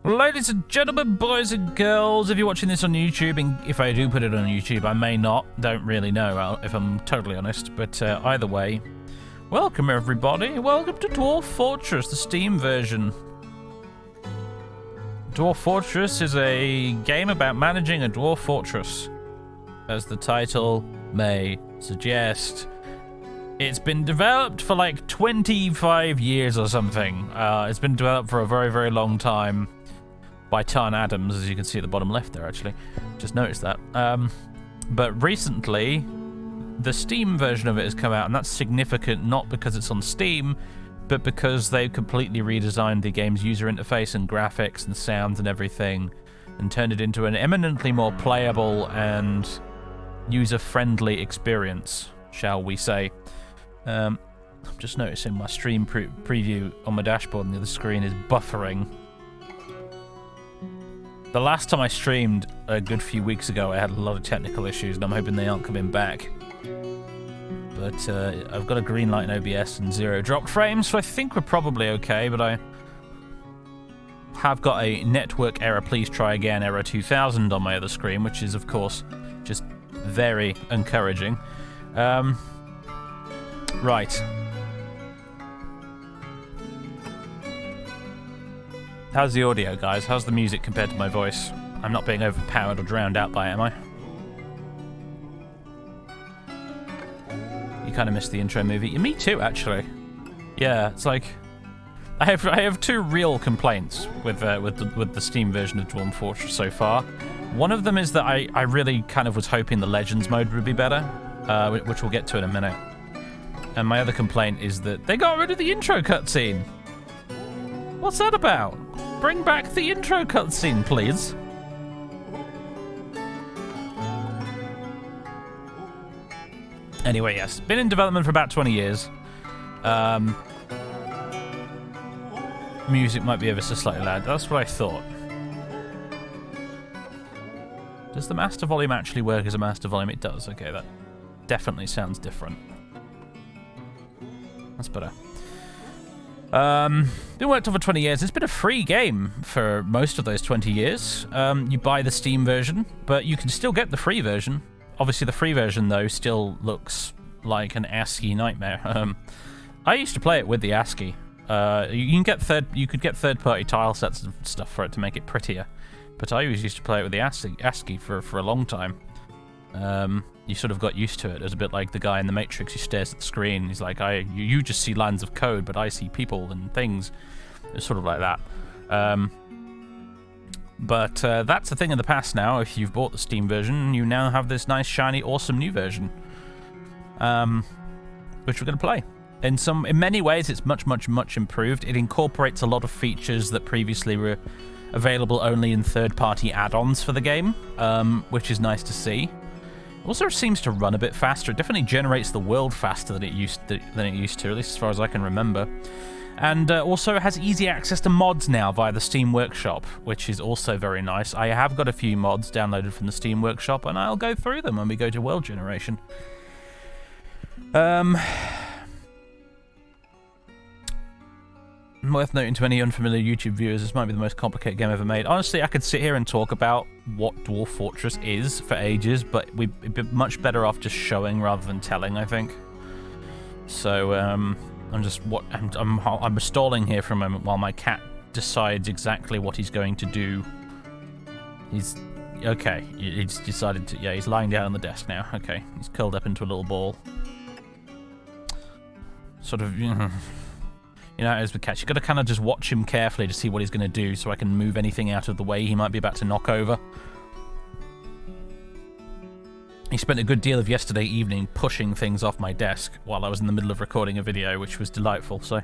Ladies and gentlemen, boys and girls, if you're watching this on YouTube, and if I do put it on YouTube, I may not, don't really know if I'm totally honest, but either way, welcome everybody, welcome to Dwarf Fortress, the Steam version. Dwarf Fortress is a game about managing a dwarf fortress, as the title may suggest. It's been developed for like 25 years or something. It's been developed for a very, very long time by Tarn Adams, as you can see at the bottom left there, actually. Just noticed that. But recently, the Steam version of it has come out, and that's significant not because it's on Steam, but because they've completely redesigned the game's user interface and graphics and sounds and everything, and turned it into an eminently more playable and user-friendly experience, shall we say. I'm just noticing my stream preview on my dashboard on the other screen is buffering. The last time I streamed a good few weeks ago, I had a lot of technical issues, and I'm hoping they aren't coming back. But I've got a green light in OBS and 0 dropped frames, so I think we're probably okay, but I have got a network error, please try again, error 2000 on my other screen, which is, of course, just very encouraging. Right. How's the audio, guys? How's the music compared to my voice? I'm not being overpowered or drowned out by it, am I? You kind of missed the intro movie. Me too, actually. Yeah, it's like I have two real complaints with the Steam version of Dwarf Fortress so far. One of them is that I really kind of was hoping the Legends mode would be better, which we'll get to in a minute. And my other complaint is that they got rid of the intro cutscene. What's that about? Bring back the intro cutscene, please. Anyway, yes. Been in development for about 20 years. Music might be ever so slightly loud. That's what I thought. Does the master volume actually work as a master volume? It does. Okay, that definitely sounds different. That's better. Been worked on for 20 years. It's been a free game for most of those 20 years. You buy the Steam version, but you can still get the free version. Obviously, the free version, though, still looks like an ASCII nightmare. I used to play it with the ASCII. You could get third-party tile sets and stuff for it to make it prettier, but I always used to play it with the ASCII for a long time. You sort of got used to it. It was a bit like the guy in The Matrix who stares at the screen. He's like, you just see lines of code, but I see people and things. It's sort of like that. But that's a thing of the past now. If you've bought the Steam version, you now have this nice, shiny, awesome new version, which we're going to play. In many ways, it's much, much, much improved. It incorporates a lot of features that previously were available only in third-party add-ons for the game, which is nice to see. Also seems to run a bit faster. It definitely generates the world faster than it used to, at least as far as I can remember. And also has easy access to mods now via the Steam Workshop, which is also very nice. I have got a few mods downloaded from the Steam Workshop, and I'll go through them when we go to world generation. Worth noting to any unfamiliar YouTube viewers, this might be the most complicated game ever made. Honestly, I could sit here and talk about what Dwarf Fortress is for ages, but we'd be much better off just showing rather than telling, I think. So, I'm stalling here for a moment while my cat decides exactly what he's going to do. He's decided to, yeah, he's lying down on the desk now. Okay, he's curled up into a little ball. Sort of, you know, as with cats, you've got to kind of just watch him carefully to see what he's going to do so I can move anything out of the way he might be about to knock over. He spent a good deal of yesterday evening pushing things off my desk while I was in the middle of recording a video, which was delightful, so...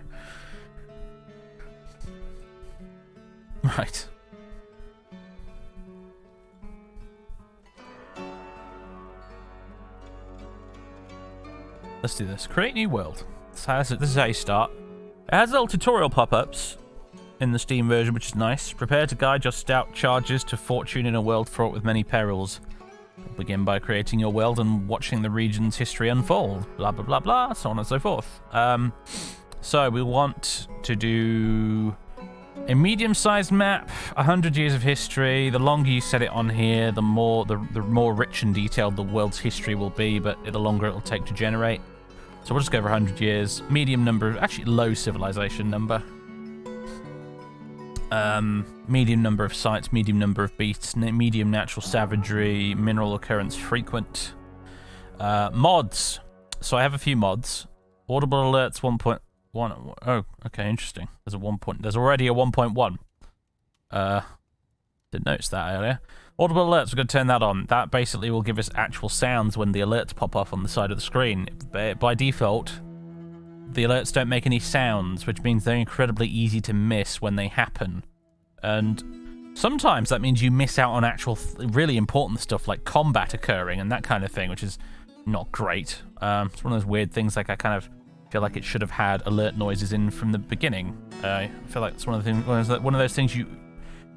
Right. Let's do this. Create new world. This is how you start. It has little tutorial pop-ups in the Steam version, which is nice. Prepare to guide your stout charges to fortune in a world fraught with many perils. Begin by creating your world and watching the region's history unfold. Blah, blah, blah, blah, so on and so forth. So we want to do A medium-sized map, 100 years of history. The longer you set it on here, the more rich and detailed the world's history will be, but the longer it'll take to generate. So we'll just go over 100 years. Medium number, actually low civilization number. Medium number of sites, medium number of beasts, medium natural savagery, mineral occurrence frequent. Mods. So I have a few mods. Audible alerts 1.1. Oh, okay, interesting. There's a 1. There's already a 1.1. Didn't notice that earlier. Audible alerts, we're going to turn that on. That basically will give us actual sounds when the alerts pop off on the side of the screen. By default, the alerts don't make any sounds, which means they're incredibly easy to miss when they happen. And sometimes that means you miss out on actual really important stuff like combat occurring and that kind of thing, which is not great. It's one of those weird things, like I kind of feel like it should have had alert noises in from the beginning. I feel like it's one of those things you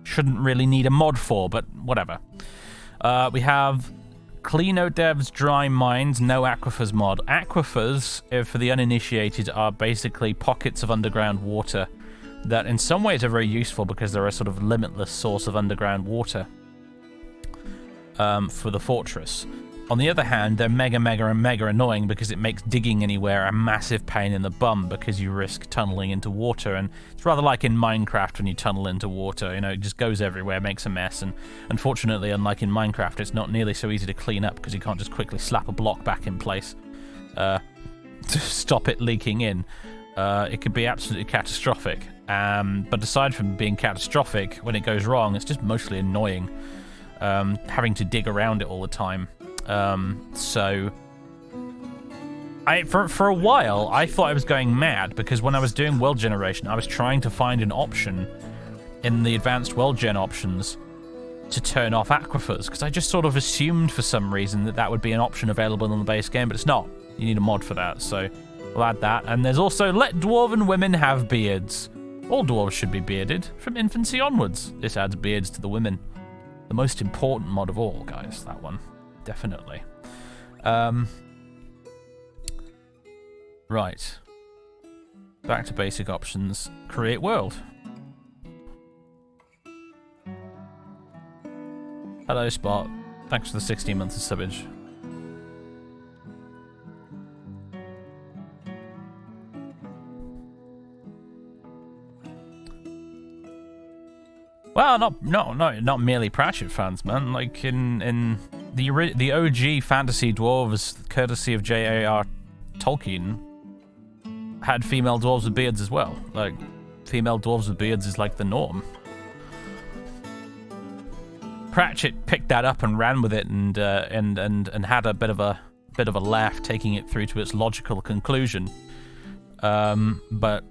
shouldn't really need a mod for, but whatever. We have Clino Dev's Dry Mines, no aquifers mod. Aquifers, for the uninitiated, are basically pockets of underground water that in some ways are very useful because they're a sort of limitless source of underground water for the fortress. On the other hand, they're mega annoying because it makes digging anywhere a massive pain in the bum because you risk tunneling into water, and it's rather like in Minecraft when you tunnel into water, you know, it just goes everywhere, makes a mess, and unfortunately, unlike in Minecraft, it's not nearly so easy to clean up because you can't just quickly slap a block back in place to stop it leaking in. It could be absolutely catastrophic, but aside from being catastrophic, when it goes wrong, it's just mostly annoying, having to dig around it all the time. So for a while I thought I was going mad because when I was doing world generation I was trying to find an option in the advanced world gen options to turn off aquifers because I just sort of assumed for some reason that would be an option available in the base game, but it's not. You need a mod for that, so we'll add that. And there's also let dwarven women have beards. All dwarves should be bearded from infancy onwards. This adds beards to the women. The most important mod of all, guys, that one. Definitely. Right. Back to basic options. Create world. Hello, Spot. Thanks for the 16 months of subbage. Well, not merely Pratchett fans, man. Like in the OG fantasy dwarves, courtesy of J.A.R. Tolkien, had female dwarves with beards as well. Like, female dwarves with beards is like the norm. Pratchett picked that up and ran with it, and had a bit of a laugh, taking it through to its logical conclusion. But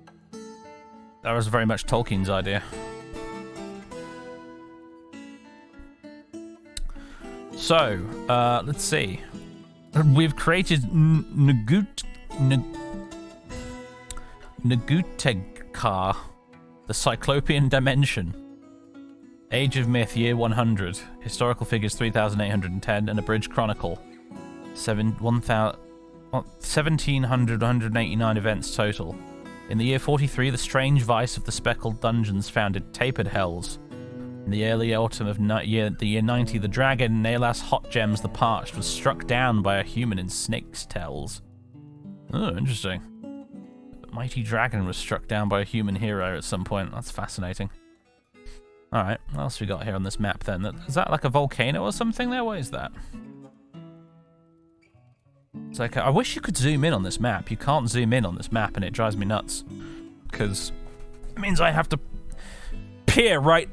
that was very much Tolkien's idea. So, let's see. We've created Nagutegkar, the Cyclopean Dimension. Age of Myth, year 100. Historical figures 3,810, and abridged chronicle. 1,789 events total. In the year 43, the strange vice of the speckled dungeons founded Tapered Hells. In the early autumn of the year 90, the dragon Naelas Hotgems the Parched was struck down by a human in snake's tails. Oh, interesting. The mighty dragon was struck down by a human hero at some point. That's fascinating. Alright, what else we got here on this map then? Is that like a volcano or something there? What is that? It's like, I wish you could zoom in on this map. You can't zoom in on this map and it drives me nuts. Because it means I have to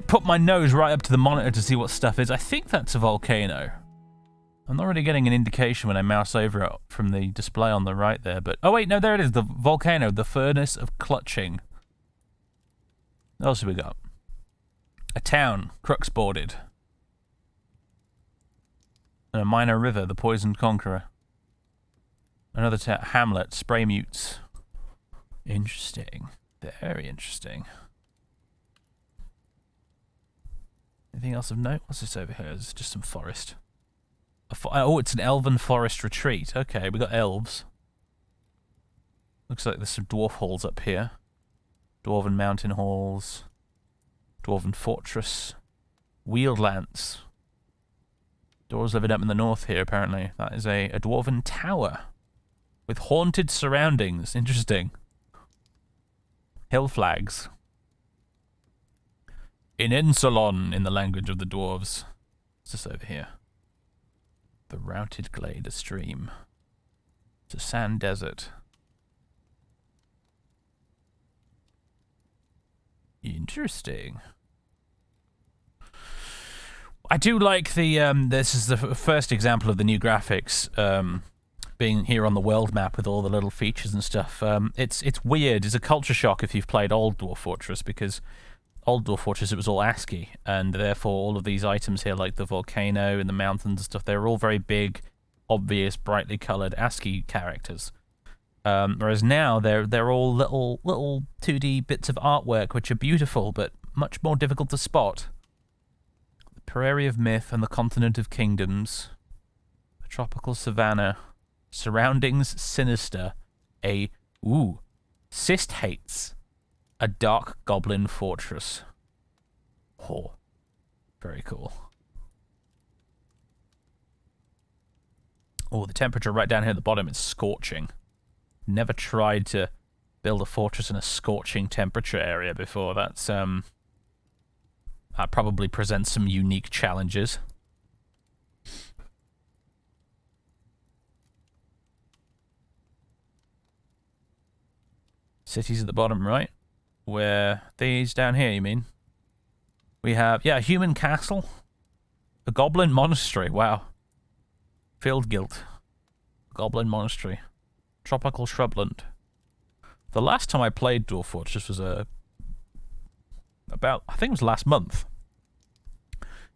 put my nose right up to the monitor to see what stuff is. I think that's a volcano. I'm not really getting an indication when I mouse over it from the display on the right there, but... Oh wait, no, there it is, the volcano, the Furnace of Clutching. What else have we got? A town, crux boarded. And a minor river, the Poisoned Conqueror. Another hamlet, Spray Mutes. Interesting. Very interesting. Anything else of note? What's this over here? It's just some forest. Oh, it's an elven forest retreat. Okay, we got elves. Looks like there's some dwarf halls up here. Dwarven mountain halls. Dwarven Fortress. Wheeled Lance. Dwarves living up in the north here, apparently. That is a Dwarven Tower. With haunted surroundings. Interesting. Hill flags. In Ensalon, in the language of the dwarves. What's this over here? The routed glade, a stream. It's a sand desert. Interesting. I do like the, this is the first example of the new graphics, being here on the world map with all the little features and stuff. It's weird. It's a culture shock if you've played Old Dwarf Fortress, because Old Dwarf Fortress, it was all ASCII, and therefore all of these items here, like the volcano and the mountains and stuff, they're all very big, obvious, brightly coloured ASCII characters. Whereas now they're all little 2D bits of artwork which are beautiful but much more difficult to spot. The Prairie of Myth and the Continent of Kingdoms, the tropical savanna, surroundings sinister, Cyst hates, a dark goblin fortress. Oh, very cool. Oh, the temperature right down here at the bottom is scorching. Never tried to build a fortress in a scorching temperature area before. That's that probably presents some unique challenges. Cities at the bottom right. Where these down here, you mean? We have, yeah, a human castle. A goblin monastery, wow. Field guild. Goblin monastery. Tropical shrubland. The last time I played Dwarf Fortress was I think it was last month.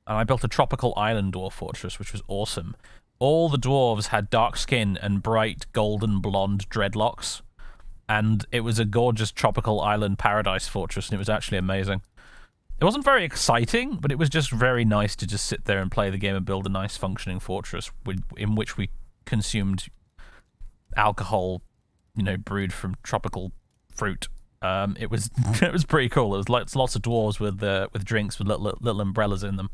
And I built a tropical island Dwarf Fortress, which was awesome. All the dwarves had dark skin and bright golden blonde dreadlocks. And it was a gorgeous tropical island paradise fortress, and it was actually amazing. It wasn't very exciting, but it was just very nice to just sit there and play the game and build a nice functioning fortress in which we consumed alcohol, you know, brewed from tropical fruit. It was it was pretty cool. There was lots of dwarves with drinks with little umbrellas in them.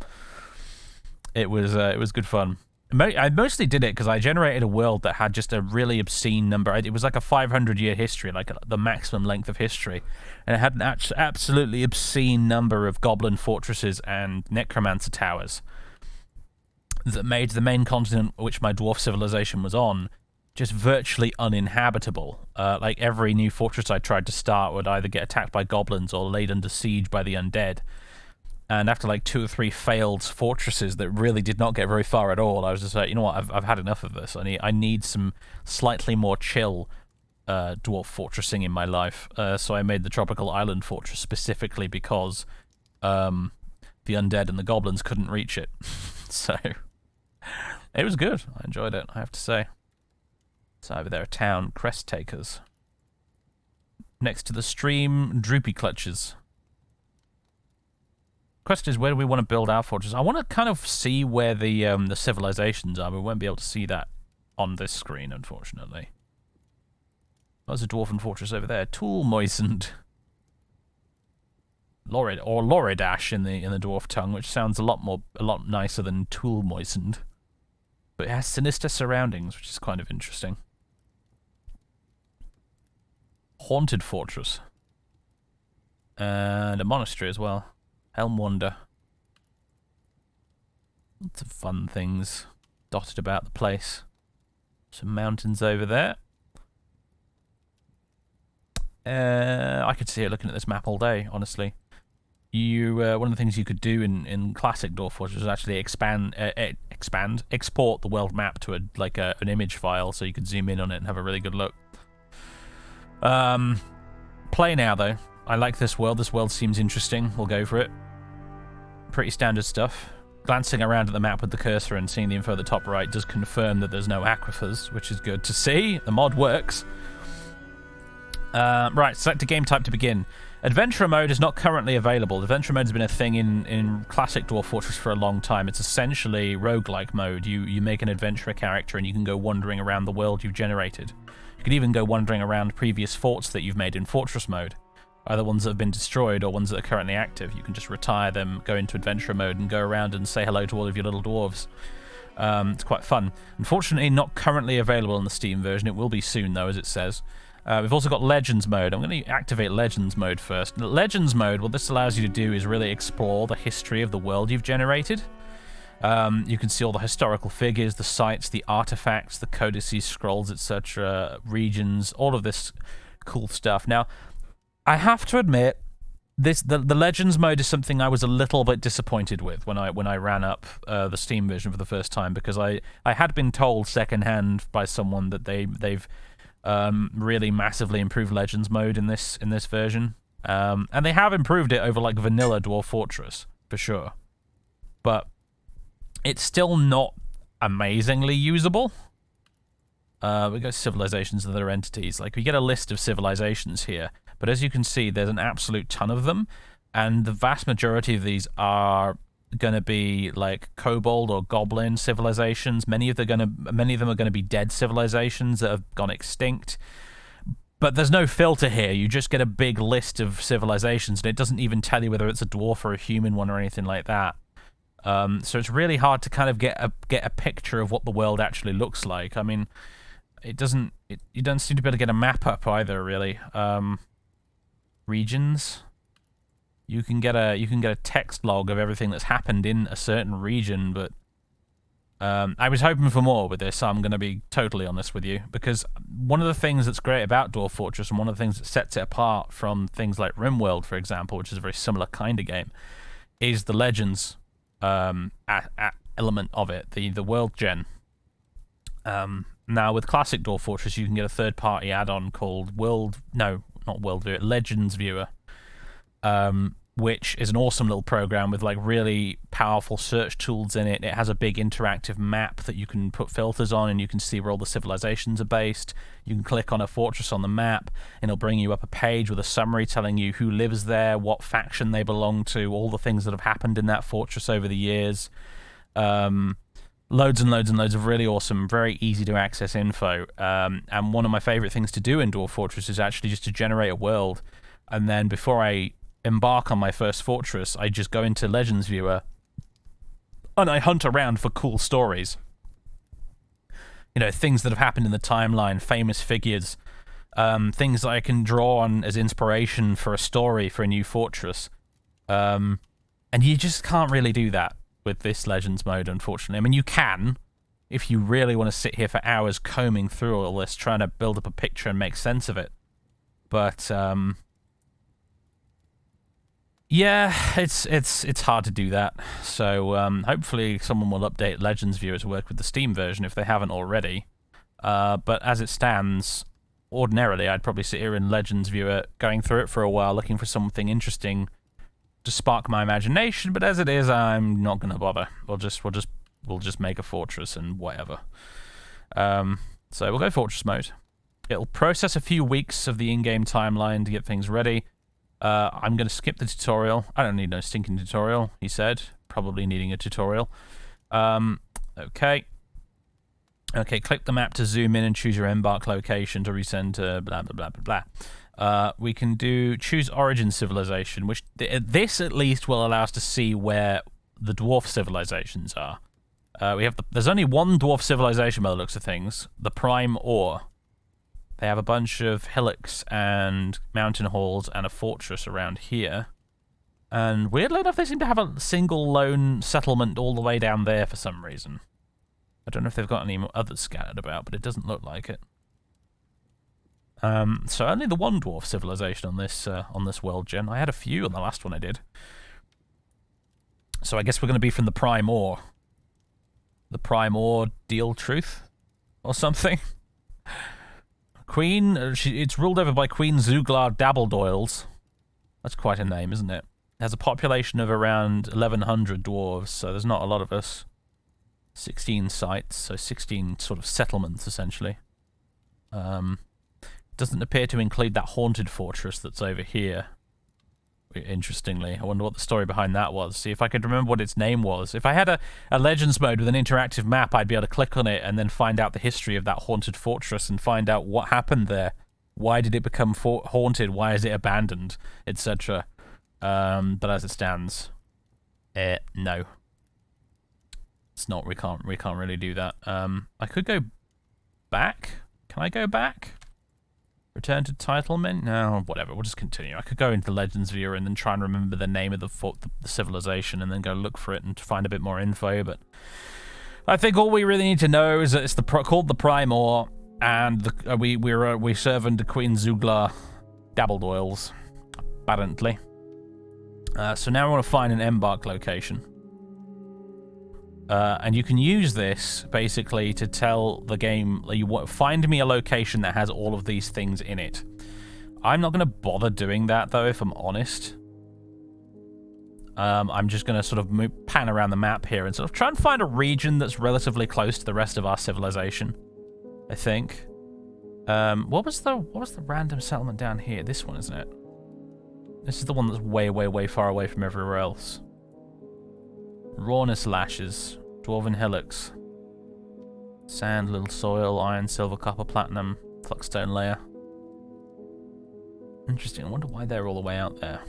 It was good fun. I mostly did it because I generated a world that had just a really obscene number. It was like a 500-year history, like the maximum length of history. And it had an absolutely obscene number of goblin fortresses and necromancer towers that made the main continent which my dwarf civilization was on just virtually uninhabitable. Like every new fortress I tried to start would either get attacked by goblins or laid under siege by the undead. And after like 2 or 3 failed fortresses that really did not get very far at all, I was just like, you know what, I've had enough of this. I need some slightly more chill dwarf fortressing in my life. So I made the tropical island fortress specifically because the undead and the goblins couldn't reach it. So it was good. I enjoyed it, I have to say. So over there, a town, Crest Takers. Next to the stream, Droopy Clutches. Question is, where do we want to build our fortress? I want to kind of see where the civilizations are. We won't be able to see that on this screen, unfortunately. There's a dwarven fortress over there. Tool moistened. Lorid or Loridash in the dwarf tongue, which sounds a lot nicer than tool moistened. But it has sinister surroundings, which is kind of interesting. Haunted fortress. And a monastery as well. Helm Wonder. Lots of fun things dotted about the place. Some mountains over there. I could see it looking at this map all day, honestly. One of the things you could do in classic Dwarf Fortress is actually export the world map to an image file, so you could zoom in on it and have a really good look. Play now though. I like this world. This world seems interesting. We'll go for it. Pretty standard stuff. Glancing around at the map with the cursor and seeing the info at the top right does confirm that there's no aquifers, which is good to see. The mod works. Right, select a game type to begin. Adventurer mode is not currently available. Adventurer mode has been a thing in classic Dwarf Fortress for a long time. It's essentially roguelike mode. You make an adventurer character and you can go wandering around the world you've generated. You can even go wandering around previous forts that you've made in Fortress mode. either ones that have been destroyed or ones that are currently active. You can just retire them, go into adventure mode, and go around and say hello to all of your little dwarves. It's quite fun. Unfortunately, not currently available in the Steam version. It will be soon, though, as it says. We've also got Legends mode. I'm going to activate Legends mode first. Legends mode, what this allows you to do is really explore the history of the world you've generated. You can see all the historical figures, the sites, the artifacts, the codices, scrolls, etc., regions, all of this cool stuff. Now, I have to admit, the Legends mode is something I was a little bit disappointed with when I ran up the Steam version for the first time, because I had been told secondhand by someone that they've really massively improved Legends mode in this version, and they have improved it over like vanilla Dwarf Fortress for sure, but it's still not amazingly usable. We go civilizations and other entities. Like, we get a list of civilizations here, but as you can see, there's an absolute ton of them, and the vast majority of these are going to be like kobold or goblin civilizations. Many of them are going to be dead civilizations that have gone extinct. But there's no filter here. You just get a big list of civilizations, and it doesn't even tell you whether it's a dwarf or a human one or anything like that. So it's really hard to kind of get a picture of what the world actually looks like. I mean, you don't seem to be able to get a map up either, really. Regions. You can get a text log of everything that's happened in a certain region, but I was hoping for more with this. I'm going to be totally honest with you, because one of the things that's great about Dwarf Fortress, and one of the things that sets it apart from things like RimWorld, for example, which is a very similar kind of game, is the Legends element of it, the world gen. Now with classic Dwarf Fortress, you can get a third-party add-on called Legends Viewer, which is an awesome little program with like really powerful search tools in it. It has a big interactive map that you can put filters on, and you can see where all the civilizations are based. You can click on a fortress on the map, and it'll bring you up a page with a summary telling you who lives there, what faction they belong to, all the things that have happened in that fortress over the years. Loads and loads and loads of really awesome, very easy to access info. And one of my favorite things to do in Dwarf Fortress is actually just to generate a world, and then before I embark on my first fortress, I just go into Legends Viewer and I hunt around for cool stories. You know, things that have happened in the timeline, famous figures, things that I can draw on as inspiration for a story for a new fortress. And you just can't really do that with this Legends mode, unfortunately. I mean, you can, if you really want to sit here for hours combing through all this, trying to build up a picture and make sense of it. But, yeah, it's hard to do that. So hopefully someone will update Legends Viewer to work with the Steam version if they haven't already. But as it stands, ordinarily I'd probably sit here in Legends Viewer going through it for a while, looking for something interesting to spark my imagination. But as it is, I'm not going to bother. We'll just make a fortress and whatever. So we'll go fortress mode. It'll process a few weeks of the in-game timeline to get things ready. I'm going to skip the tutorial. I don't need no stinking tutorial, he said. Probably needing a tutorial. Okay. Okay, click the map to zoom in and choose your embark location to resend to blah, blah, blah, blah, blah. We can do choose origin civilization, which this at least will allow us to see where the dwarf civilizations are. There's only one dwarf civilization by the looks of things, the Prime Ore. They have a bunch of hillocks and mountain halls and a fortress around here. And weirdly enough, they seem to have a single lone settlement all the way down there for some reason. I don't know if they've got any others scattered about, but it doesn't look like it. So only the one dwarf civilization on this world gen. I had a few on the last one I did. So I guess we're going to be from the Prime Ore. The Prime Ore Deal Truth? Or something? Queen, it's ruled over by Queen Zuglar Dabbledoils. That's quite a name, isn't it? It has a population of around 1,100 dwarves, so there's not a lot of us. 16 sites, so 16 sort of settlements, essentially. Doesn't appear to include that haunted fortress that's over here. Interestingly, I wonder what the story behind that was. See if I could remember what its name was. If I had a Legends mode with an interactive map, I'd be able to click on it and then find out the history of that haunted fortress and find out what happened there. Why did it become haunted? Why is it abandoned? Etc. But as it stands, no. It's not. We can't really do that. I could go back. Can I go back? Return to title menu? No, whatever. We'll just continue. I could go into the Legends viewer and then try and remember the name of the civilization and then go look for it and find a bit more info. But I think all we really need to know is that it's called the Primor, and we're serving the Queen Zugla dabbled oils, apparently. So now I want to find an embark location. And you can use this, basically, to tell the game, find me a location that has all of these things in it. I'm not going to bother doing that, though, if I'm honest. I'm just going to sort of pan around the map here and sort of try and find a region that's relatively close to the rest of our civilization, I think. What was the random settlement down here? This one, isn't it? This is the one that's way, way, way far away from everywhere else. Rawness Lashes. Dwarven Hillocks. Sand, Little Soil, Iron, Silver, Copper, Platinum, Fluxstone Layer. Interesting. I wonder why they're all the way out there.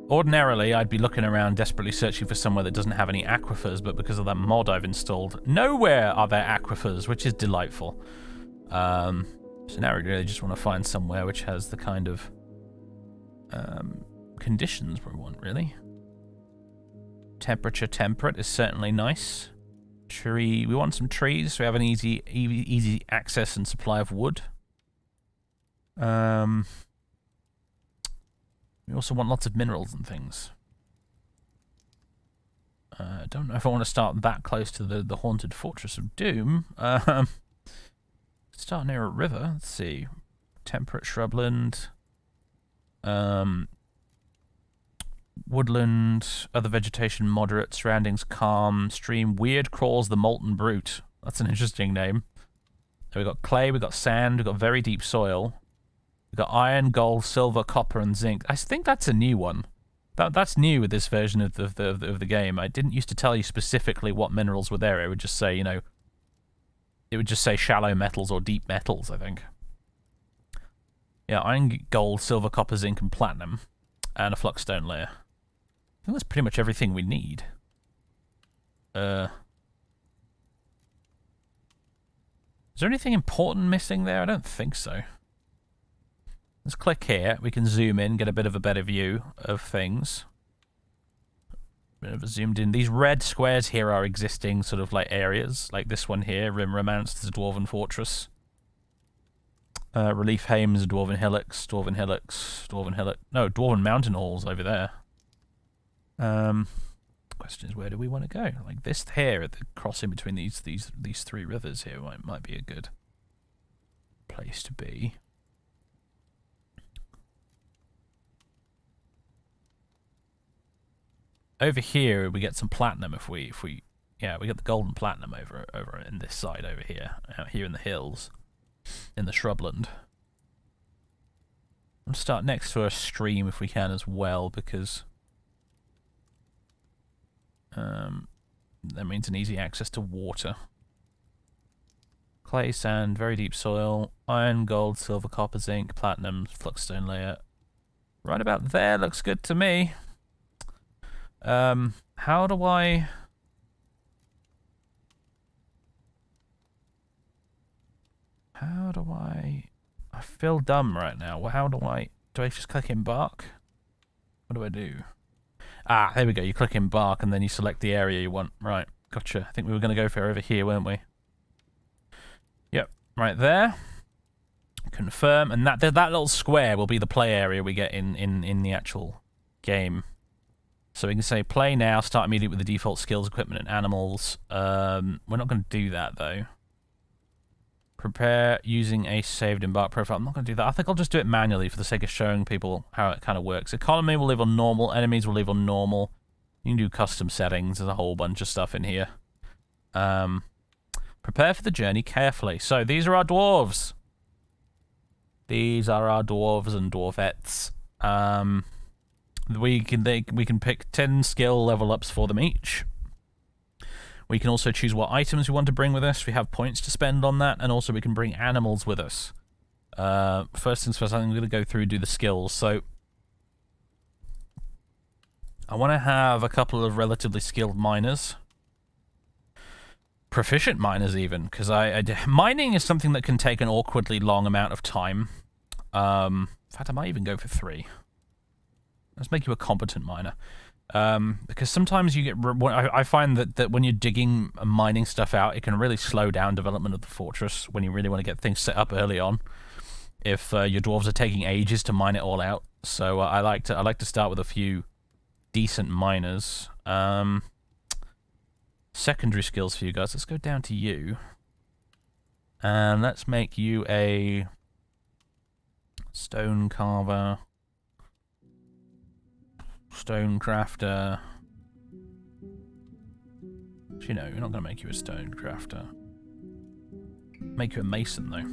Ordinarily, I'd be looking around desperately searching for somewhere that doesn't have any aquifers, but because of that mod I've installed, nowhere are there aquifers, which is delightful. So now we really just want to find somewhere which has the kind of conditions we want, really. Temperature temperate is certainly nice. Tree, we want some trees, so we have an easy access and supply of wood. We also want lots of minerals and things. I don't know if I want to start that close to the haunted Fortress of Doom. Start near a river. Let's see. Temperate shrubland. Woodland, other vegetation moderate, surroundings calm, stream weird crawls the molten brute. That's an interesting name. So we've got clay, we've got sand, we've got very deep soil. We've got iron, gold, silver, copper, and zinc. I think that's a new one. That's new with this version of the game. I didn't used to tell you specifically what minerals were there. It would just say, it would just say shallow metals or deep metals, I think. Yeah, iron, gold, silver, copper, zinc, and platinum. And a fluxstone layer. I think that's pretty much everything we need. Is there anything important missing there? I don't think so. Let's click here. We can zoom in, get a bit of a better view of things. Bit of a zoomed in. These red squares here are existing sort of like areas, like this one here, Rim Romance, there's a Dwarven Fortress. Relief Hames, Dwarven Hillocks, Dwarven Mountain Halls over there. Question is, where do we want to go? Like this here, at the crossing between these three rivers here might be a good place to be. Over here, we get some platinum if we yeah, we get the gold and platinum over in this side over here, out here in the hills, in the shrubland. We'll start next to a stream if we can as well, because that means an easy access to water. Clay, sand, very deep soil, iron, gold, silver, copper, zinc, platinum, fluxstone layer. Right about there looks good to me. How do I... I feel dumb right now. Well, how do I just click embark? What do I do? Ah, there we go. You click embark and then you select the area you want. Right, gotcha. I think we were going to go for over here, weren't we? Yep, right there. Confirm, and that little square will be the play area we get in the actual game. So we can say play now, start immediately with the default skills, equipment, and animals. We're not going to do that though. Prepare using a saved embark profile. I'm not going to do that. I think I'll just do it manually for the sake of showing people how it kind of works. Economy will leave on normal. Enemies will leave on normal. You can do custom settings. There's a whole bunch of stuff in here. Prepare for the journey carefully. So these are our dwarves. These are our dwarves and dwarvettes. We can pick 10 skill level ups for them each. We can also choose what items we want to bring with us. We have points to spend on that, and also we can bring animals with us. First things first, I'm going to go through and do the skills. So I want to have a couple of relatively skilled miners. Proficient miners even, because mining is something that can take an awkwardly long amount of time. In fact, I might even go for 3. Let's make you a competent miner. Because sometimes you get... I find that when you're digging and mining stuff out, it can really slow down development of the fortress when you really want to get things set up early on. If your dwarves are taking ages to mine it all out. So I like to start with a few decent miners. Secondary skills for you guys. Let's go down to you. And let's make you a stone carver. Stone crafter. Actually, no, you're not going to make you a stone crafter. Make you a mason, though.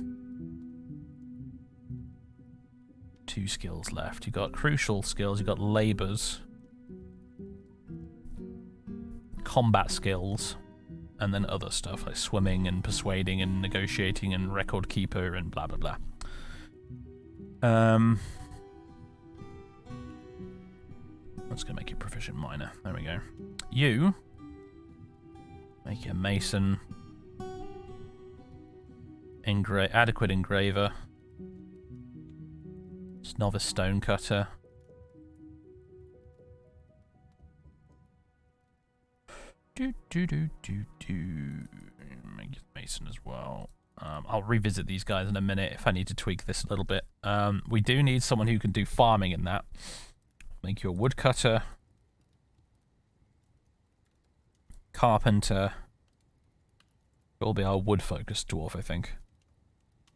2 skills left. You've got crucial skills, you've got labours, combat skills, and then other stuff like swimming and persuading and negotiating and record keeper and blah blah blah. That's going to make you a proficient miner. There we go. You make you a mason, adequate engraver, novice stone cutter. Make it mason as well. I'll revisit these guys in a minute if I need to tweak this a little bit. We do need someone who can do farming in that. Make you a woodcutter, carpenter. It'll be our wood-focused dwarf, I think.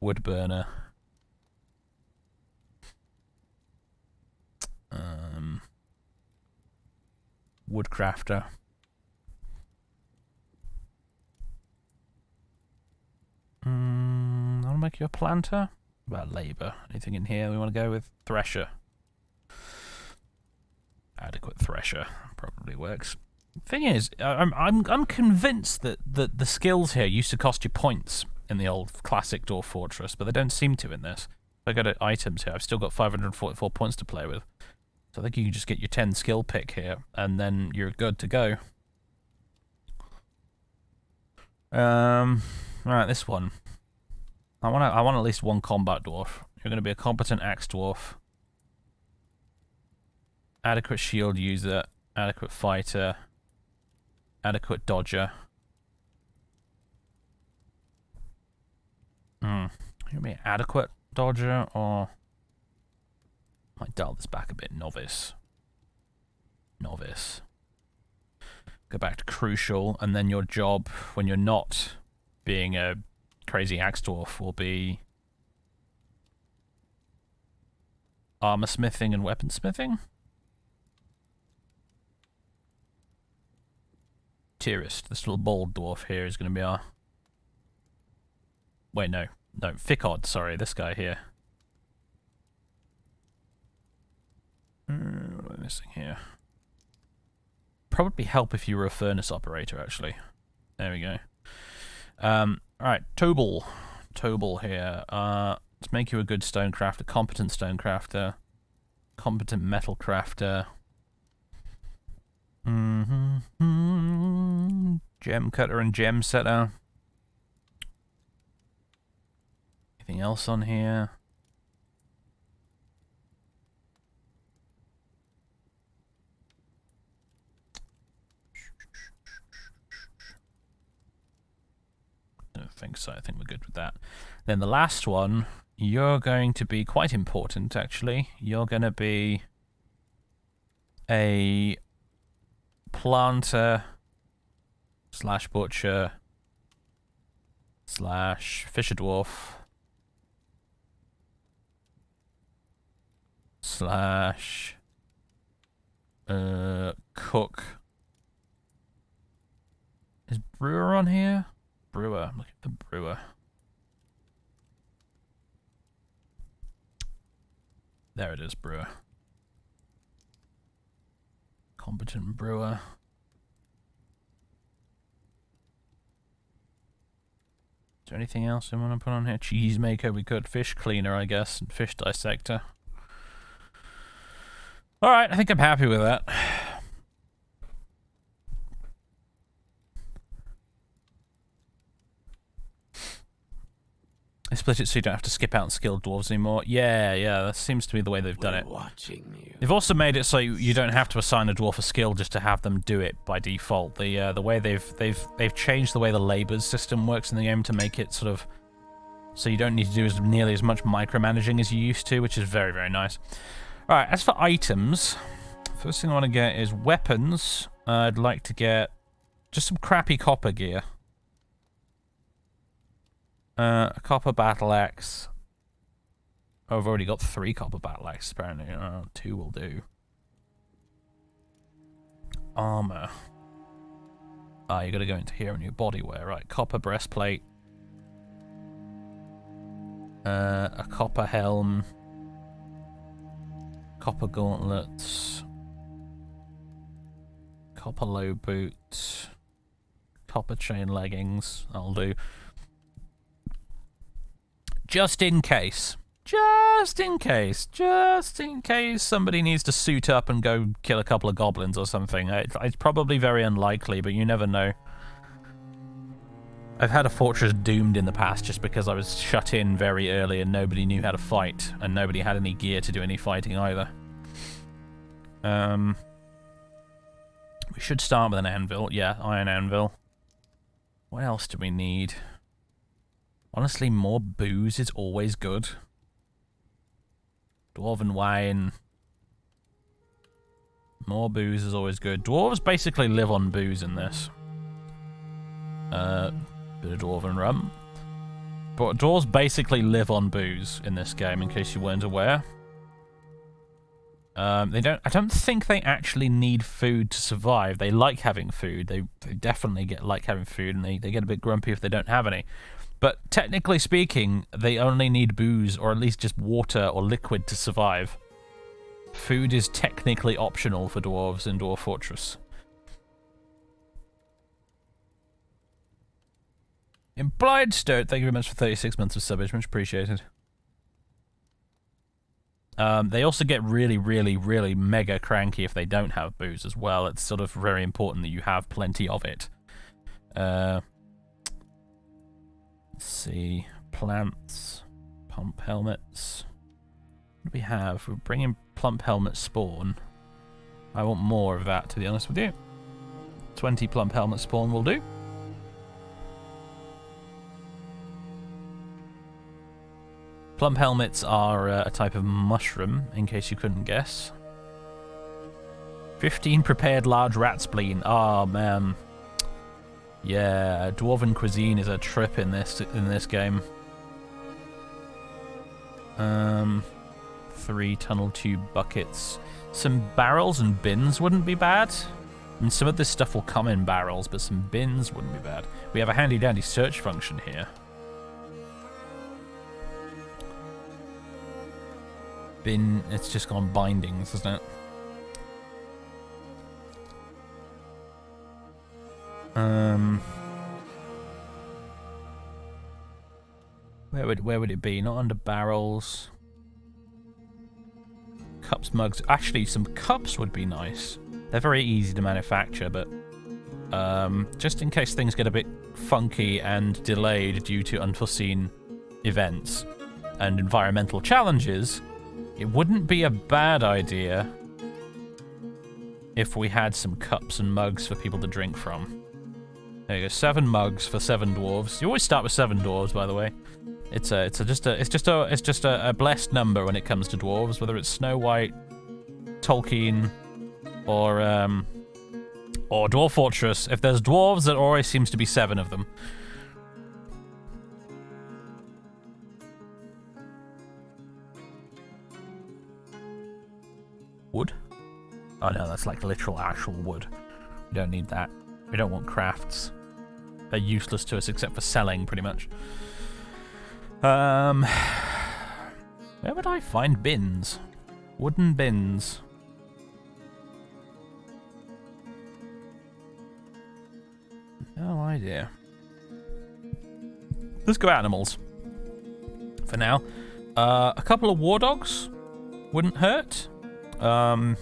Wood burner. Woodcrafter. I want to make you a planter. What about labour? Anything in here we want to go with? Thresher. Adequate thresher probably works. Thing is, I'm convinced that the skills here used to cost you points in the old classic Dwarf Fortress, but they don't seem to in this. If I go to items here, I've still got 544 points to play with. So I think you can just get your 10 skill pick here, and then you're good to go. Right, this one. I want at least one combat dwarf. You're going to be a competent axe dwarf. Adequate shield user, adequate fighter, adequate dodger. You're going to be an adequate dodger, or... Might dial this back a bit. Novice. Novice. Go back to crucial, and then your job, when you're not being a crazy axe dwarf, will be armor smithing and weapon smithing. Tierist, this little bald dwarf here is going to be our... Wait, no. No, Ficod, sorry, this guy here. What am I missing here? Probably help if you were a furnace operator, actually. There we go. Alright, Tobal. Tobal here. Let's make you a good stonecrafter, competent stonecrafter, competent metal crafter. Gem cutter and gem setter. Anything else on here? I don't think so. I think we're good with that. Then the last one, you're going to be quite important, actually. You're going to be a planter slash butcher slash fisher dwarf slash cook. Is brewer on here? Brewer. I'm looking for brewer. There it is, brewer. Competent brewer. there anything else I want to put on here? Cheese maker, we could. Fish cleaner, I guess, and fish dissector. Alright, I think I'm happy with that. I split it so you don't have to skip out and skill dwarves anymore. Yeah, that seems to be the way they've done it. They've also made it so you don't have to assign a dwarf a skill just to have them do it by default. The way they've changed the way the labors system works in the game to make it sort of so you don't need to do nearly as much micromanaging as you used to, which is very, very nice. All right, as for items, first thing I want to get is weapons. I'd like to get just some crappy copper gear. A copper battle axe. Oh, I've already got 3 copper battle axes, apparently. 2 will do. Armor. You gotta go into here and your body wear, right? Copper breastplate. A copper helm. Copper gauntlets. Copper low boots. Copper chain leggings. That'll do. Just in case. Just in case somebody needs to suit up and go kill a couple of goblins or something. It's probably very unlikely, but you never know. I've had a fortress doomed in the past just because I was shut in very early and nobody knew how to fight, and nobody had any gear to do any fighting either. We should start with an anvil. Yeah, iron anvil. What else do we need? Honestly, more booze is always good. Dwarven wine. More booze is always good. Dwarves basically live on booze in this. Bit of dwarven rum. But dwarves basically live on booze in this game, in case you weren't aware. I don't think they actually need food to survive. They like having food. They definitely like having food, and they get a bit grumpy if they don't have any. But technically speaking, they only need booze, or at least just water or liquid to survive. Food is technically optional for dwarves in Dwarf Fortress. Implied Stoat, thank you very much for 36 months of subbage, much appreciated. They also get really, really, really mega cranky if they don't have booze as well. It's sort of very important that you have plenty of it. Let's see, plants, pump helmets. What do we have? We're bringing plump helmet spawn. I want more of that, to be honest with you. 20 plump helmet spawn will do. Plump helmets are a type of mushroom, in case you couldn't guess. 15 prepared large rat spleen. Oh man. Yeah, dwarven cuisine is a trip in this game. 3 tunnel tube buckets. Some barrels and bins wouldn't be bad. I mean, some of this stuff will come in barrels, but some bins wouldn't be bad. We have a handy dandy search function here. Bin, it's just gone bindings, isn't it? Where would it be? Not under barrels. Cups, mugs. Actually, some cups would be nice. They're very easy to manufacture, but just in case things get a bit funky and delayed due to unforeseen events and environmental challenges, it wouldn't be a bad idea if we had some cups and mugs for people to drink from. There you go, 7 mugs for 7 dwarves. You always start with 7 dwarves, by the way. It's just a blessed number when it comes to dwarves, whether it's Snow White, Tolkien, or Dwarf Fortress. If there's dwarves, there always seems to be 7 of them. Wood? Oh no, that's like literal actual wood. We don't need that. We don't want crafts. They're useless to us except for selling, pretty much. Where would I find bins? Wooden bins. No idea. Let's go animals. For now. A couple of war dogs wouldn't hurt. To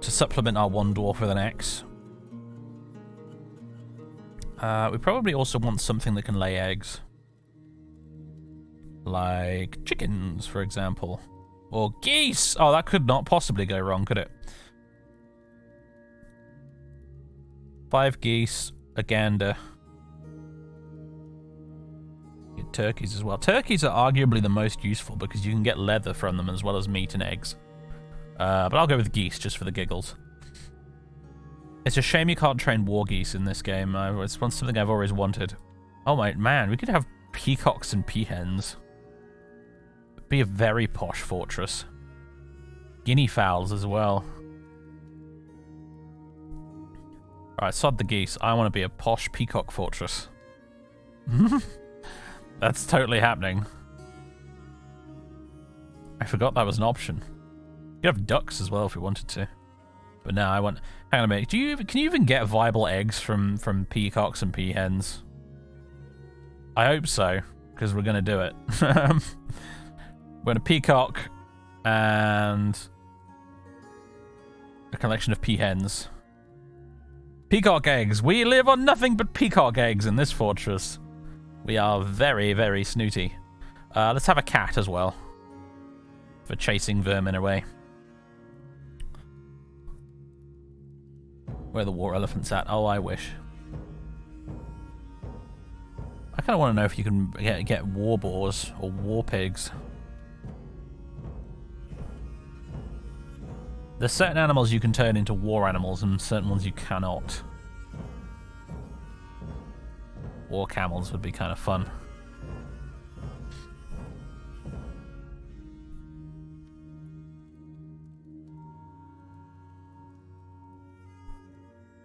supplement our one dwarf with an X. We probably also want something that can lay eggs. Like chickens, for example. Or geese! Oh, that could not possibly go wrong, could it? 5 geese, a gander. Get turkeys as well. Turkeys are arguably the most useful because you can get leather from them as well as meat and eggs. But I'll go with geese just for the giggles. It's a shame you can't train war geese in this game. It's something I've always wanted. Oh my man, we could have peacocks and peahens. It'd be a very posh fortress. Guinea fowls as well. Alright, sod the geese. I want to be a posh peacock fortress. That's totally happening. I forgot that was an option. You could have ducks as well if we wanted to. But no, I want... Hang on a minute. Can you even get viable eggs from peacocks and peahens? I hope so, because we're going to do it. We're going to peacock and a collection of peahens. Peacock eggs. We live on nothing but peacock eggs in this fortress. We are very, very snooty. Let's have a cat as well. For chasing vermin away. Where are the war elephants at? Oh, I wish. I kind of want to know if you can get war boars or war pigs. There's certain animals you can turn into war animals and certain ones you cannot. War camels would be kind of fun.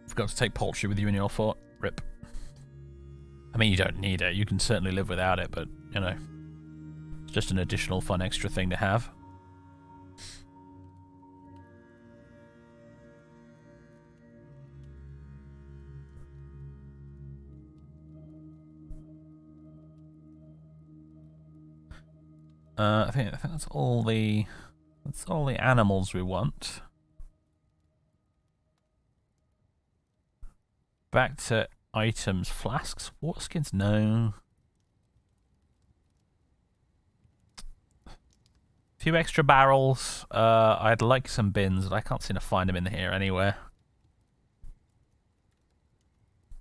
Forgot to take poultry with you in your fort. Rip. I mean, you don't need it. You can certainly live without it, but, you know, it's just an additional fun extra thing to have. I think that's all the animals we want. Back to items. Flasks, water skins, no. A few extra barrels. I'd like some bins, but I can't seem to find them in here anywhere.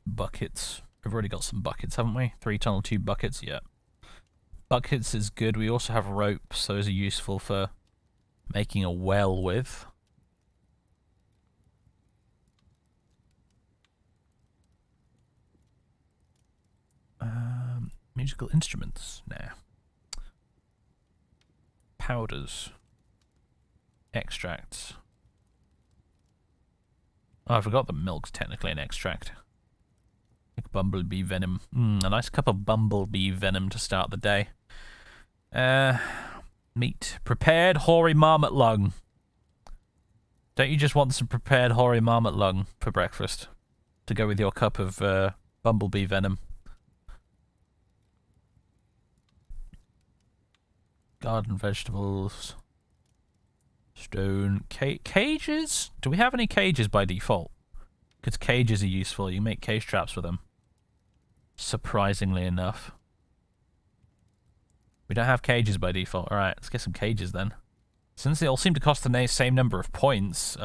Buckets. We've already got some buckets, haven't we? 3 tunnel tube buckets, yeah. Buckets is good. We also have ropes. Those are useful for making a well with. Musical instruments. Nah. Powders. Extracts. Oh, I forgot that milk's technically an extract. Like bumblebee venom. A nice cup of bumblebee venom to start the day. Meat. Prepared hoary marmot lung. Don't you just want some prepared hoary marmot lung for breakfast? To go with your cup of bumblebee venom. Garden vegetables. Stone. Cages? Do we have any cages by default? Because cages are useful. You make cage traps with them. Surprisingly enough. We don't have cages by default. Alright, let's get some cages then. Since they all seem to cost the same number of points,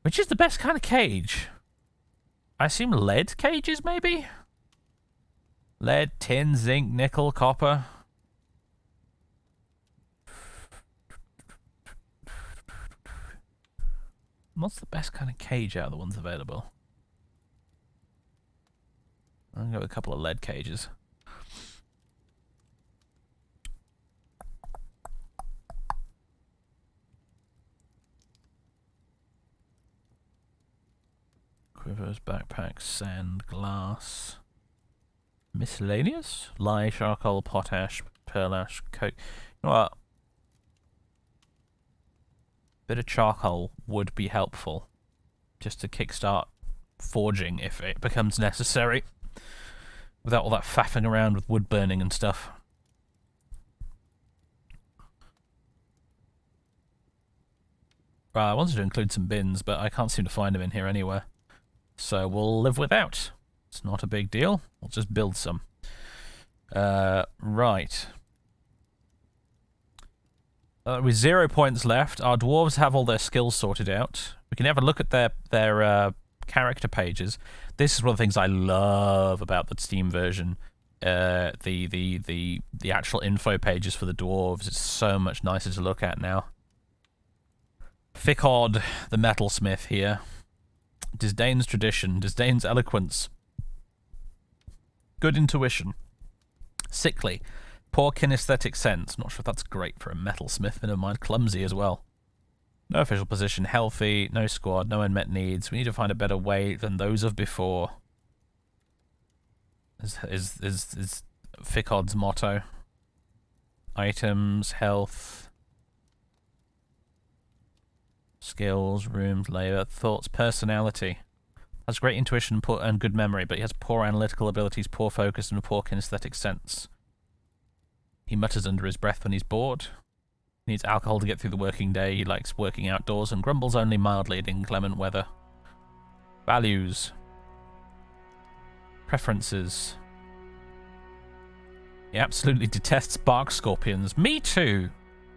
which is the best kind of cage? I assume lead cages, maybe? Lead, tin, zinc, nickel, copper. What's the best kind of cage out of the ones available? I'll go with a couple of lead cages. Quivers, backpacks, sand, glass. Miscellaneous? Lye, charcoal, potash, pearl ash, coke. You know what? Bit of charcoal would be helpful. Just to kickstart forging if it becomes necessary, without all that faffing around with wood burning and stuff. Right, I wanted to include some bins, but I can't seem to find them in here anywhere. So we'll live without. It's not a big deal. We'll just build some. Right. With 0 points left, our dwarves have all their skills sorted out. We can have a look at their character pages. This is one of the things I love about the Steam version. The actual info pages for the dwarves is so much nicer to look at now. Fickod, the metalsmith here. Disdains tradition, disdains eloquence. Good intuition. Sickly. Poor kinesthetic sense. Not sure if that's great for a metalsmith, but never mind. Clumsy as well. No official position. Healthy. No squad. No unmet needs. We need to find a better way than those of before. Is Fickod's motto. Items. Health. Skills, rooms, labour, thoughts, personality. Has great intuition and good memory, but he has poor analytical abilities, poor focus, and a poor kinesthetic sense. He mutters under his breath when he's bored. He needs alcohol to get through the working day. He likes working outdoors and grumbles only mildly at inclement weather. Values. Preferences. He absolutely detests bark scorpions. Me too.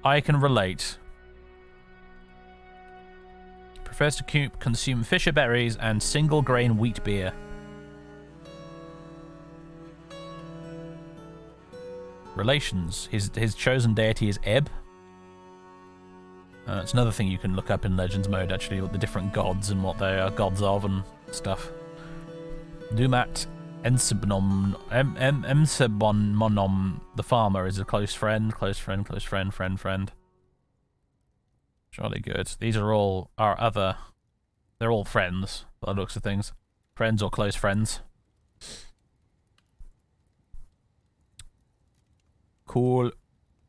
I can relate. Prefers to consume fisher berries and single grain wheat beer. Relations. His chosen deity is Ebb. It's another thing you can look up in Legends mode, actually, with the different gods and what they are gods of and stuff. Dumat Ensebnom the farmer is a close friend, friend. Jolly good. These are all our other... They're all friends, by the looks of things. Friends or close friends. Cool.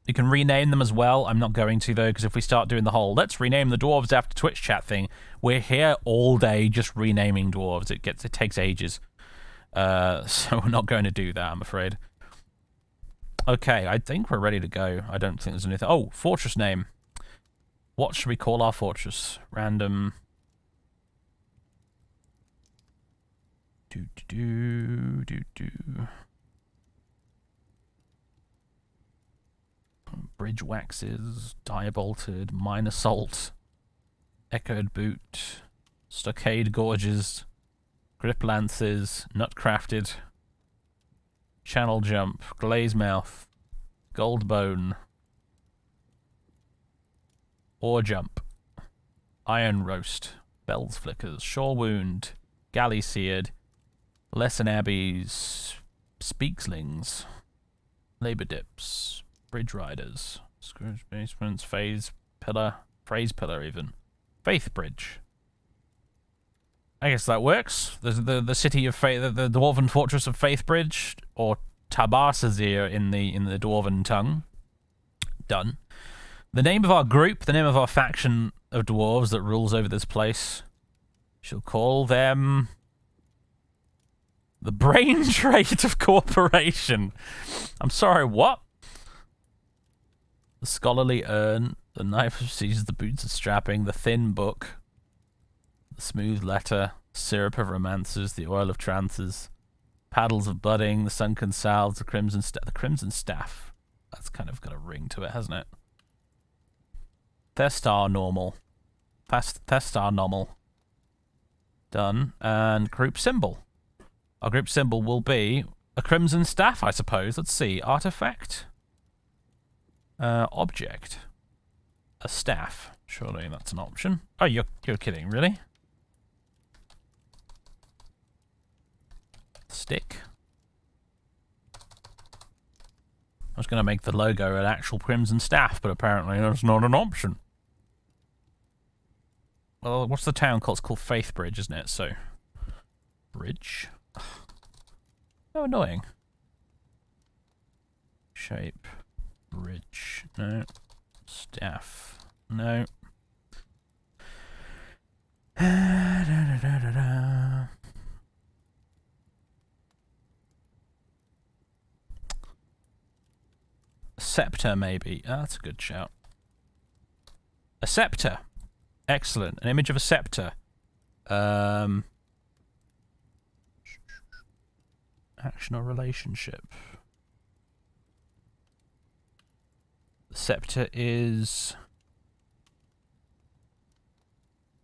You can rename them as well. I'm not going to, though, because if we start doing the whole let's rename the dwarves after Twitch chat thing, we're here all day just renaming dwarves. It takes ages. So we're not going to do that, I'm afraid. Okay, I think we're ready to go. I don't think there's anything... Oh, fortress name. What should we call our fortress? Random. Bridge waxes, diabolted, mine assault, echoed boot, stockade gorges, grip lances, nutcrafted, channel jump, glaze mouth, gold bone. Ore jump, iron roast, bells flickers, shore wound, galley seared, lesson abbeys, speakslings, labor dips, bridge riders, Scrooge basements, phase pillar, phrase pillar even, faith bridge. I guess that works. The city of faith, the dwarven fortress of Faithbridge, or Tabarsazir in the dwarven tongue. Done. The name of our group, the name of our faction of dwarves that rules over this place, shall call them the Brain Trade of Corporation. I'm sorry, what? The scholarly urn, the knife of seizes, the boots of strapping, the thin book, the smooth letter, syrup of romances, the oil of trances, paddles of budding, the sunken salves, the crimson staff. That's kind of got a ring to it, hasn't it? Thestar normal. Thestar normal. Done. And group symbol. Our group symbol will be a crimson staff, I suppose. Let's see. Artifact. Object. A staff. Surely that's an option. Oh, you're kidding, really? Stick. I was going to make the logo an actual crimson staff, but apparently that's not an option. Well, what's the town called? It's called Faithbridge, isn't it? So, bridge. How annoying. Shape. Bridge. No. Staff. No. scepter, maybe. Ah, that's a good shout. A scepter. Excellent. An image of a scepter. Action or relationship. The scepter is...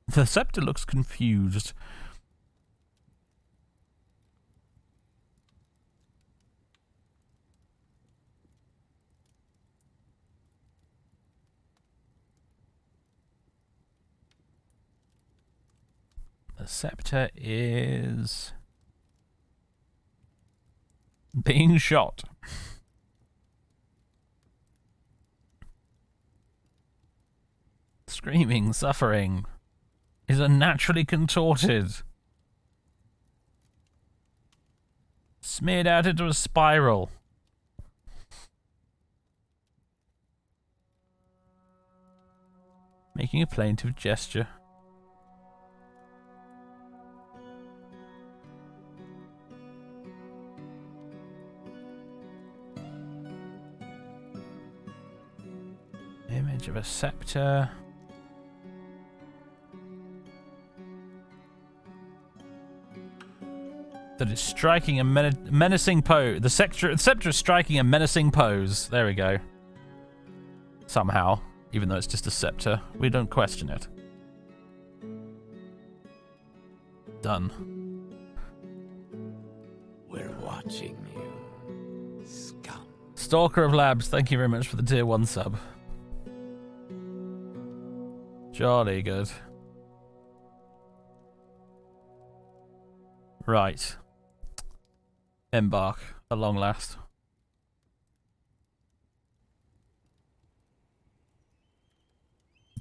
The scepter looks confused. The scepter is... being shot. Screaming, suffering. Is unnaturally contorted. Smeared out into a spiral. Making a plaintive gesture. Image of a scepter. That is striking a menacing pose. The scepter is striking a menacing pose. There we go. Somehow, even though it's just a scepter, we don't question it. Done. We're watching you, scum. Stalker of Labs, thank you very much for the tier 1 sub. Jolly good. Right. Embark, at long last.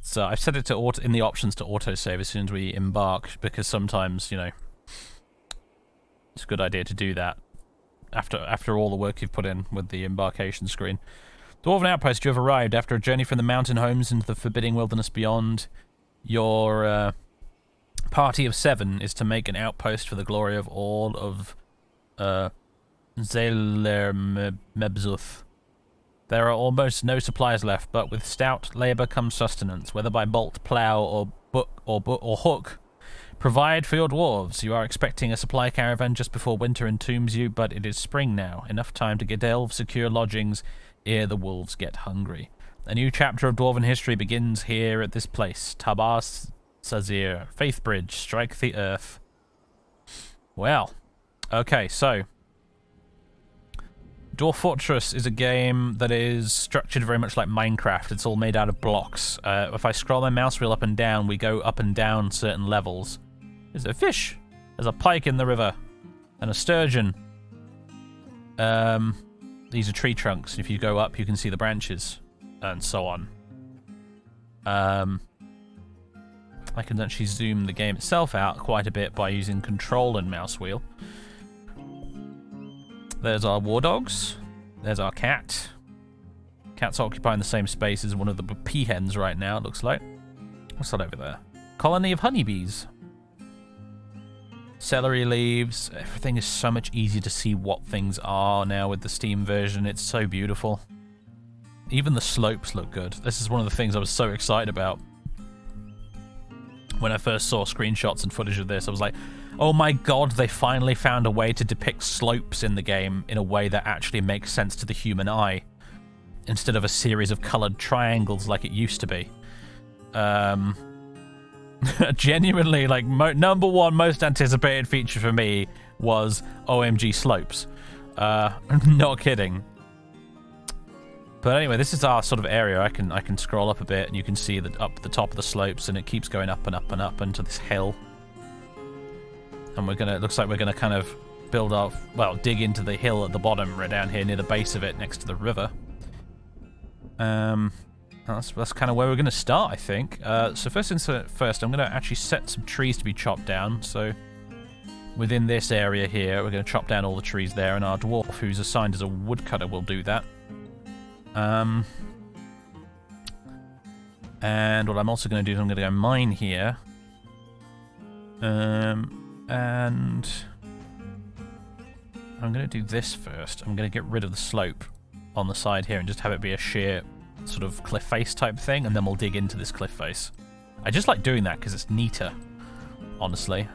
So I've set it to auto in the options to autosave as soon as we embark, because sometimes, you know, it's a good idea to do that after all the work you've put in with the embarkation screen. Dwarven Outpost, you have arrived. After a journey from the mountain homes into the forbidding wilderness beyond, your party of 7 is to make an outpost for the glory of all of Zayler-Mebzuth. There are almost no supplies left, but with stout labour comes sustenance, whether by bolt, plough, or hook. Provide for your dwarves. You are expecting a supply caravan just before winter entombs you, but it is spring now. Enough time to get delve secure lodgings ere the wolves get hungry. A new chapter of Dwarven history begins here at this place. Tabas Sazir, Faithbridge, strike the earth. Well, okay, so Dwarf Fortress is a game that is structured very much like Minecraft. It's all made out of blocks. If I scroll my mouse wheel up and down, we go up and down certain levels. There's a fish. There's a pike in the river. And a sturgeon. These are tree trunks. If you go up, you can see the branches. And so on. I can actually zoom the game itself out quite a bit by using control and mouse wheel. There's our war dogs. There's our cat. Cat's occupying the same space as one of the peahens right now, it looks like. What's that over there? Colony of honeybees. Celery leaves. Everything is so much easier to see what things are now with the Steam version. It's so beautiful. Even the slopes look good. This is one of the things I was so excited about. When I first saw screenshots and footage of this, I was like, oh my god, they finally found a way to depict slopes in the game in a way that actually makes sense to the human eye, instead of a series of coloured triangles like it used to be. Genuinely, like, number one most anticipated feature for me was OMG slopes. Not kidding. But anyway, this is our sort of area. I can scroll up a bit, and you can see that up the top of the slopes, and it keeps going up and up and up into this hill. And we're gonna, it looks like we're gonna kind of build off, well, dig into the hill at the bottom, right down here near the base of it, next to the river. That's kind of where we're gonna start, I think. So first things first, I'm gonna actually set some trees to be chopped down. So within this area here, we're gonna chop down all the trees there, and our dwarf, who's assigned as a woodcutter, will do that. And what I'm also going to do is I'm going to go mine here. And I'm going to do this first. I'm going to get rid of the slope on the side here and just have it be a sheer sort of cliff face type thing, and then we'll dig into this cliff face. I just like doing that because it's neater, honestly.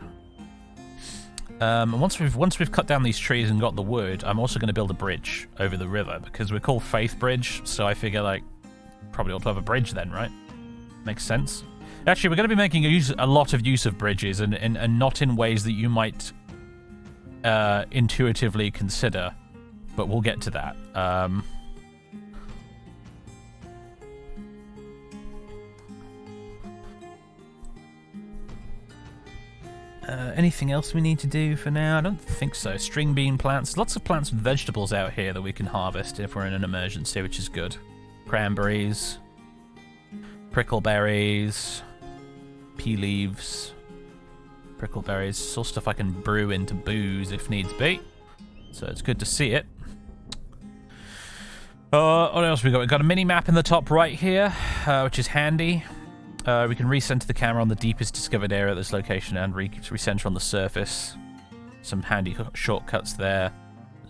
And once we've cut down these trees and got the wood, I'm also going to build a bridge over the river because we're called Faith Bridge, so I figure like probably ought to have a bridge then, right? Makes sense. Actually, we're going to be making a lot of use of bridges, and not in ways that you might intuitively consider, but we'll get to that. Anything else we need to do for now? I don't think so. String bean plants. Lots of plants and vegetables out here that we can harvest if we're in an emergency, which is good. Cranberries, prickleberries, pea leaves, prickleberries. It's all stuff I can brew into booze if needs be. So it's good to see it. What else we got? We've got a mini map in the top right here, which is handy. We can recenter the camera on the deepest discovered area at this location and recenter on the surface. Some handy shortcuts there.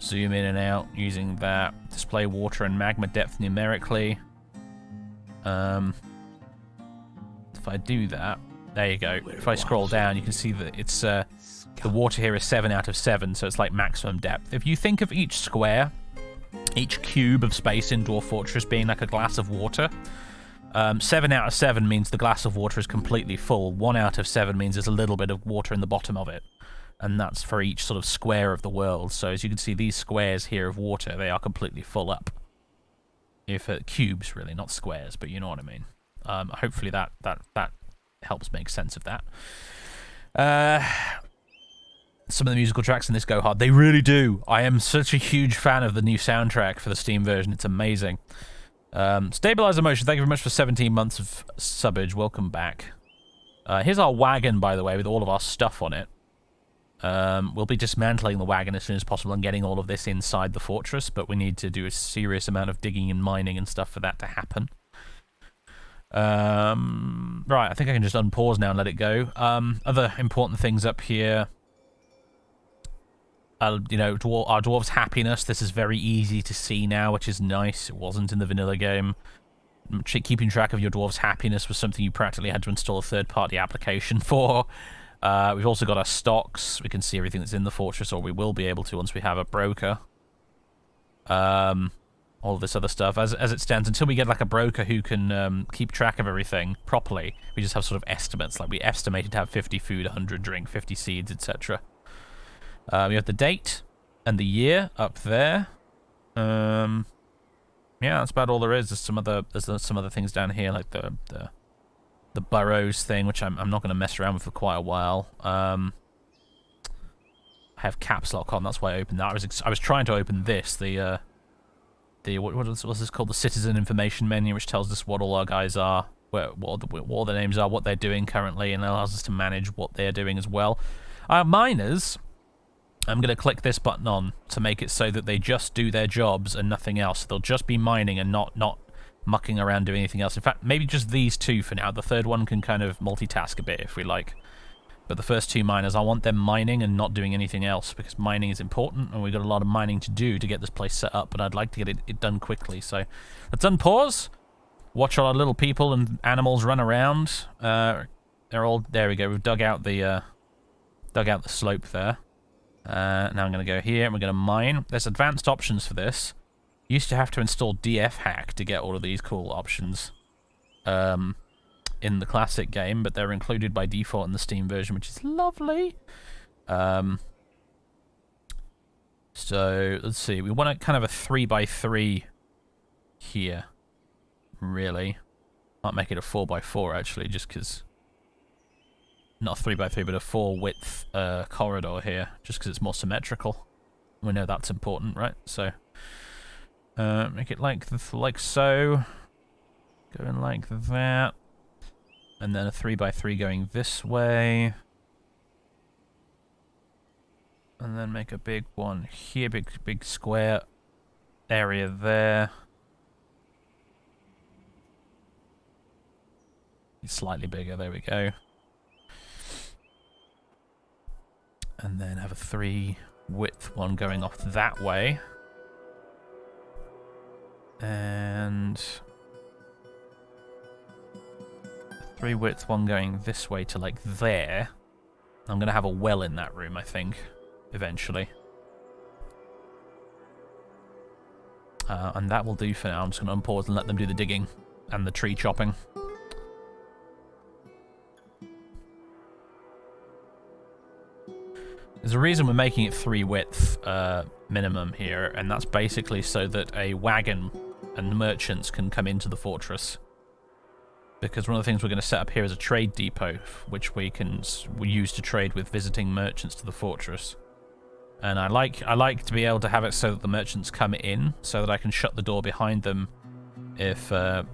Zoom in and out using that. Display water and magma depth numerically. If I do that, there you go. If I scroll down, you can see that it's the water here is 7 out of 7, so it's like maximum depth. If you think of each square, each cube of space in Dwarf Fortress being like a glass of water, 7 out of 7 means the glass of water is completely full. 1 out of 7 means there's a little bit of water in the bottom of it. And that's for each sort of square of the world. So as you can see, these squares here of water, they are completely full up. If cubes, really, not squares, but you know what I mean. Hopefully that helps make sense of that. Some of the musical tracks in this go hard. They really do. I am such a huge fan of the new soundtrack for the Steam version. It's amazing. Stabilizer Motion, thank you very much for 17 months of subbage. Welcome back. Here's our wagon, by the way, with all of our stuff on it. We'll be dismantling the wagon as soon as possible and getting all of this inside the fortress, but we need to do a serious amount of digging and mining and stuff for that to happen. Right, I think I can just unpause now and let it go. Other important things up here. You know, our dwarves' happiness. This is very easy to see now, which is nice. It wasn't in the vanilla game. Keeping track of your dwarves' happiness was something you practically had to install a third-party application for. We've also got our stocks. We can see everything that's in the fortress, or we will be able to once we have a broker. All of this other stuff. As it stands, until we get like a broker who can keep track of everything properly, we just have sort of estimates. Like we estimated to have 50 food, 100 drink, 50 seeds, etc. We have the date and the year up there. Yeah, that's about all there is. There's some other things down here, like the burrows thing, which I'm not going to mess around with for quite a while. I have caps lock on. That's why I opened that. I was trying to open this. What's this called? The citizen information menu, which tells us what all our guys are, what all their names are, what they're doing currently, and allows us to manage what they're doing as well. Our miners, I'm going to click this button on to make it so that they just do their jobs and nothing else. They'll just be mining and not mucking around doing anything else. In fact, maybe just these two for now. The third one can kind of multitask a bit if we like. But the first two miners, I want them mining and not doing anything else, because mining is important and we've got a lot of mining to do to get this place set up, but I'd like to get it done quickly. So let's unpause, watch all our little people and animals run around. They're all, there we go, we've dug out the slope there. Now I'm going to go here and we're going to mine. There's advanced options for this. You used to have to install DF hack to get all of these cool options in the classic game, but they're included by default in the Steam version, which is lovely. So let's see, we want a kind of a 3x3 here, really. Might make it a 4x4 actually, just because, not a 3x3, but a 4 width corridor here, just because it's more symmetrical. We know that's important, right? So make it like so, going like that. And then a 3x3 going this way. And then make a big one here, big square area there. It's slightly bigger, there we go. And then have a 3 width one going off that way. And 3 width one going this way to like there. I'm going to have a well in that room, I think, eventually. And that will do for now. I'm just going to unpause and let them do the digging and the tree chopping. There's a reason we're making it 3 width minimum here, and that's basically so that a wagon and merchants can come into the fortress. Because one of the things we're going to set up here is a trade depot, which we use to trade with visiting merchants to the fortress. And I like to be able to have it so that the merchants come in, so that I can shut the door behind them if we're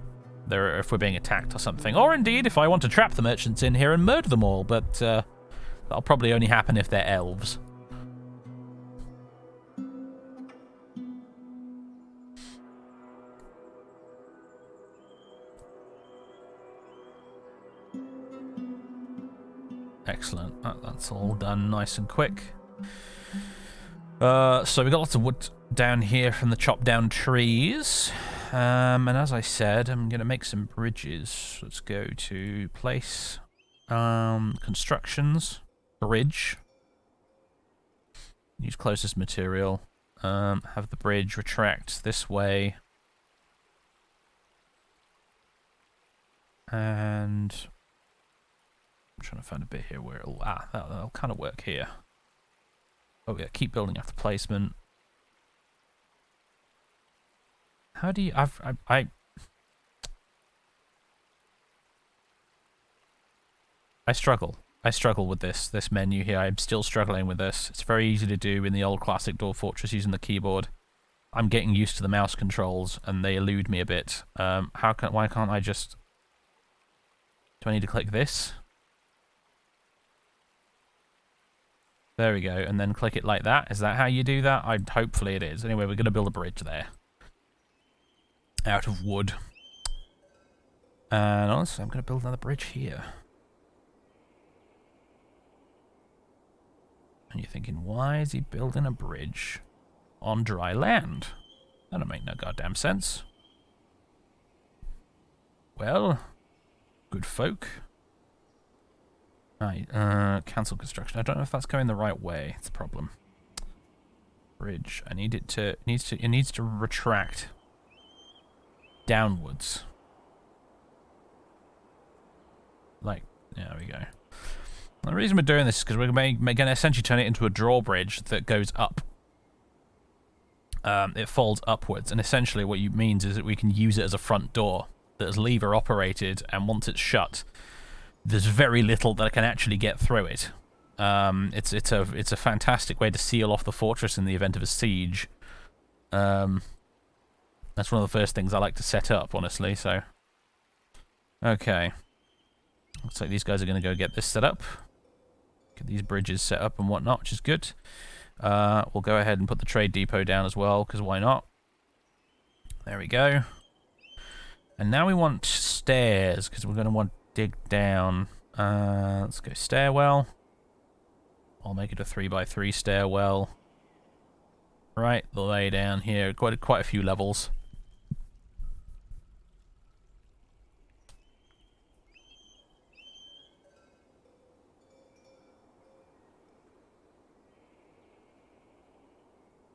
being attacked or something, or indeed if I want to trap the merchants in here and murder them all. But that'll probably only happen if they're elves. Excellent. That's all done nice and quick. So we've got lots of wood down here from the chopped down trees. And as I said, I'm going to make some bridges. Let's go to place. Constructions. Bridge. Use closest material. Have the bridge retract this way. And I'm trying to find a bit here where it'll... that'll kind of work here. Oh yeah, keep building after placement. How do you... I struggle. I struggle with this menu here. I'm still struggling with this. It's very easy to do in the old classic Dwarf Fortress using the keyboard. I'm getting used to the mouse controls and they elude me a bit. Why can't I just... Do I need to click this? There we go, and then click it like that. Is that how you do that? Hopefully it is. Anyway, we're going to build a bridge there. Out of wood. And also, I'm going to build another bridge here. And you're thinking, why is he building a bridge on dry land? That don't make no goddamn sense. Well, good folk. Right, cancel construction. I don't know if that's going the right way. It's a problem. Bridge. I need it to... It needs to retract downwards. Like, there we go. The reason we're doing this is because we're going to essentially turn it into a drawbridge that goes up. It folds upwards, and essentially what it means is that we can use it as a front door that is lever operated, and once it's shut, there's very little that can actually get through it. It's a fantastic way to seal off the fortress in the event of a siege. That's one of the first things I like to set up, honestly. So, okay, looks like these guys are going to go get this set up, get these bridges set up and whatnot, which is good. We'll go ahead and put the trade depot down as well, because why not? There we go. And now we want stairs, because we're going to want dig down. Let's go stairwell. I'll make it a 3x3 stairwell. Right the way down here. Quite a few levels.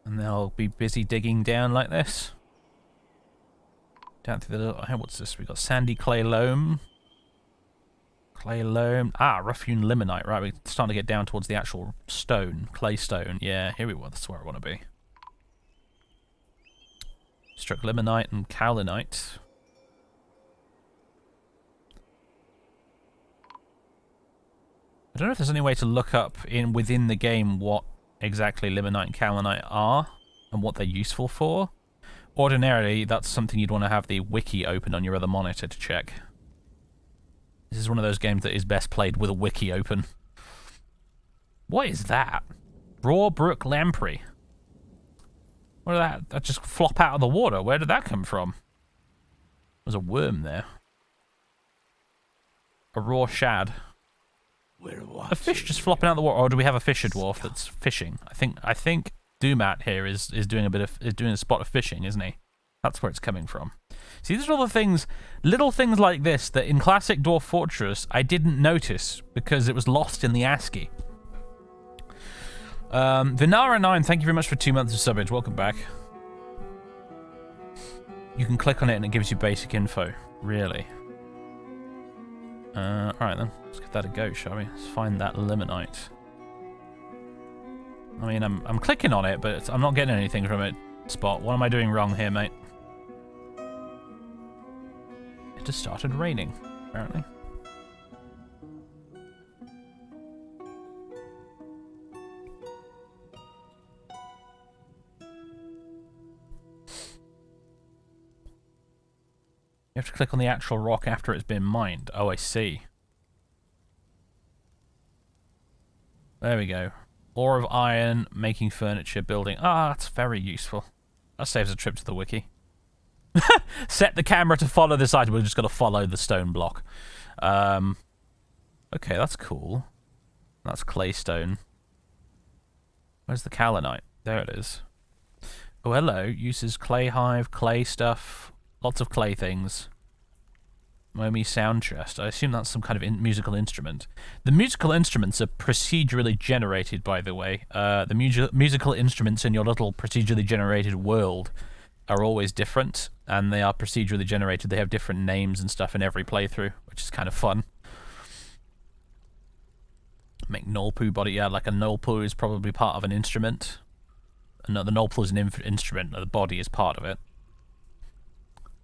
And they'll be busy digging down like this. Down through the little... What's this? We've got sandy clay loam. Clay loam. Rough-hewn limonite. Right, we're starting to get down towards the actual stone. Clay stone. Yeah, here we go. That's where I want to be. Struck limonite and kaolinite. I don't know if there's any way to look up within the game what exactly limonite and kaolinite are and what they're useful for. Ordinarily, that's something you'd want to have the wiki open on your other monitor to check. This is one of those games that is best played with a wiki open. What is that? Raw brook lamprey. What did that just flop out of the water? Where did that come from? There's a worm there. A raw shad. A fish just flopping out of the water. Or do we have a fisher dwarf that's fishing? I think Doomat here is doing a spot of fishing, isn't he? That's where it's coming from. See, these are all the things, little things like this that in classic Dwarf Fortress I didn't notice because it was lost in the ASCII. Vinara9, thank you very much for 2 months of subbage. Welcome back. You can click on it and it gives you basic info. Really? Alright then. Let's give that a go, shall we? Let's find that limonite. I mean, I'm clicking on it, but I'm not getting anything from it. Spot. What am I doing wrong here, mate? It just started raining, apparently. You have to click on the actual rock after it's been mined. Oh, I see. There we go. Ore of iron, making furniture, building. Ah, that's very useful. That saves a trip to the wiki. Set the camera to follow this item. We're just going to follow the stone block. Okay, that's cool. That's claystone. Where's the kaolinite? There it is. Oh, hello. Uses clay hive, clay stuff. Lots of clay things. Momi sound chest. I assume that's some kind of musical instrument. The musical instruments are procedurally generated, by the way. The musical instruments in your little procedurally generated world are always different, and they are procedurally generated. They have different names and stuff in every playthrough, which is kind of fun. Make Nolpu body. Yeah, like a Nolpu is probably part of an instrument. No, the Nolpu is an instrument. The body is part of it.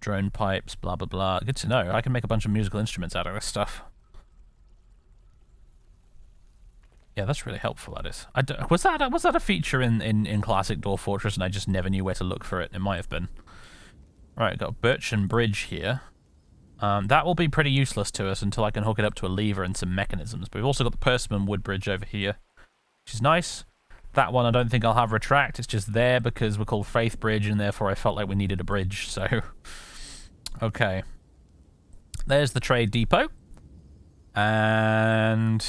Drone pipes, blah blah blah. Good to know. I can make a bunch of musical instruments out of this stuff. Yeah, that's really helpful. That is. Was that a feature in classic Dwarf Fortress, and I just never knew where to look for it? It might have been. Right, got a birchen bridge here. That will be pretty useless to us until I can hook it up to a lever and some mechanisms. But we've also got the Persimmon wood bridge over here, which is nice. That one I don't think I'll have retract. It's just there because we're called Faith Bridge, and therefore I felt like we needed a bridge. So. Okay, there's the trade depot, and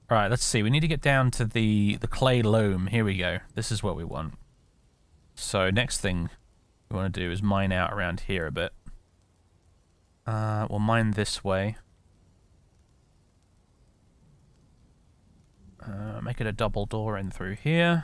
right. Let's see. We need to get down to the clay loam. Here we go. This is what we want. So next thing we want to do is mine out around here a bit. We'll mine this way. Make it a double door in through here.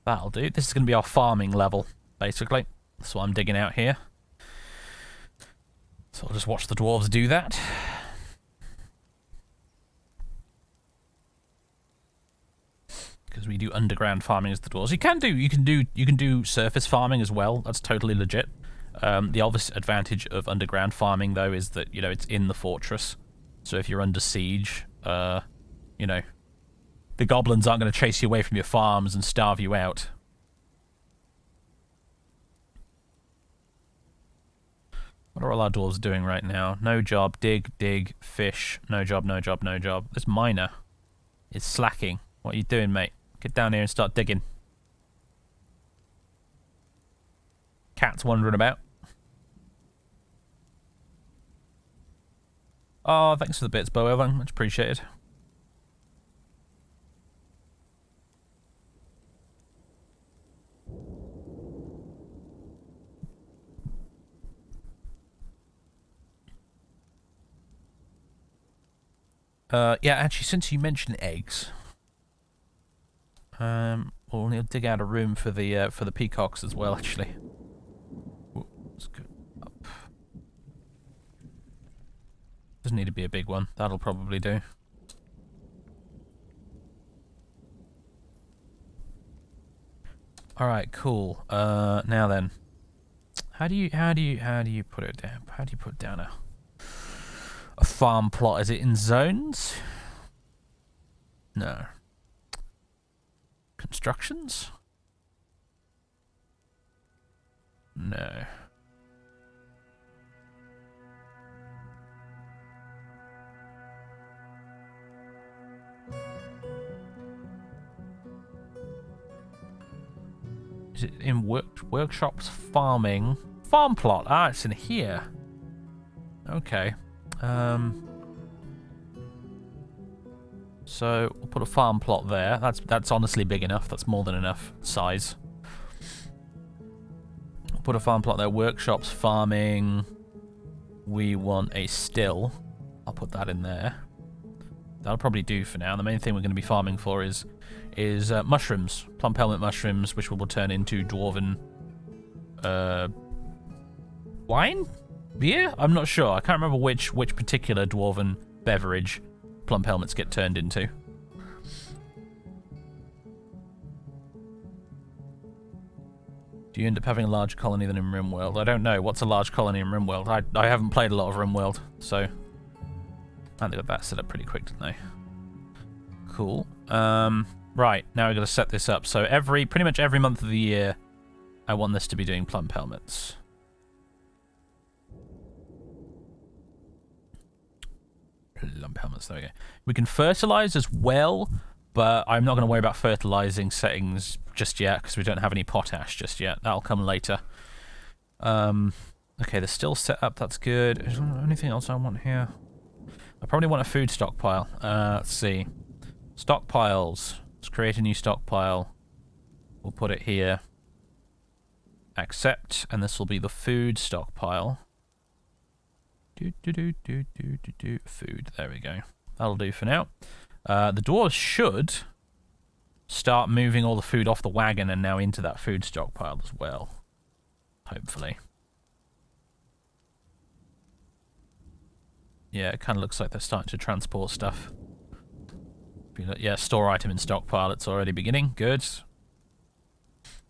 That'll do. This is going to be our farming level, basically. That's what I'm digging out here. So I'll just watch the dwarves do that. Because we do underground farming as the dwarves. You can do surface farming as well. That's totally legit. The obvious advantage of underground farming, though, is that, you know, it's in the fortress. So if you're under siege, you know, the goblins aren't going to chase you away from your farms and starve you out. What are all our dwarves doing right now? No job, dig, dig, fish. No job, no job, no job. This miner is slacking. What are you doing, mate? Get down here and start digging. Cat's wandering about. Oh, thanks for the bits, Bo. Much appreciated. Yeah, actually, since you mentioned eggs, we'll need to dig out a room for the peacocks as well. Actually, let's go up. Doesn't need to be a big one. That'll probably do. All right, cool. Now then, how do you put it down? How do you put down a farm plot? Is it in zones? No. Constructions? No. Is it in workshops, farming? Farm plot. Ah, it's in here. Okay. So we'll put a farm plot there. That's honestly big enough. That's more than enough size. We'll put a farm plot there. Workshops, farming. We want a still. I'll put that in there. That'll probably do for now. The main thing we're going to be farming for is mushrooms, plump helmet mushrooms, which will turn into dwarven wine, beer. I'm not sure. I can't remember which particular dwarven beverage plump helmets get turned into. Do you end up having a larger colony than in RimWorld? I don't know. What's a large colony in RimWorld? I haven't played a lot of RimWorld, so. And they got that set up pretty quick, didn't they? Cool. Right, now we've got to set this up. So pretty much every month of the year, I want this to be doing plump helmets. Plump helmets, there we go. We can fertilize as well, but I'm not going to worry about fertilizing settings just yet because we don't have any potash just yet. That'll come later. Okay, they're still set up. That's good. Is there anything else I want here? I probably want a food stockpile. Let's see. Stockpiles. Let's create a new stockpile. We'll put it here. Accept, and this will be the food stockpile. Food. There we go. That'll do for now. The dwarves should start moving all the food off the wagon and now into that food stockpile as well. Hopefully. Yeah, it kind of looks like they're starting to transport stuff. Yeah, store item in stockpile. It's already beginning. Good.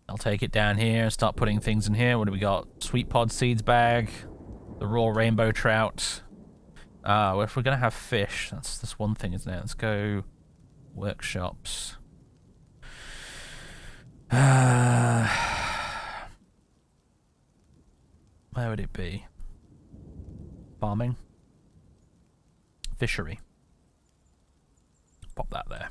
I'll take it down here and start putting things in here. What do we got? Sweet pod seeds bag. The raw rainbow trout. Well, if we're going to have fish, that's one thing, isn't it? Let's go workshops. Where would it be? Farming? Fishery. Pop that there.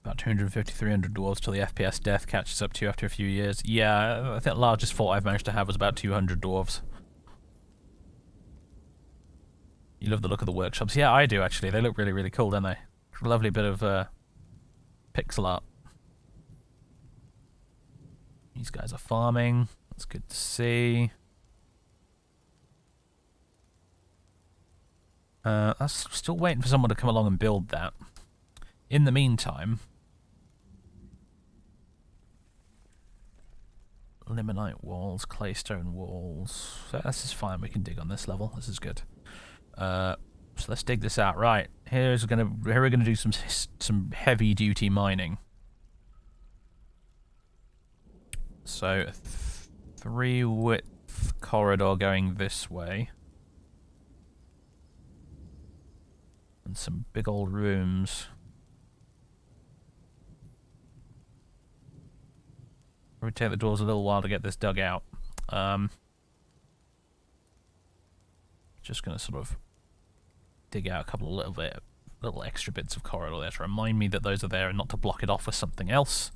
About 250, 300 dwarves till the FPS death catches up to you after a few years. Yeah, I think the largest fault I've managed to have was about 200 dwarves. You love the look of the workshops. Yeah, I do actually. They look really, really cool, don't they? Lovely bit of pixel art. These guys are farming. That's good to see. I'm still waiting for someone to come along and build that. In the meantime, limonite walls, claystone walls. So this is fine. We can dig on this level. This is good. So let's dig this out. Right, here we're gonna do some heavy duty mining. So 3 width corridor going this way, and some big old rooms. It would take the doors a little while to get this dug out. Just gonna sort of dig out a couple of little extra bits of corridor there to remind me that those are there and not to block it off with something else.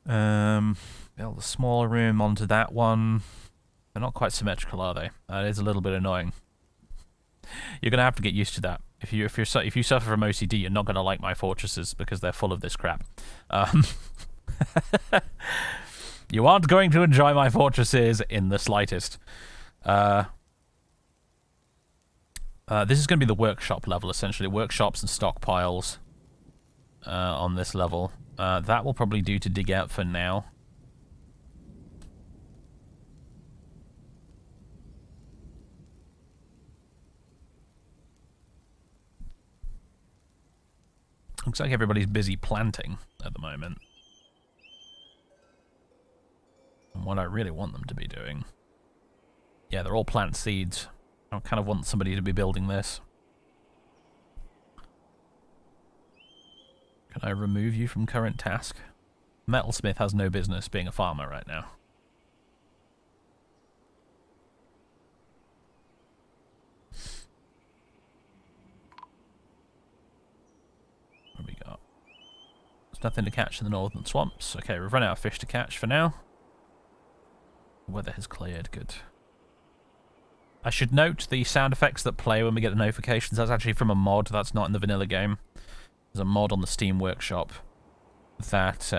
Build a smaller room onto that one. They're not quite symmetrical, are they? That is a little bit annoying. You're gonna have to get used to that. If you suffer from OCD, you're not gonna like my fortresses because they're full of this crap. You aren't going to enjoy my fortresses in the slightest. This is going to be the workshop level, essentially. Workshops and stockpiles on this level. That will probably do to dig out for now. Looks like everybody's busy planting at the moment. And what I really want them to be doing. Yeah, they're all plant seeds. I kind of want somebody to be building this. Can I remove you from current task? Metalsmith has no business being a farmer right now. What have we got? There's nothing to catch in the northern swamps. Okay, we've run out of fish to catch for now. The weather has cleared, good. I should note the sound effects that play when we get the notifications. That's actually from a mod. That's not in the vanilla game. There's a mod on the Steam Workshop that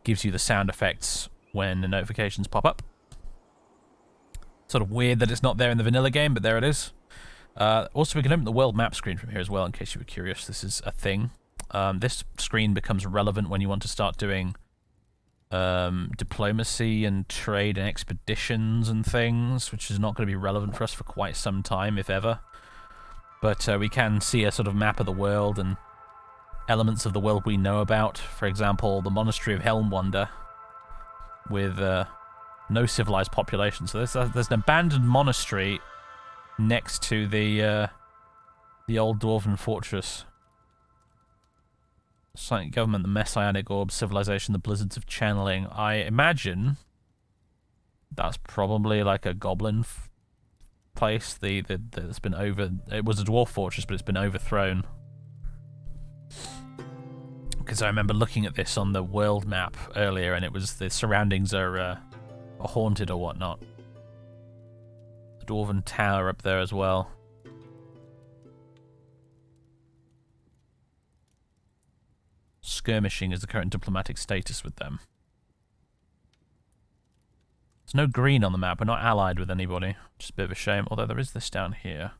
gives you the sound effects when the notifications pop up. Sort of weird that it's not there in the vanilla game, but there it is. Also, we can open the world map screen from here as well, in case you were curious. This is a thing. This screen becomes relevant when you want to start doing diplomacy and trade and expeditions and things, which is not going to be relevant for us for quite some time, if ever. But we can see a sort of map of the world and elements of the world we know about. For example, the Monastery of Helmwander, with no civilized population. So there's an abandoned monastery next to the old dwarven fortress. Silent government, the Messianic orb, civilization, the blizzards of channeling. I imagine that's probably like a goblin place. That's been it was a dwarf fortress, but it's been overthrown. Because I remember looking at this on the world map earlier, and it was the surroundings are haunted or whatnot. The dwarven tower up there as well. Skirmishing is the current diplomatic status with them. There's no green on the map. We're not allied with anybody. Just a bit of a shame. Although there is this down here.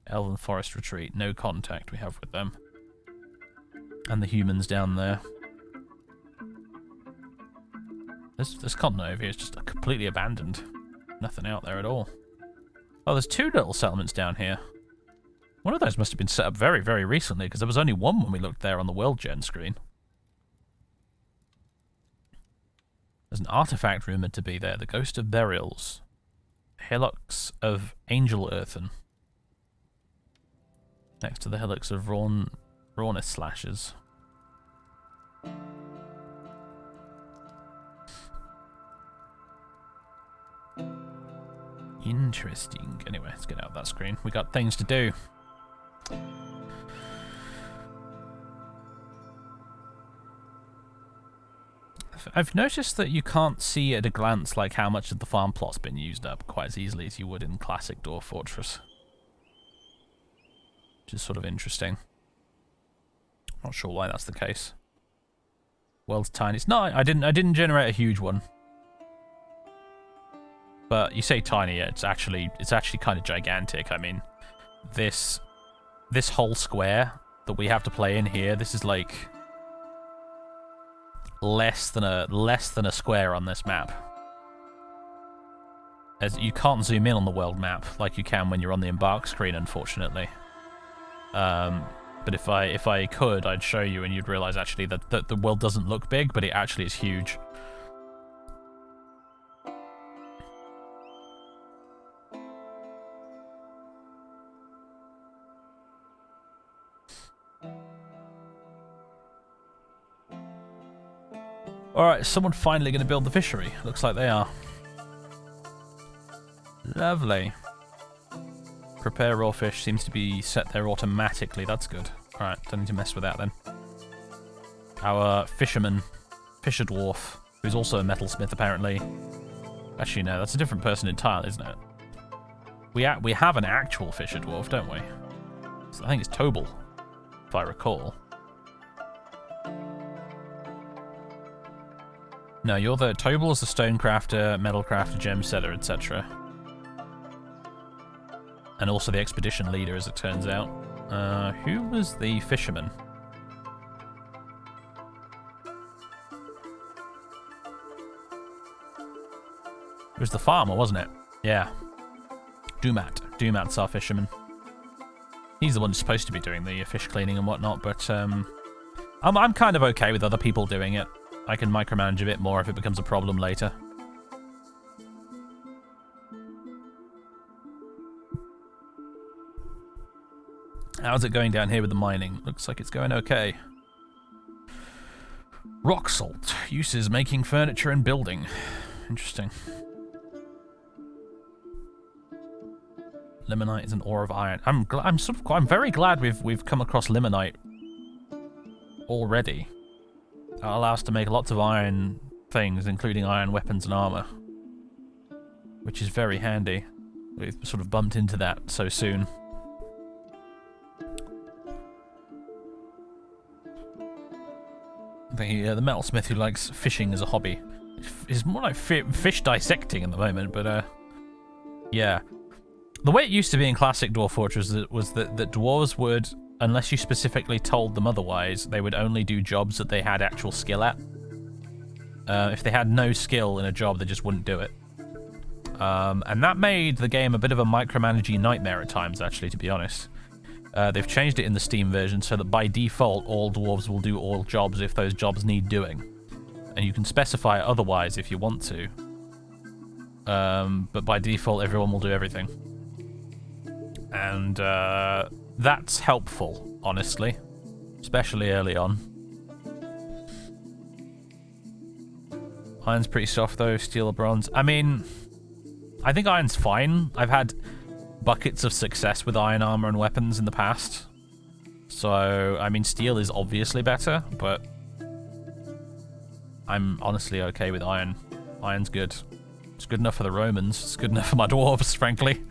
Elven Forest Retreat. No contact we have with them. And the humans down there. This continent over here is just completely abandoned. Nothing out there at all. Oh, there's two little settlements down here. One of those must have been set up very, very recently, because there was only one when we looked there on the World Gen screen. There's an artifact rumoured to be there. The Ghost of Burials. Hillocks of Angel Earthen. Next to the Hillocks of Rawness Slashes. Interesting. Anyway, let's get out of that screen. We got things to do. I've noticed that you can't see at a glance like how much of the farm plot's been used up quite as easily as you would in classic Dwarf Fortress. Which is sort of interesting. Not sure why that's the case. World's tiny. It's not. I didn't generate a huge one. But you say tiny, it's actually kind of gigantic. I mean, this whole square that we have to play in here, this is like less than a square on this map. As you can't zoom in on the world map like you can when you're on the embark screen, unfortunately. But if I could, I'd show you, and you'd realize actually that the world doesn't look big, but it actually is huge. Alright, is someone finally going to build the fishery? Looks like they are. Lovely. Prepare raw fish seems to be set there automatically. That's good. Alright, don't need to mess with that then. Our fisherman, Fisher Dwarf, who's also a metalsmith apparently. Actually, no, that's a different person entirely, isn't it? We have an actual Fisher Dwarf, don't we? So I think it's Tobal, if I recall. No, you're the Tobal is the stonecrafter, metalcrafter, gem setter, etc. And also the expedition leader, as it turns out. Who was the fisherman? It was the farmer, wasn't it? Yeah. Dumat's our fisherman. He's the one who's supposed to be doing the fish cleaning and whatnot, but I'm kind of okay with other people doing it. I can micromanage a bit more if it becomes a problem later. How's it going down here with the mining? Looks like it's going okay. Rock salt. Uses making furniture and building. Interesting. Limonite is an ore of iron. I'm very glad we've come across limonite already. That'll allow us to make lots of iron things, including iron weapons and armor, which is very handy. We've sort of bumped into that so soon. The metalsmith who likes fishing as a hobby is more like fish dissecting at the moment, but yeah. The way it used to be in classic Dwarf Fortress was that dwarves would, unless you specifically told them otherwise, they would only do jobs that they had actual skill at. If they had no skill in a job, they just wouldn't do it. And that made the game a bit of a micromanaging nightmare at times, actually, to be honest. They've changed it in the Steam version so that by default, all dwarves will do all jobs if those jobs need doing. And you can specify otherwise if you want to. But by default, everyone will do everything. And that's helpful, honestly. Especially early on. Iron's pretty soft, though. Steel or bronze. I mean, I think iron's fine. I've had buckets of success with iron armor and weapons in the past. So, I mean, steel is obviously better, but I'm honestly okay with iron. Iron's good. It's good enough for the Romans. It's good enough for my dwarves, frankly.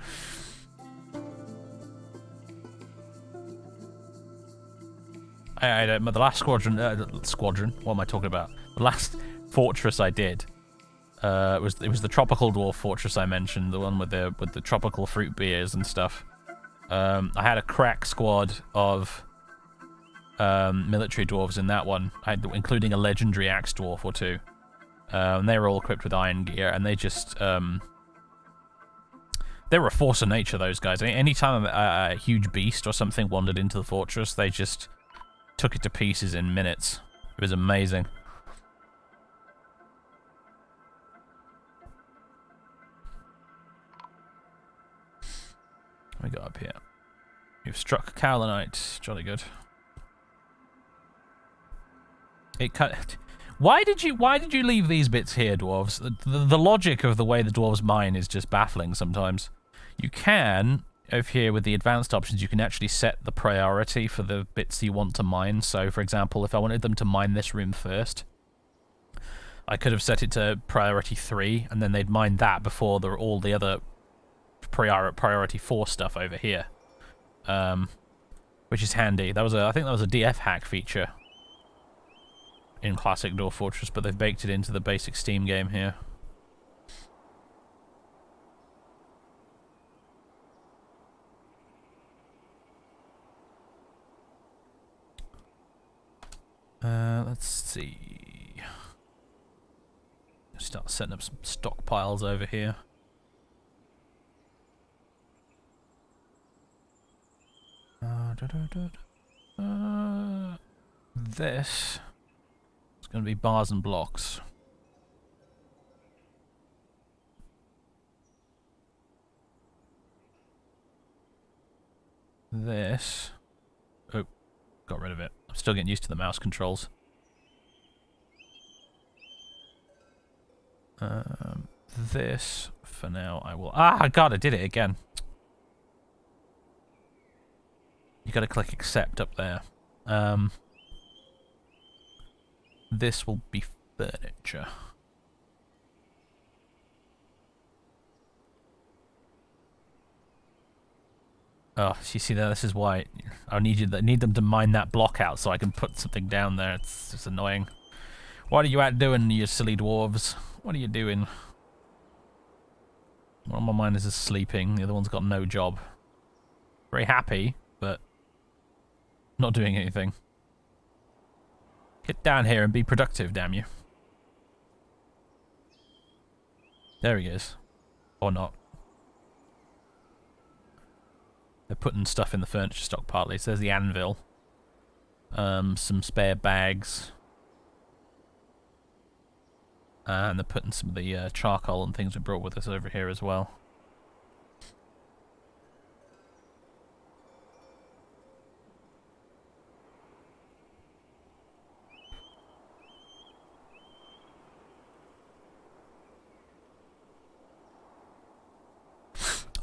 The last squadron, what am I talking about? The last fortress I did, it was the tropical dwarf fortress I mentioned, the one with the tropical fruit beers and stuff. I had a crack squad of military dwarves in that one, including a legendary axe dwarf or two. And they were all equipped with iron gear, and they just they were a force of nature, those guys. Anytime a huge beast or something wandered into the fortress, they just took it to pieces in minutes. It was amazing. What we got up here? You've struck Cowlanite. Jolly good. It cut. Why did you leave these bits here, dwarves? The logic of the way the dwarves mine is just baffling sometimes. You can, over here with the advanced options, you can actually set the priority for the bits you want to mine. So, for example, if I wanted them to mine this room first, I could have set it to priority 3, and then they'd mine that before all the other priority 4 stuff over here, which is handy. I think that was a DF hack feature in classic Dwarf Fortress, but they've baked it into the basic Steam game here. Let's see. Start setting up some stockpiles over here. This is going to be bars and blocks. This. Oh, got rid of it. I'm still getting used to the mouse controls. This, for now, I will... Ah, God, I did it again. You gotta click accept up there. This will be furniture. Oh, you see there? This is why I need them to mine that block out so I can put something down there. It's just annoying. What are you out doing, you silly dwarves? What are you doing? One of my miners is sleeping. The other one's got no job. Very happy, but not doing anything. Get down here and be productive, damn you. There he is. Or not. They're putting stuff in the furniture stock partly. So there's the anvil. Some spare bags. And they're putting some of the charcoal and things we brought with us over here as well.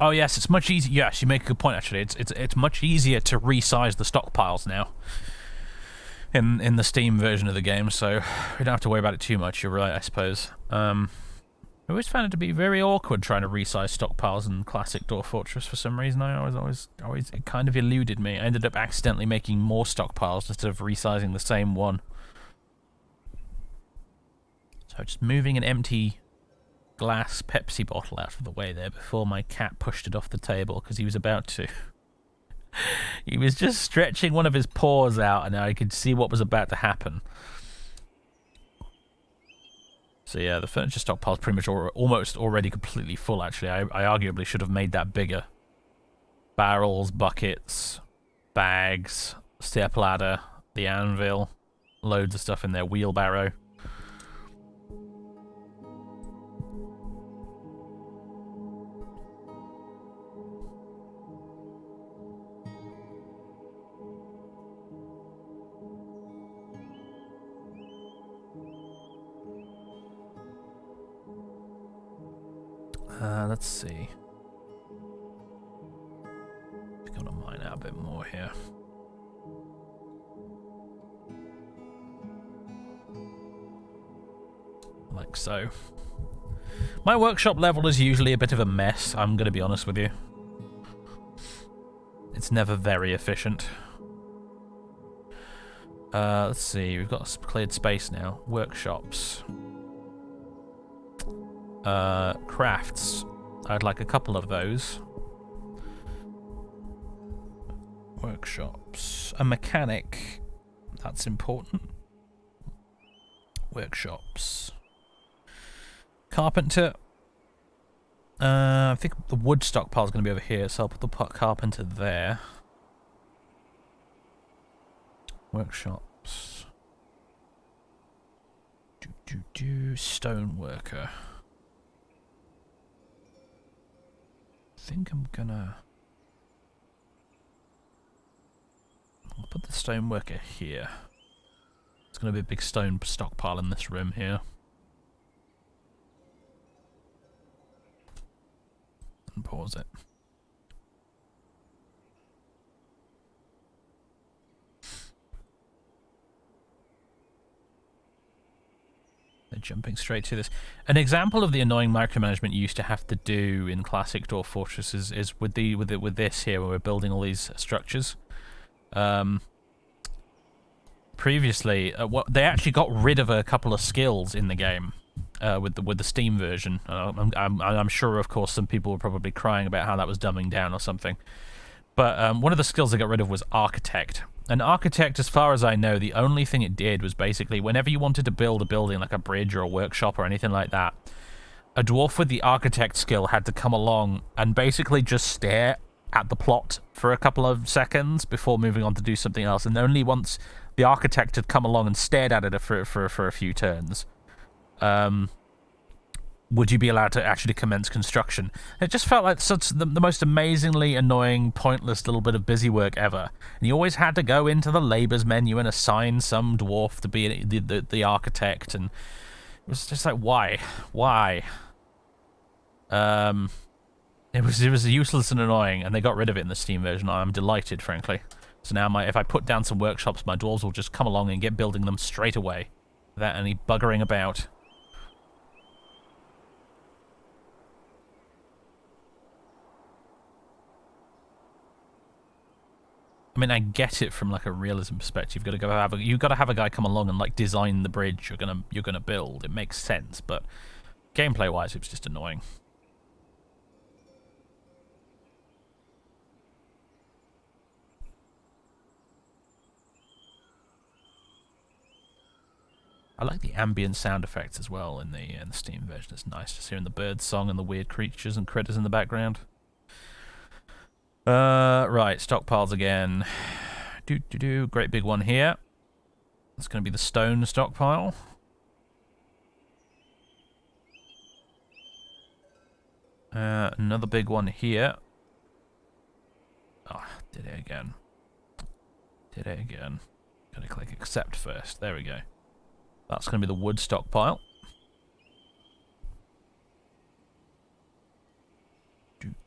Oh yes, it's much easier. Yes, you make a good point actually. It's much easier to resize the stockpiles now. in the Steam version of the game, so we don't have to worry about it too much. You're right, I suppose. I always found it to be very awkward trying to resize stockpiles in classic Dwarf Fortress for some reason. Always, it kind of eluded me. I ended up accidentally making more stockpiles instead of resizing the same one. So just moving an empty glass Pepsi bottle out of the way there before my cat pushed it off the table because he was about to. He was just stretching one of his paws out and I could see what was about to happen. So yeah, the furniture stockpile is pretty much almost already completely full actually. I arguably should have made that bigger. Barrels, buckets, bags, step ladder, the anvil, loads of stuff in there, wheelbarrow. Let's see. Just gonna mine out a bit more here. Like so. My workshop level is usually a bit of a mess, I'm gonna be honest with you. It's never very efficient. Let's see, we've got cleared space now. Workshops. Crafts. I'd like a couple of those. Workshops. A mechanic. That's important. Workshops. Carpenter. I think the wood stockpile is going to be over here, so I'll put the carpenter there. Workshops. Stone worker. I think I'm gonna... I'll put the stone worker here. It's gonna be a big stone stockpile in this room here. And pause it. They're jumping straight to this. An example of the annoying micromanagement you used to have to do in classic Dwarf Fortress is with this here, where we're building all these structures. Previously, they actually got rid of a couple of skills in the game with the Steam version. I'm sure, of course, some people were probably crying about how that was dumbing down or something. But one of the skills they got rid of was Architect. An architect, as far as I know, the only thing it did was basically whenever you wanted to build a building like a bridge or a workshop or anything like that, a dwarf with the architect skill had to come along and basically just stare at the plot for a couple of seconds before moving on to do something else. And only once the architect had come along and stared at it for a few turns, would you be allowed to actually commence construction. It just felt like such the most amazingly annoying, pointless little bit of busy work ever. And you always had to go into the labours menu and assign some dwarf to be the architect, and it was just like, why? It was useless and annoying, and they got rid of it in the Steam version. I'm delighted, frankly. So now if I put down some workshops, my dwarves will just come along and get building them straight away, without any buggering about. I mean, I get it from like a realism perspective. You've got to have a guy come along and like design the bridge you're gonna build. It makes sense, but gameplay-wise, it was just annoying. I like the ambient sound effects as well in the Steam version. It's nice just hearing the bird song and the weird creatures and critters in the background. Right, stockpiles again. Great big one here. That's going to be the stone stockpile. Another big one here. Oh, did it again. Gotta click accept first. There we go. That's going to be the wood stockpile.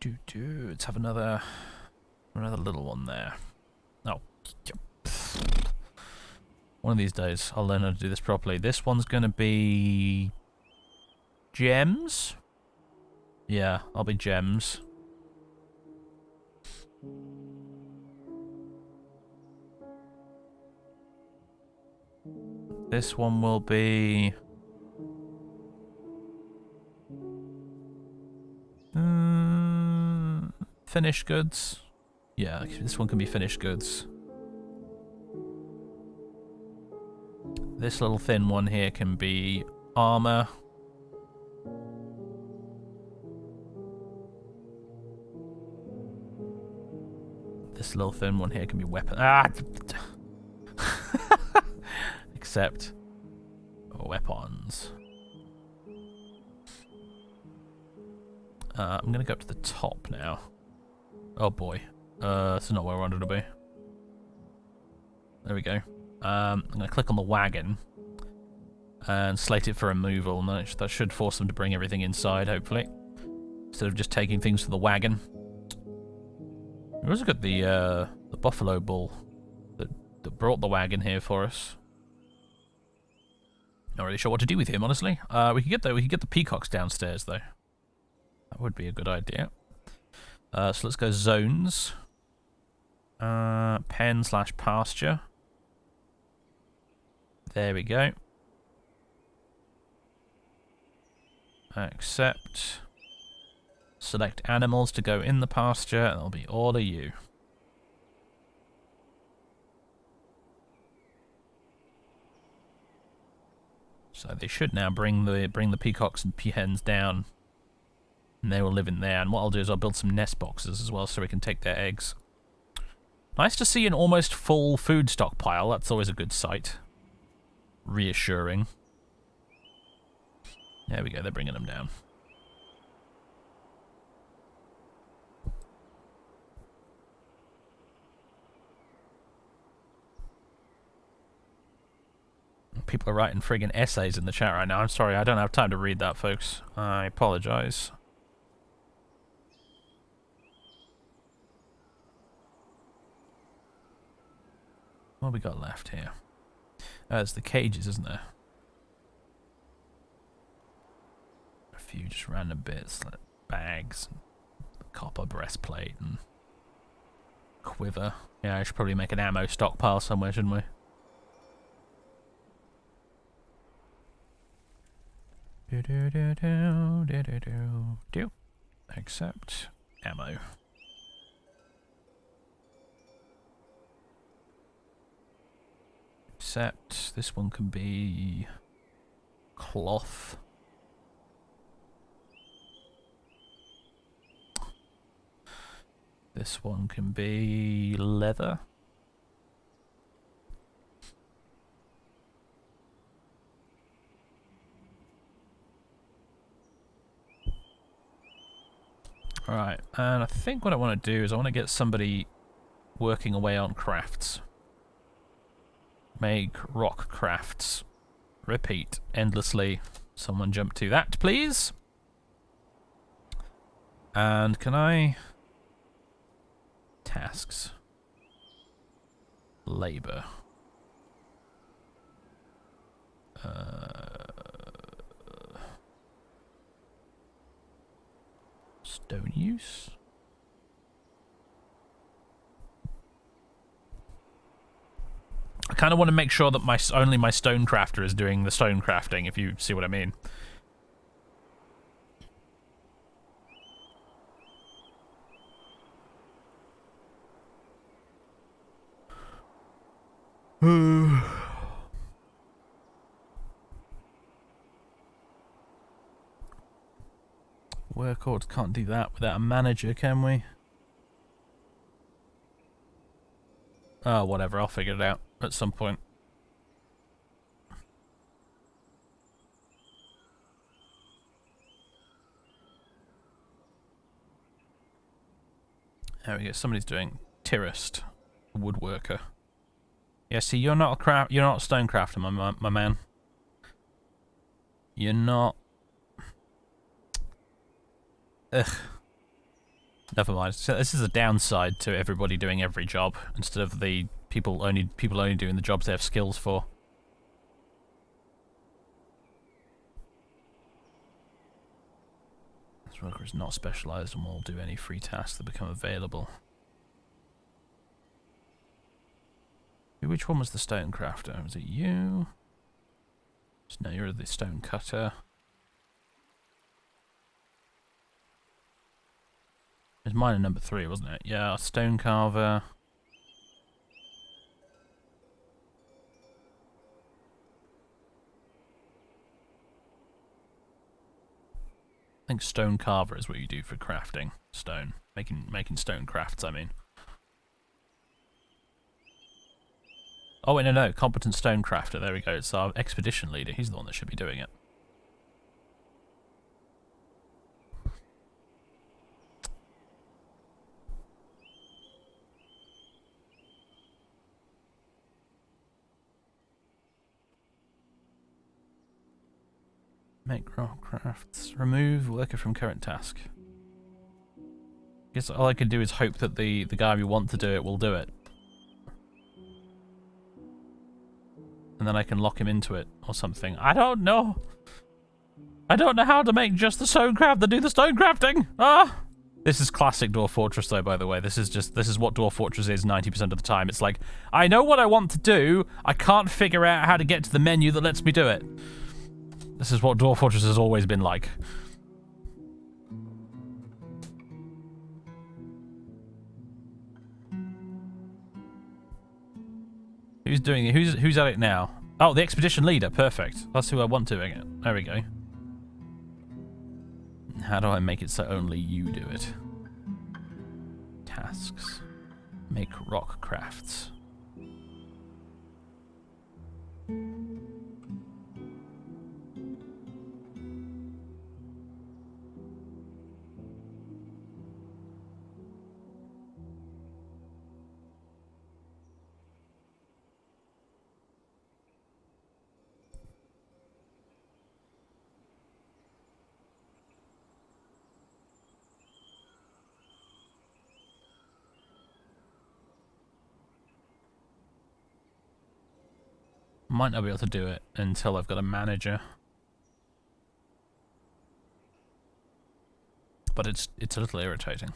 Let's have another little one there. Oh. One of these days, I'll learn how to do this properly. This one's going to be... gems? Yeah, I'll be gems. This one will be... finished goods. Yeah, this one can be finished goods. This little thin one here can be armor. This little thin one here can be weapon. Ah! Except weapons. I'm gonna go up to the top now. Oh boy. This is not where I wanted to be. There we go. I'm gonna click on the wagon and slate it for removal, and that should force them to bring everything inside, hopefully. Instead of just taking things to the wagon. We've also got the buffalo bull that brought the wagon here for us. Not really sure what to do with him, honestly. We could get the peacocks downstairs though. That would be a good idea. So let's go zones. Pen/pasture. There we go. Accept. Select animals to go in the pasture, and it'll be all of you. So they should now bring the peacocks and peahens down, and they will live in there. And what I'll do is I'll build some nest boxes as well, so we can take their eggs. Nice to see an almost full food stockpile. That's always a good sight. Reassuring. There we go. They're bringing them down. People are writing friggin' essays in the chat right now. I'm sorry, I don't have time to read that, folks. I apologize. What have we got left here? There's the cages, isn't there? A few just random bits, like bags, copper breastplate, and quiver. Yeah, I should probably make an ammo stockpile somewhere, shouldn't we? Do. Accept ammo. Accept. This one can be cloth. This one can be leather. Alright, and I think what I want to do is I want to get somebody working away on crafts. Make rock crafts. Repeat endlessly. Someone jump to that, please. And can I... tasks. Labor. Stone use. I kind of want to make sure that only my stone crafter is doing the stone crafting, if you see what I mean. Work orders, can't do that without a manager, can we? Oh, whatever, I'll figure it out at some point. There we go, somebody's doing Tirist, woodworker. Yeah, see, you're not a stone crafter, my man. You're not. Ugh. Never mind. So this is a downside to everybody doing every job instead of the people only doing the jobs they have skills for. This worker is not specialized and will do any free tasks that become available. Which one was the stone crafter? Was it you? No, you're the stone cutter. It's mine at number 3, wasn't it? Yeah, stone carver. I think stone carver is what you do for crafting stone. Making stone crafts, I mean. Oh, wait, no, competent stone crafter. There we go. It's our expedition leader. He's the one that should be doing it. Make rock crafts. Remove worker from current task. Guess all I can do is hope that the guy we want to do it will do it. And then I can lock him into it or something. I don't know. I don't know how to make just the stone craft to do the stone crafting. Ah! This is classic Dwarf Fortress though, by the way. This is what Dwarf Fortress is 90% of the time. It's like, I know what I want to do, I can't figure out how to get to the menu that lets me do it. This is what Dwarf Fortress has always been like. Who's doing it? Who's at it now? Oh, the expedition leader. Perfect. That's who I want doing it. There we go. How do I make it so only you do it? Tasks. Make rock crafts. Might not be able to do it until I've got a manager. But it's a little irritating.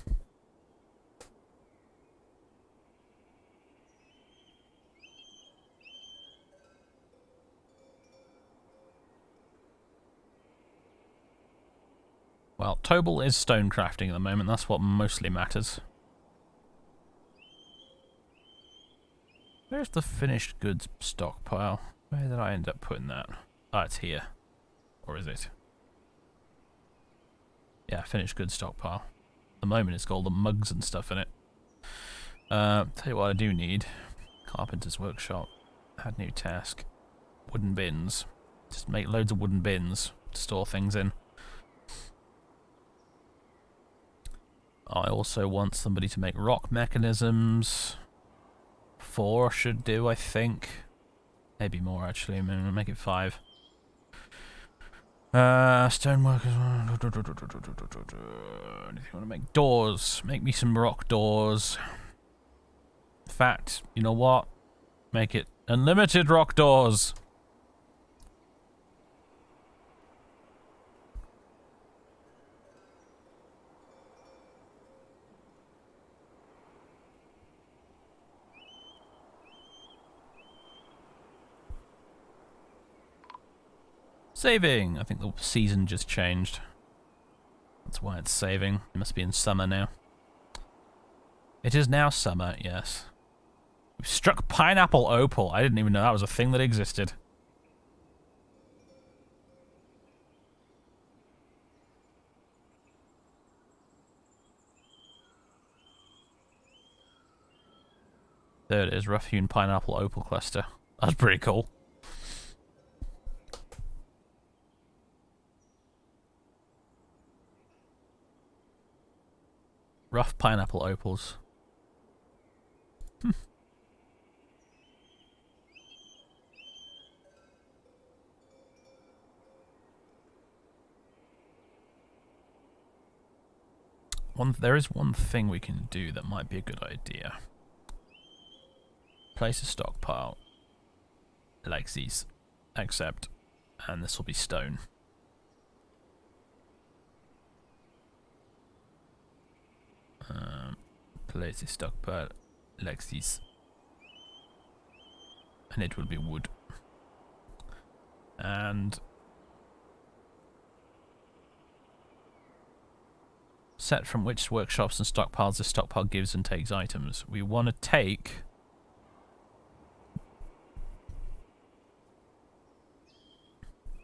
Well, Tobal is stone crafting at the moment, that's what mostly matters. Where's the finished goods stockpile? Where did I end up putting that? Ah, it's here. Or is it? Yeah, finished goods stockpile. At the moment it's got all the mugs and stuff in it. Tell you what I do need. Carpenter's workshop. Add new task. Wooden bins. Just make loads of wooden bins to store things in. I also want somebody to make rock mechanisms. 4 should do, I think. Maybe more, actually. I'm gonna make it 5. Stoneworkers. Anything want to make? Doors. Make me some rock doors. In fact, you know what? Make it unlimited rock doors. Saving! I think the season just changed. That's why it's saving. It must be in summer now. It is now summer, yes. We've struck pineapple opal. I didn't even know that was a thing that existed. There it is, rough-hewn pineapple opal cluster. That's pretty cool. Rough pineapple opals. There is one thing we can do that might be a good idea. Place a stockpile. Like these. Accept. And this will be stone. Place a stockpile like this. And it will be wood. And set from which workshops and stockpiles the stockpile gives and takes items. We want to take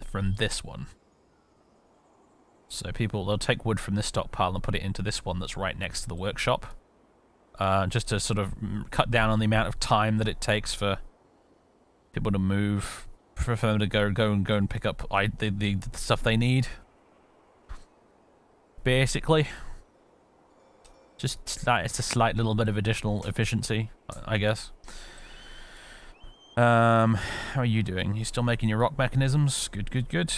from this one. So they'll take wood from this stockpile and put it into this one that's right next to the workshop. Just to sort of cut down on the amount of time that it takes for people to move, for them to go and pick up the stuff they need. Basically, it's a slight little bit of additional efficiency, I guess. How are you doing? You still making your rock mechanisms? Good.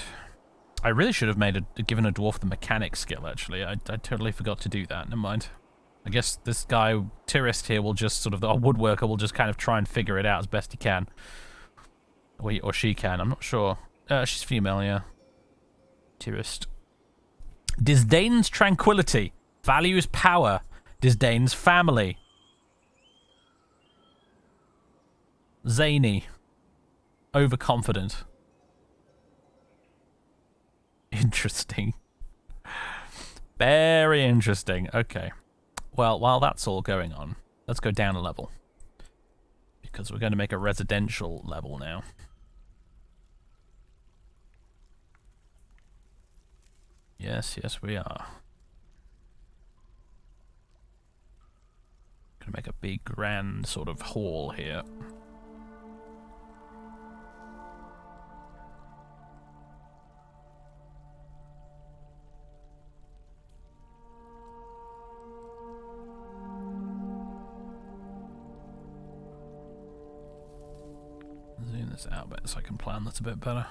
I really should have given a dwarf the mechanic skill, actually. I totally forgot to do that. Never mind. I guess this guy, Tirist here, will just sort of, our woodworker will just kind of try and figure it out as best he can. Or she can, I'm not sure. She's female, yeah. Tirist. Disdains tranquility. Values power. Disdains family. Zany. Overconfident. Interesting. Very interesting. Okay. Well, while that's all going on, let's go down a level. Because we're going to make a residential level now. Yes, we are. Gonna make a big, grand sort of hall here. Zoom this out a bit so I can plan this a bit better.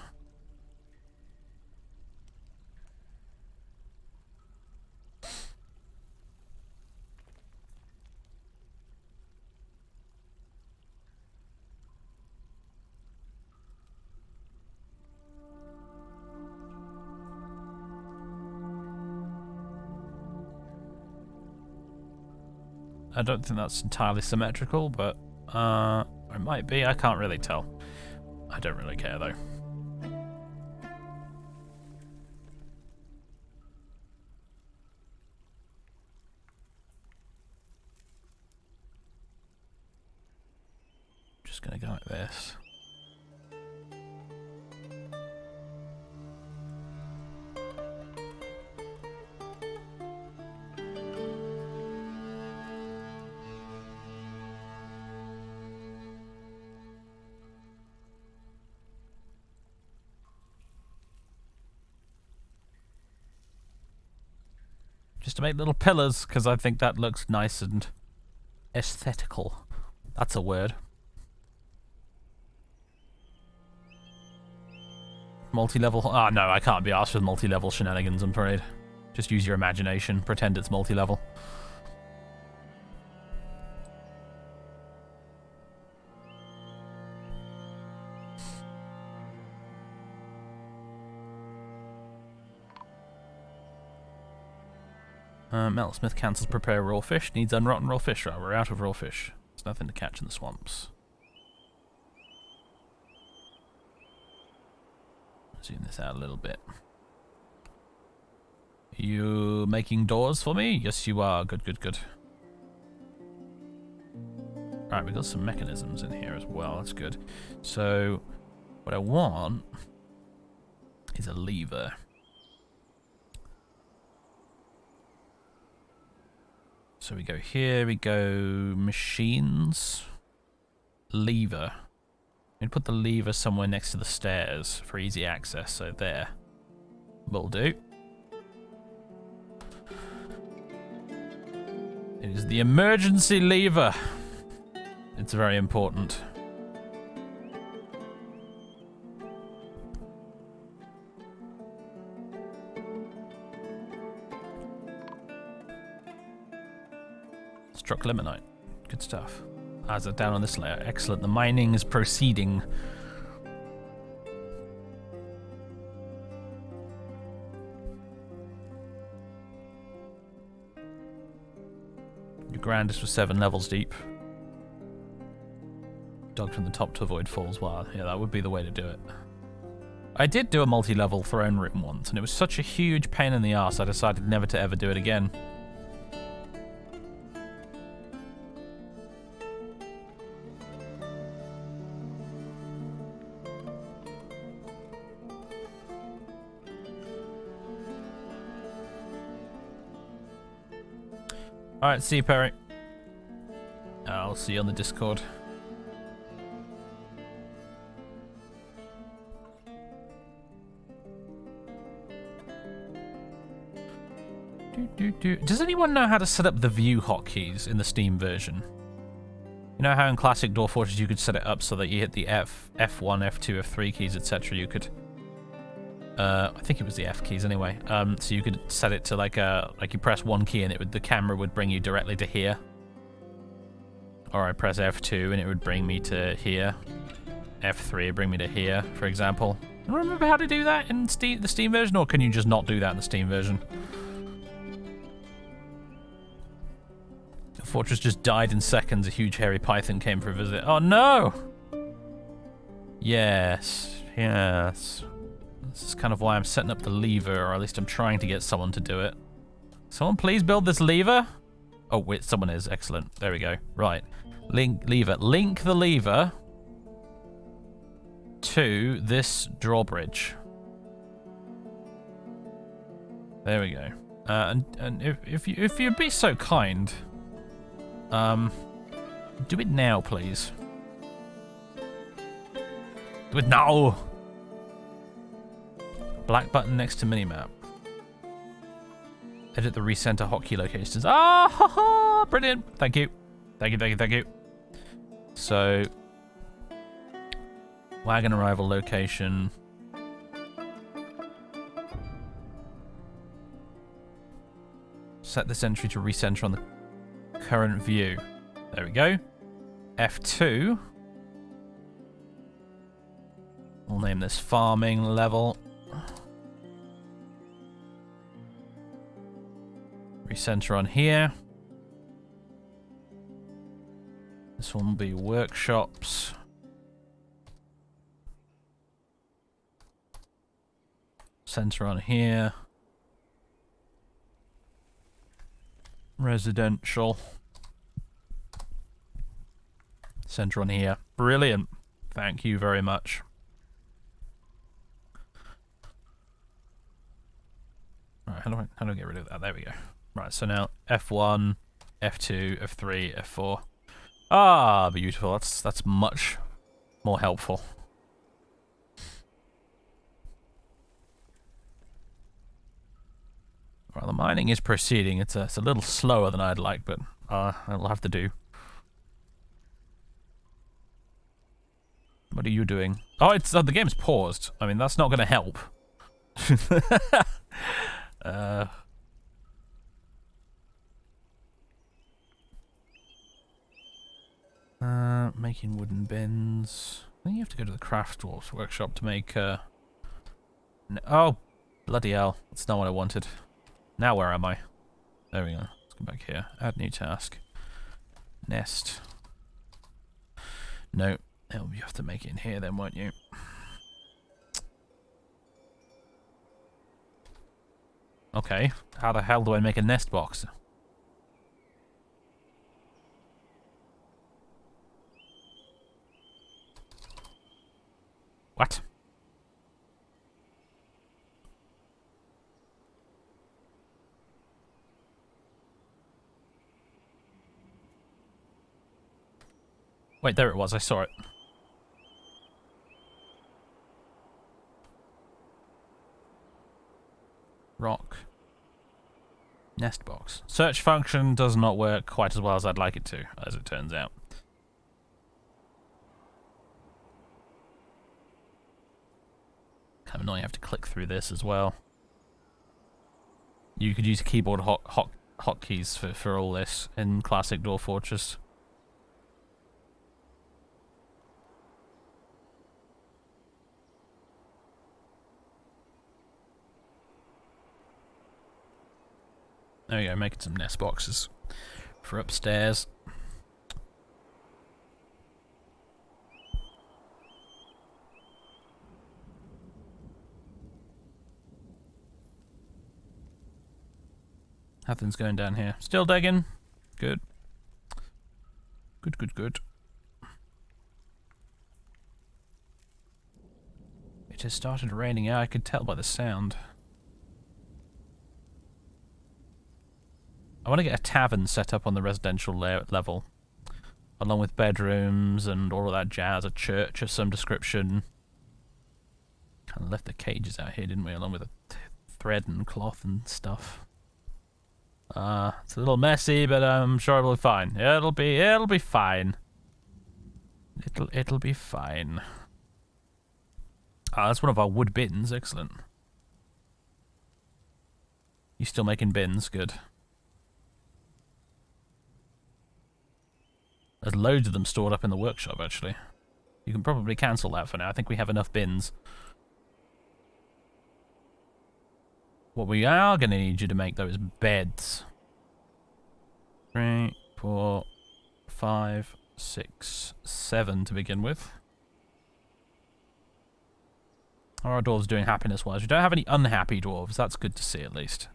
I don't think that's entirely symmetrical, but it might be. I can't really tell. I don't really care though. Just gonna go like this. Just to make little pillars, because I think that looks nice and aesthetical. That's a word. Multi-level. Ah, no, I can't be asked with multi-level shenanigans, I'm afraid. Just use your imagination. Pretend it's multi-level. Metalsmith cancels prepare raw fish. Needs unrotten raw fish. Right, we're out of raw fish. There's nothing to catch in the swamps. Zoom this out a little bit. You making doors for me? Yes, you are. Good. Right, we've got some mechanisms in here as well. That's good. So, what I want is a lever. So we go here, we go machines, lever. We put the lever somewhere next to the stairs for easy access, so there. Will do. It is the emergency lever. It's very important. Struck limonite. Good stuff. As down on this layer. Excellent. The mining is proceeding. grandest was 7 levels deep. Dug from the top to avoid falls. Well, yeah, that would be the way to do it. I did do a multi-level throne room once, and it was such a huge pain in the arse I decided never to ever do it again. Alright, see you, Perry. I'll see you on the Discord. Does anyone know how to set up the view hotkeys in the Steam version? You know how in classic Dwarf Fortress you could set it up so that you hit the F1, F2, F3 keys, etc. You could... I think it was the F keys anyway. So you could set it to like you press one key and the camera would bring you directly to here. Or I press F2 and it would bring me to here. F3 would bring me to here, for example. Do you remember how to do that in the Steam version, or can you just not do that in the Steam version? The fortress just died in seconds. A huge hairy python came for a visit. Oh no! Yes, yes. This is kind of why I'm setting up the lever, or at least I'm trying to get someone to do it. Someone please build this lever? Oh, wait, someone is. Excellent. There we go. Right. Link the lever to this drawbridge. There we go. And if you'd be so kind, do it now, please. Do it now. Black button next to minimap. Edit the recenter hotkey locations. Ah, ha, ha, brilliant. Thank you. Thank you, thank you, thank you. So, wagon arrival location. Set this entry to recenter on the current view. There we go. F2. We'll name this farming level. Recenter on here. This one will be workshops. Center on here. Residential. Center on here. Brilliant. Thank you very much. Right, how do I get rid of that? There we go. Right, so now F1, F2, F3, F4. Ah, beautiful. That's much more helpful. Well, the mining is proceeding. It's a little slower than I'd like, but it'll have to do. What are you doing? Oh, the game's paused. I mean, that's not going to help. Making wooden bins. I think you have to go to the craft dwarf's workshop to make oh, bloody hell. That's not what I wanted. Now where am I? There we go. Let's go back here. Add new task. Nest. No. You have to make it in here then, won't you? Okay. How the hell do I make a nest box? What? Wait, there it was. I saw it. Rock. Nest box. Search function does not work quite as well as I'd like it to, as it turns out. Kind of annoying, I have to click through this as well. You could use keyboard hotkeys for all this in classic Dwarf Fortress. There we go, making some nest boxes. for upstairs. Nothing's going down here. Still digging. Good. Good, good, good. It has started raining. Yeah, I could tell by the sound. I want to get a tavern set up on the residential level. Along with bedrooms and all of that jazz. A church of some description. Kind of left the cages out here, didn't we? Along with the thread and cloth and stuff. It's a little messy, but I'm sure it'll be fine. It'll be fine. It'll be fine. Ah, that's one of our wood bins. Excellent. You still making bins? Good. There's loads of them stored up in the workshop, actually. You can probably cancel that for now. I think we have enough bins. What we are going to need you to make, though, is beds. 3, 4, 5, 6, 7 to begin with. How are our dwarves doing happiness-wise? We don't have any unhappy dwarves. That's good to see, at least.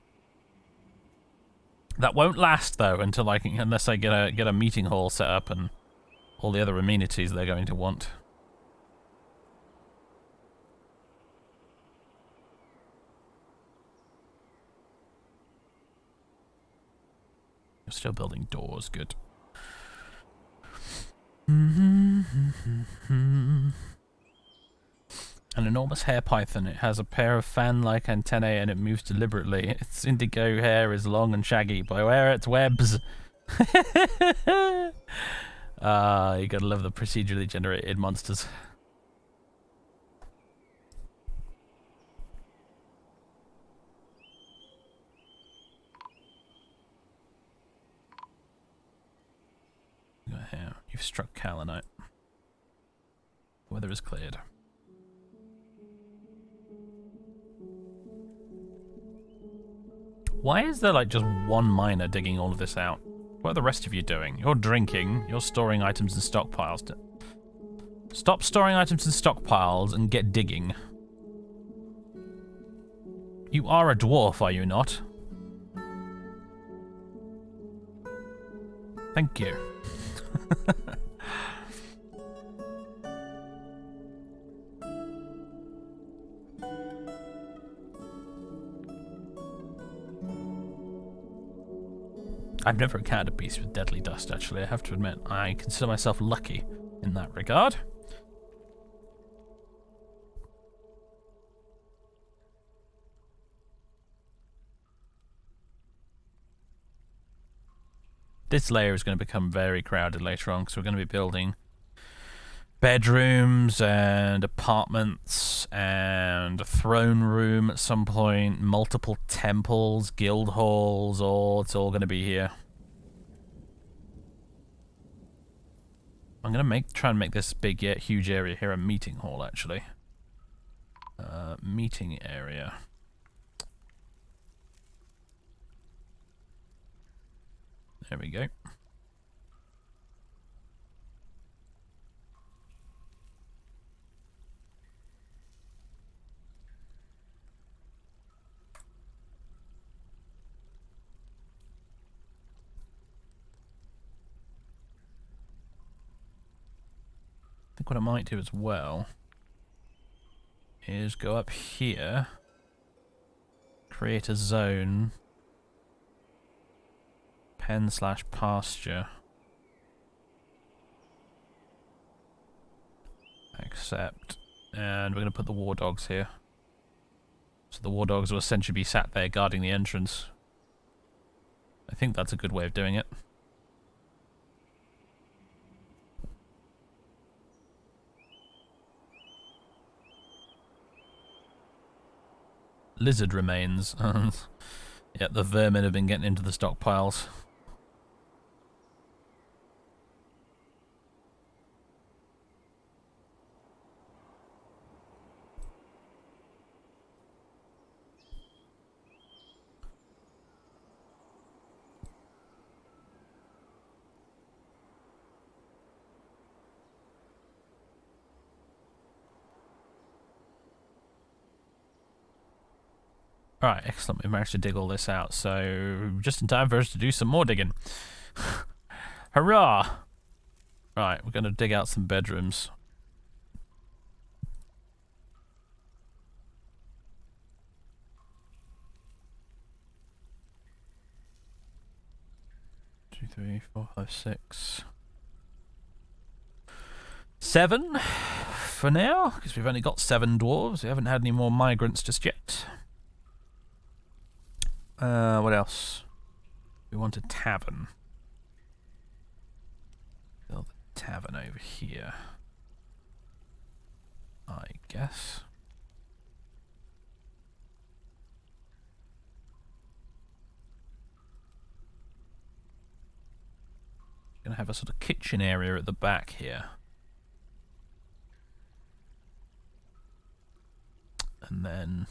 That won't last, though, until unless I get a meeting hall set up and all the other amenities they're going to want. You're still building doors, good. An enormous hair python. It has a pair of fan-like antennae and it moves deliberately. Its indigo hair is long and shaggy. Beware its webs. You gotta love the procedurally generated monsters. Here, you've struck Kalanite. Weather is cleared. Why is there like just one miner digging all of this out? What are the rest of you doing? You're drinking, you're storing items in stockpiles. Stop storing items in stockpiles and get digging. You are a dwarf, are you not? Thank you. I've never encountered a beast with deadly dust, actually. I have to admit, I consider myself lucky in that regard. This layer is going to become very crowded later on, because we're going to be building bedrooms and apartments and a throne room at some point, multiple temples, guild halls, it's all going to be here. I'm going to try and make this big yet huge area here a meeting hall, actually. Meeting area. There we go. I think what I might do as well is go up here, create a zone, pen/pasture, accept, and we're going to put the war dogs here. So the war dogs will essentially be sat there guarding the entrance. I think that's a good way of doing it. Lizard remains. Yeah, the vermin have been getting into the stockpiles. Alright, excellent. We managed to dig all this out, so just in time for us to do some more digging. Hurrah! Right, we're going to dig out some bedrooms. Two, three, 4, 5, 6, 7 for now, because we've only got 7 dwarves. We haven't had any more migrants just yet. What else? We want a tavern. Build a tavern over here, I guess. Gonna have a sort of kitchen area at the back here. And then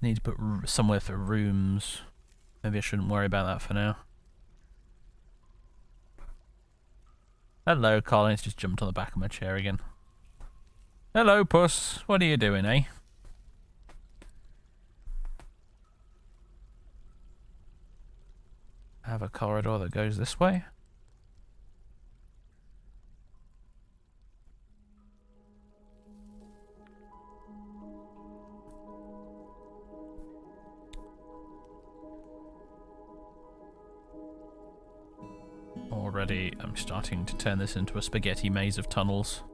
need to put somewhere for rooms. Maybe I shouldn't worry about that for now. Hello, Colin's just jumped on the back of my chair again. Hello, puss. What are you doing, eh? I have a corridor that goes this way. Already, I'm starting to turn this into a spaghetti maze of tunnels.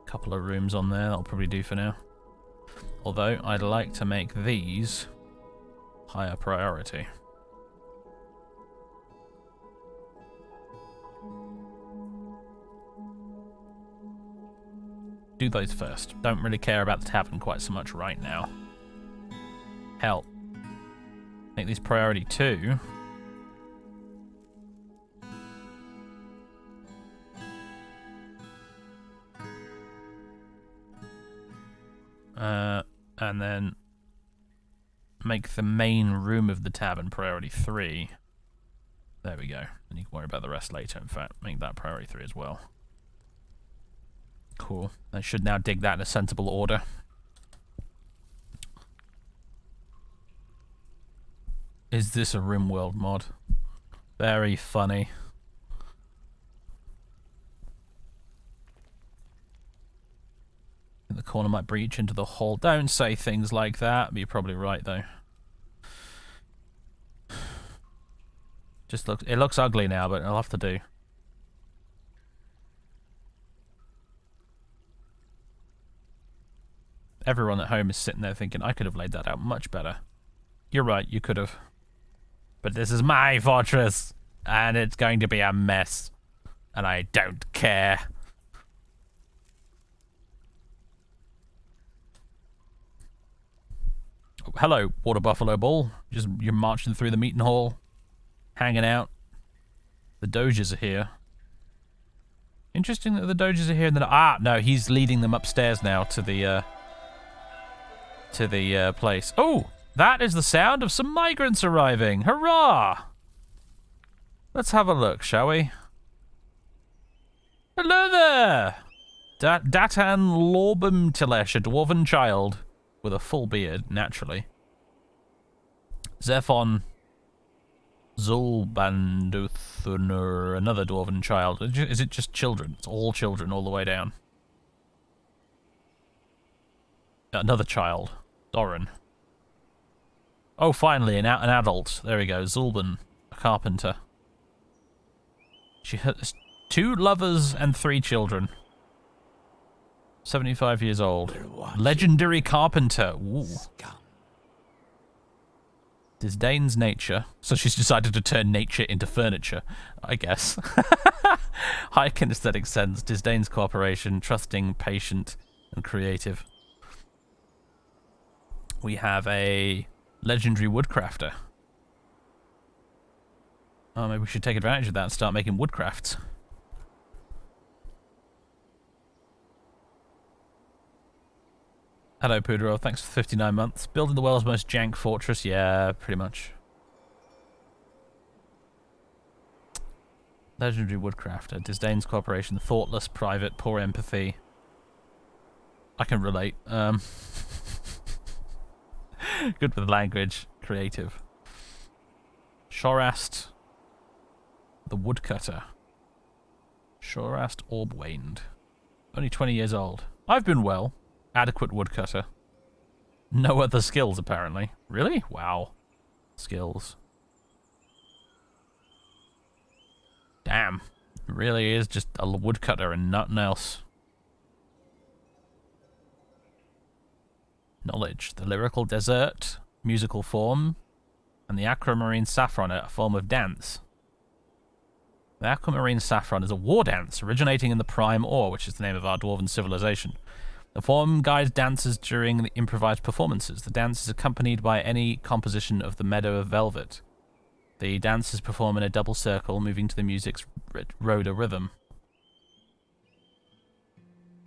Couple of rooms on there, that'll probably do for now. Although, I'd like to make these higher priority. Do those first. Don't really care about the tavern quite so much right now. Hell. Make these priority 2. And then make the main room of the tavern priority 3. There we go. And you can worry about the rest later, in fact. Make that priority 3 as well. Cool. I should now dig that in a sensible order. Is this a RimWorld mod? Very funny. The corner might breach into the hall. Don't say things like that. But you're probably right, though. Just looks. It looks ugly now, but it'll have to do. Everyone at home is sitting there thinking, I could have laid that out much better. You're right, you could have. But this is my fortress, and it's going to be a mess. And I don't care. Oh, hello, Water Buffalo Bull. You're marching through the meeting hall, hanging out. The Doges are here. Interesting that the Doges are here, and then no, he's leading them upstairs now to the place. Oh, that is the sound of some migrants arriving. Hurrah! Let's have a look, shall we? Hello there! Datan Lorbum-Tilesh, a dwarven child with a full beard, naturally. Zephon Zulbanduthunur, another dwarven child. Is it just children? It's all children all the way down. Another child. Doran. Oh, finally, an adult. There we go. Zulban, a carpenter. She has 2 lovers and 3 children. 75 years old. Legendary carpenter. Ooh. Disdains nature. So she's decided to turn nature into furniture, I guess. High kinesthetic sense. Disdains cooperation. Trusting, patient, and creative. We have a legendary woodcrafter. Oh, maybe we should take advantage of that and start making woodcrafts. Hello, Poodro. Thanks for 59 months. Building the world's most jank fortress. Yeah, pretty much. Legendary woodcrafter. Disdains cooperation. Thoughtless, private, poor empathy. I can relate. Good with language. Creative. Shorast. The woodcutter. Shorast Orbwaned. Only 20 years old. I've been well. Adequate woodcutter. No other skills, apparently. Really? Wow. Skills. Damn. It really is just a woodcutter and nothing else. Knowledge. The lyrical desert, musical form, and the aquamarine saffron, a form of dance. The aquamarine saffron is a war dance originating in the Prime Ore, which is the name of our dwarven civilization. The form guides dancers during the improvised performances. The dance is accompanied by any composition of the Meadow of Velvet. The dancers perform in a double circle, moving to the music's rhoda rhythm.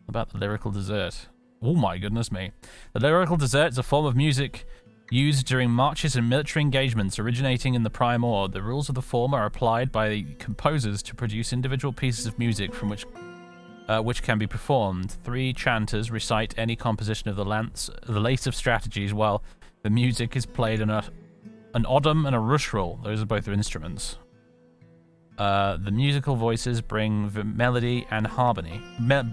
About the lyrical dessert. Oh my goodness me. The lyrical dessert is a form of music used during marches and military engagements originating in the Prime Ore. The rules of the form are applied by the composers to produce individual pieces of music from which can be performed. 3 chanters recite any composition of the lace of strategies while the music is played in an odum and a rushroll. Those are both their instruments. The musical voices bring melody and harmony.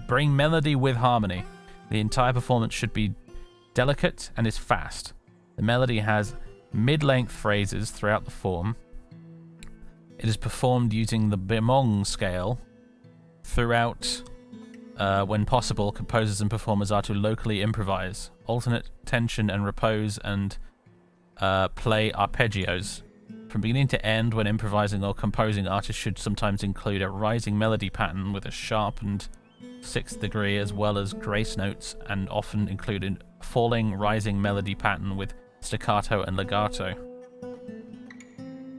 Bring melody with harmony. The entire performance should be delicate and is fast. The melody has mid-length phrases throughout the form. It is performed using the bemong scale throughout. When possible, composers and performers are to locally improvise, alternate tension and repose, and play arpeggios. From beginning to end, when improvising or composing, artists should sometimes include a rising melody pattern with a sharpened 6th degree, as well as grace notes, and often include a falling, rising melody pattern with staccato and legato.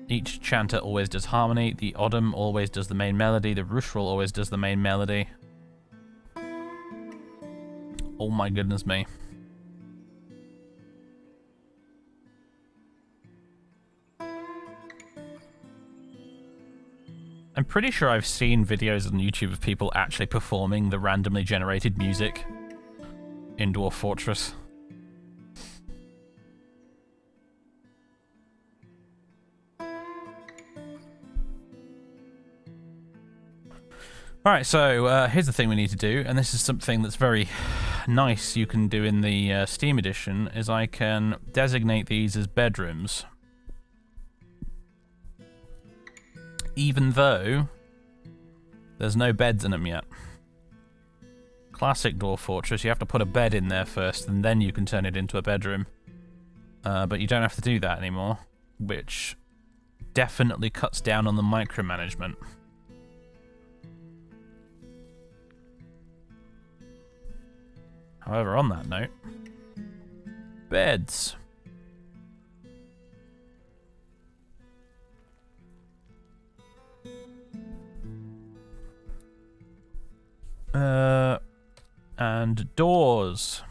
Each chanter always does harmony. The odum always does the main melody. The rushroll always does the main melody. Oh my goodness me. I'm pretty sure I've seen videos on YouTube of people actually performing the randomly generated music in Dwarf Fortress. Alright, so here's the thing we need to do, and this is something that's very nice you can do in the Steam edition, is I can designate these as bedrooms. Even though there's no beds in them yet. Classic Dwarf Fortress, you have to put a bed in there first, and then you can turn it into a bedroom. But you don't have to do that anymore, which definitely cuts down on the micromanagement. However, on that note, beds. And doors.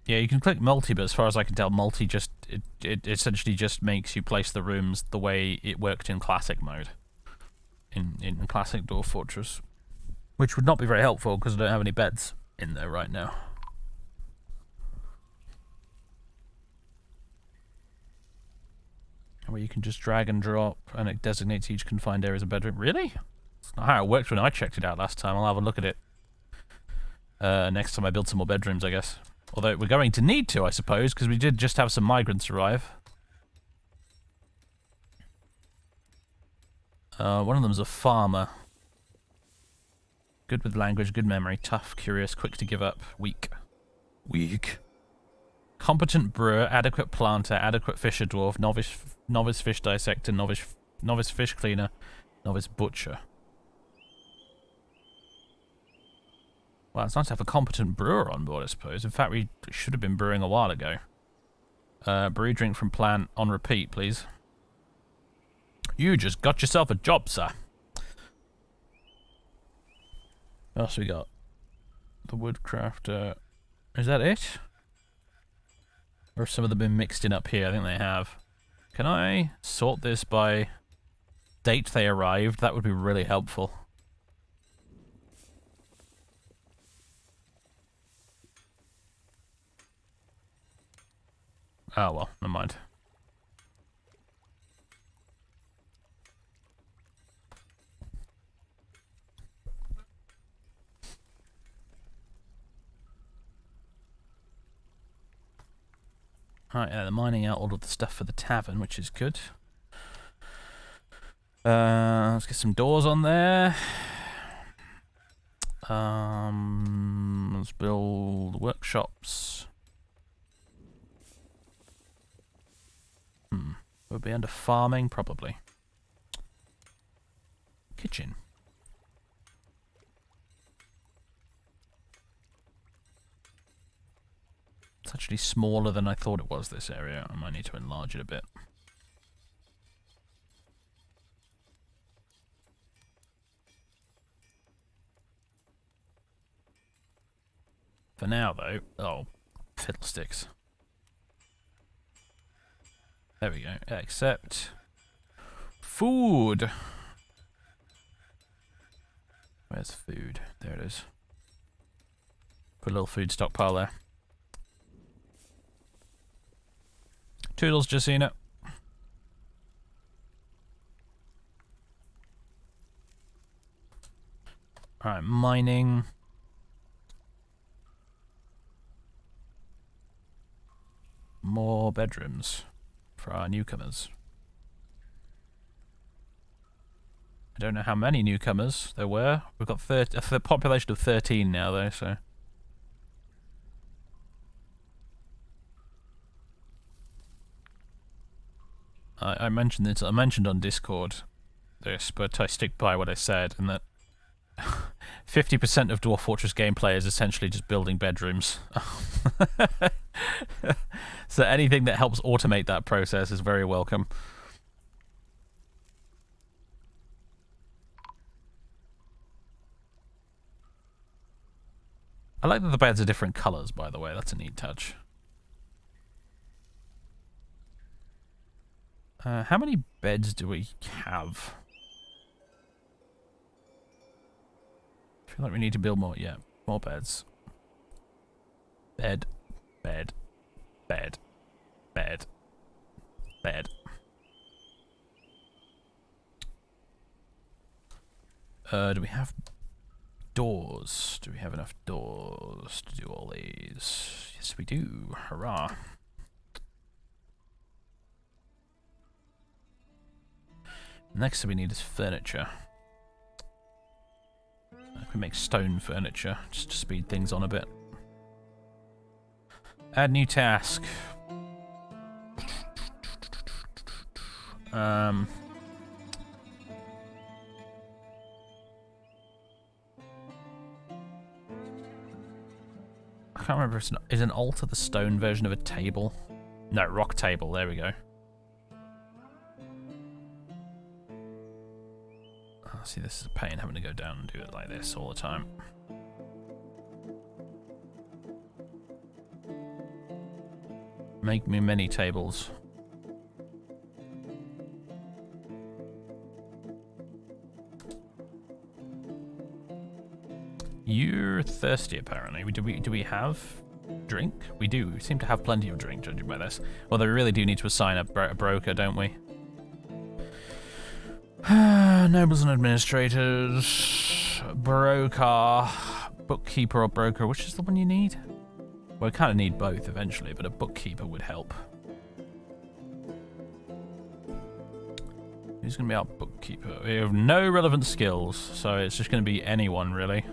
Yeah, you can click multi, but as far as I can tell, multi just it essentially just makes you place the rooms the way it worked in classic mode. In classic Dwarf Fortress. Which would not be very helpful because I don't have any beds in there right now. Where you can just drag and drop and it designates each confined area as a bedroom. Really? That's not how it worked when I checked it out last time. I'll have a look at it next time I build some more bedrooms, I guess. Although we're going to need to, I suppose, because we did just have some migrants arrive. One of them's a farmer. Good with language, good memory, tough, curious, quick to give up, weak. Weak. Competent brewer, adequate planter, adequate fisher dwarf, novice fish dissector, novice fish cleaner, novice butcher. Well, it's nice to have a competent brewer on board, I suppose. In fact, we should have been brewing a while ago. Brew drink from plant on repeat, please. You just got yourself a job, sir. What else we got? The woodcrafter. Is that it? Or have some of them been mixed in up here? I think they have. Can I sort this by date they arrived? That would be really helpful. Oh well, never mind. Right, they're mining out all of the stuff for the tavern, which is good. Let's get some doors on there. Let's build workshops. Would be under farming, probably. Kitchen. It's actually smaller than I thought it was, this area. I might need to enlarge it a bit. For now, though... Oh, fiddlesticks. There we go. Accept. Food! Where's food? There it is. Put a little food stockpile there. Toodles, just seen it. Alright, mining. More bedrooms for our newcomers. I don't know how many newcomers there were. We've got a population of 13 now, though, so... I mentioned this. I mentioned on Discord this, but I stick by what I said, in that 50% of Dwarf Fortress gameplay is essentially just building bedrooms. So anything that helps automate that process is very welcome. I like that the beds are different colours, by the way. That's a neat touch. How many beds do we have? I feel like we need to build more. Yeah, more beds. Bed, bed, bed, bed, bed. Do we have doors? Do we have enough doors to do all these? Yes, we do. Hurrah. Next thing we need is furniture. I can make stone furniture just to speed things on a bit. Add new task. I can't remember if is an altar the stone version of a table? No, rock table, there we go. See, this is a pain having to go down and do it like this all the time. Make me many tables. You're thirsty, apparently. Do we have drink? We do. We seem to have plenty of drink, judging by this. Although we really do need to assign a broker, don't we? Nobles and administrators, broker, bookkeeper or broker, which is the one you need? Well, I kind of need both eventually, but a bookkeeper would help. Who's going to be our bookkeeper? We have no relevant skills, so it's just going to be anyone, really.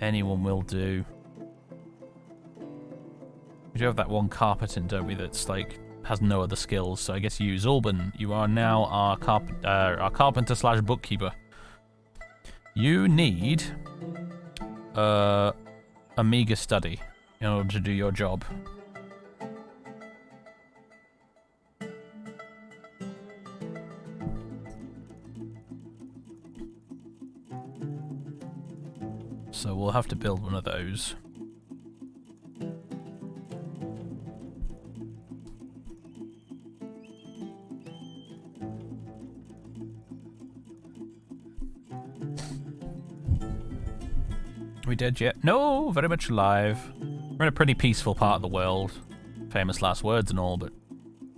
Anyone will do. We do have that one carpenting, don't we, that's like has no other skills, so I guess you, Zulban, you are now our carpenter slash bookkeeper. You need a meager study in order to do your job. we'll have to build one of those. Are we dead yet? No, very much alive. We're in a pretty peaceful part of the world. Famous last words and all, but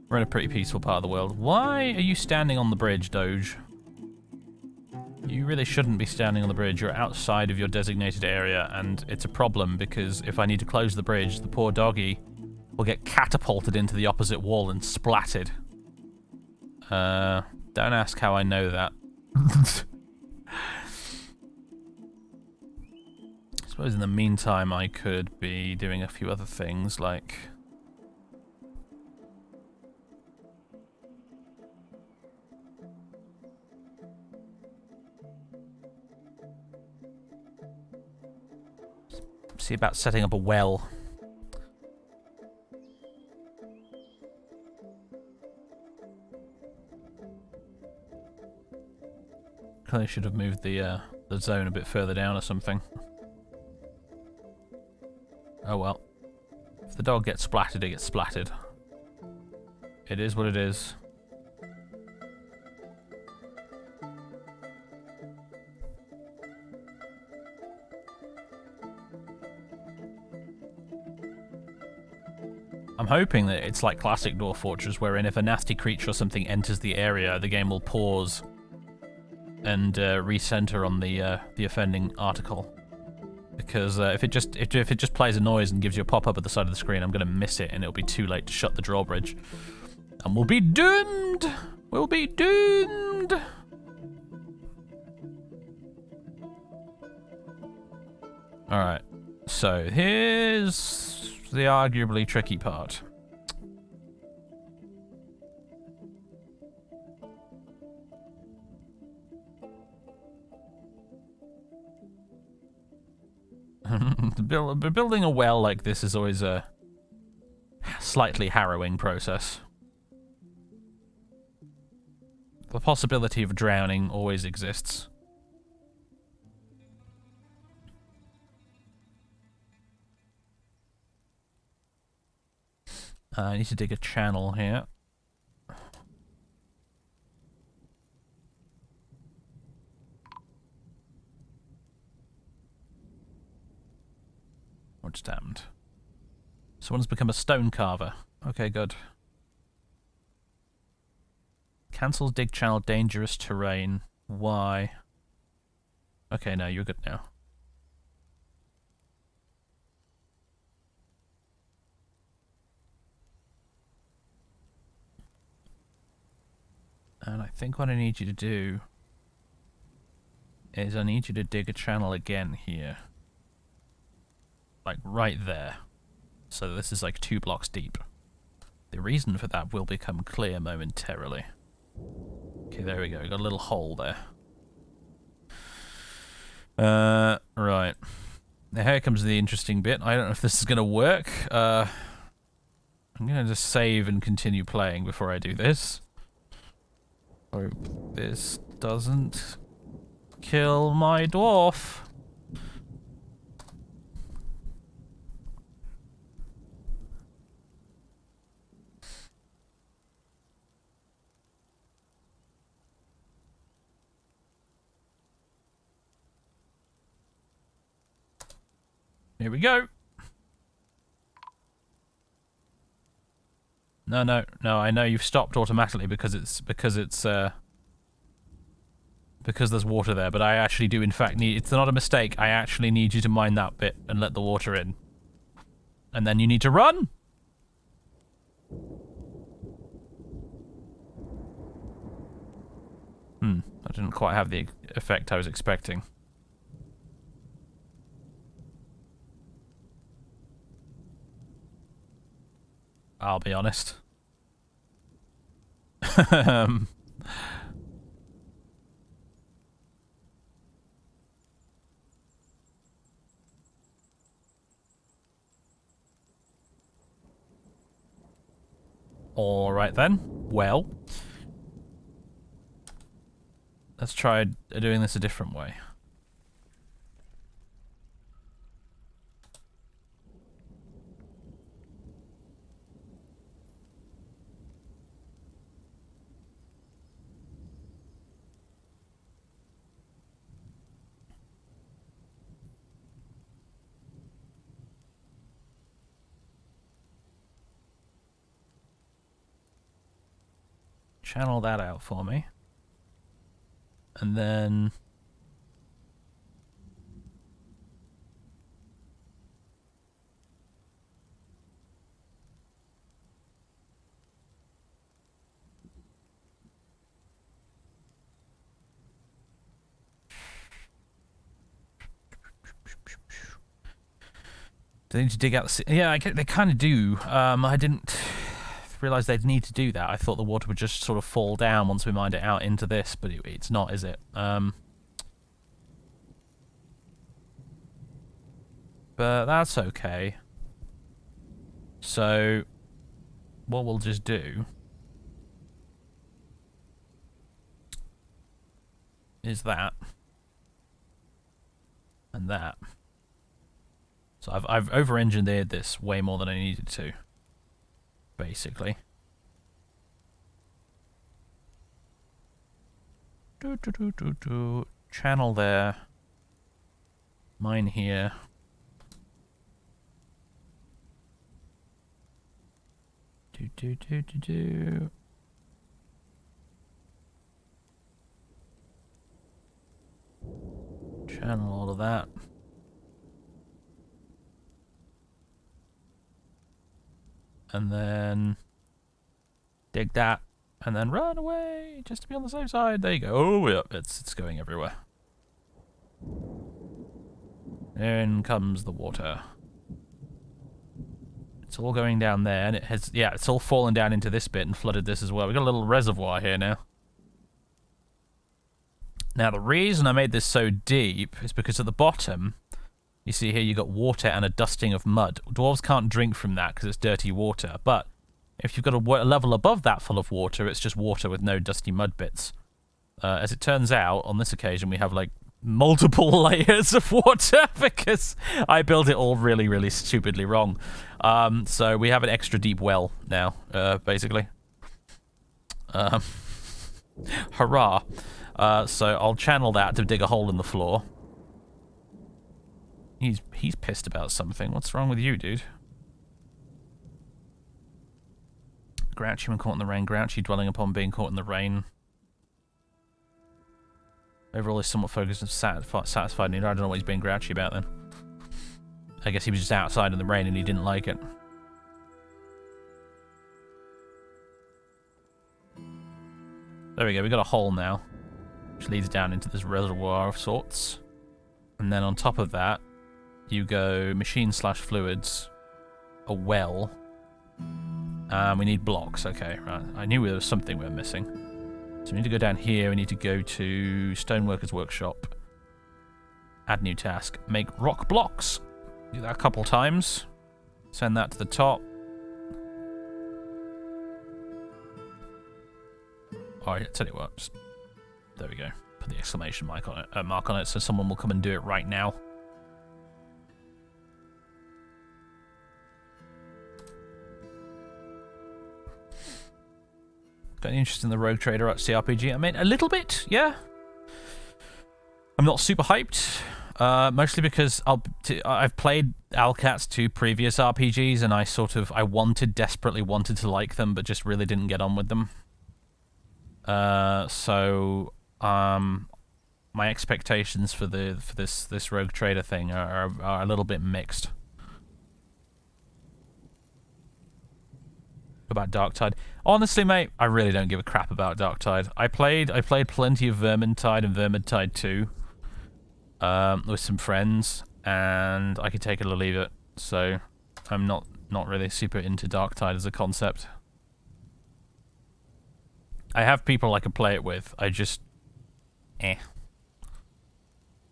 we're in a pretty peaceful part of the world. Why are you standing on the bridge, Doge? You really shouldn't be standing on the bridge. You're outside of your designated area, and it's a problem because if I need to close the bridge, the poor doggy will get catapulted into the opposite wall and splatted. Don't ask how I know that. I suppose in the meantime I could be doing a few other things, like... see about setting up a well. Clearly should have moved the zone a bit further down or something. Oh well. If the dog gets splattered, it gets splattered. It is what it is. I'm hoping that it's like classic Dwarf Fortress, wherein if a nasty creature or something enters the area, the game will pause and recenter on the offending article. Because if it just plays a noise and gives you a pop-up at the side of the screen, I'm going to miss it, and it'll be too late to shut the drawbridge. And we'll be doomed! We'll be doomed! Alright, so here's the arguably tricky part. Building a well like this is always a slightly harrowing process. The possibility of drowning always exists. I need to dig a channel here. Oh, it's damned. Someone's become a stone carver. Okay, good. Cancels dig channel, dangerous terrain. Why? Okay, no, you're good now. And I think what I need you to do is I need you to dig a channel again here. Like right there. So this is like 2 blocks deep. The reason for that will become clear momentarily. Okay, there we go. Got a little hole there. Right. Now here comes the interesting bit. I don't know if this is going to work. I'm going to just save and continue playing before I do this. Hope this doesn't kill my dwarf. Here we go. No, I know you've stopped automatically because there's water there, but I actually do in fact need, it's not a mistake, I actually need you to mine that bit and let the water in. And then you need to run! That didn't quite have the effect I was expecting. I'll be honest. Alright then. Well. Let's try doing this a different way. channel that out for me. And then... Do they need to dig out the... Yeah, they kind of do. I didn't realise they'd need to do that. I thought the water would just sort of fall down once we mined it out into this, but it's not, is it? But that's okay. So, what we'll just do is that and that. So I've over-engineered this way more than I needed to, basically. Channel there. Mine here. Channel all of that. And then dig that, and then run away just to be on the safe side. There you go. Oh, yeah, it's going everywhere. In comes the water. It's all going down there, and it has, yeah, it's all fallen down into this bit and flooded this as well. We've got a little reservoir here now. Now, the reason I made this so deep is because at the bottom, you see here you got water and a dusting of mud. Dwarves can't drink from that because it's dirty water, but if you've got a level above that full of water, it's just water with no dusty mud bits. As it turns out, on this occasion, we have like multiple layers of water because I built it all really, really stupidly wrong. So we have an extra deep well now, basically. Hurrah. So I'll channel that to dig a hole in the floor. He's pissed about something. What's wrong with you, dude? Grouchy when caught in the rain. Grouchy dwelling upon being caught in the rain. Overall, he's somewhat focused and satisfied. I don't know what he's being grouchy about then. I guess he was just outside in the rain and he didn't like it. There we go. We got a hole now, which leads down into this reservoir of sorts. And then on top of that, you go machine/fluids, a well. We need blocks. Okay, right. I knew there was something we were missing. So we need to go down here. We need to go to Stoneworkers Workshop. Add new task. Make rock blocks. Do that a couple times. Send that to the top. Alright, tell you what. Just, there we go. Put the exclamation mark on it so someone will come and do it right now. Got any interest in the Rogue Trader at CRPG? I mean, a little bit, yeah. I'm not super hyped, mostly because I've played Alcat's 2 previous RPGs, and I desperately wanted to like them, but just really didn't get on with them. So my expectations for this Rogue Trader thing are a little bit mixed. About Darktide. Honestly, mate, I really don't give a crap about Darktide. I played plenty of Vermintide and Vermintide 2 with some friends, and I could take it or leave it. So I'm not really super into Darktide as a concept. I have people I can play it with. I just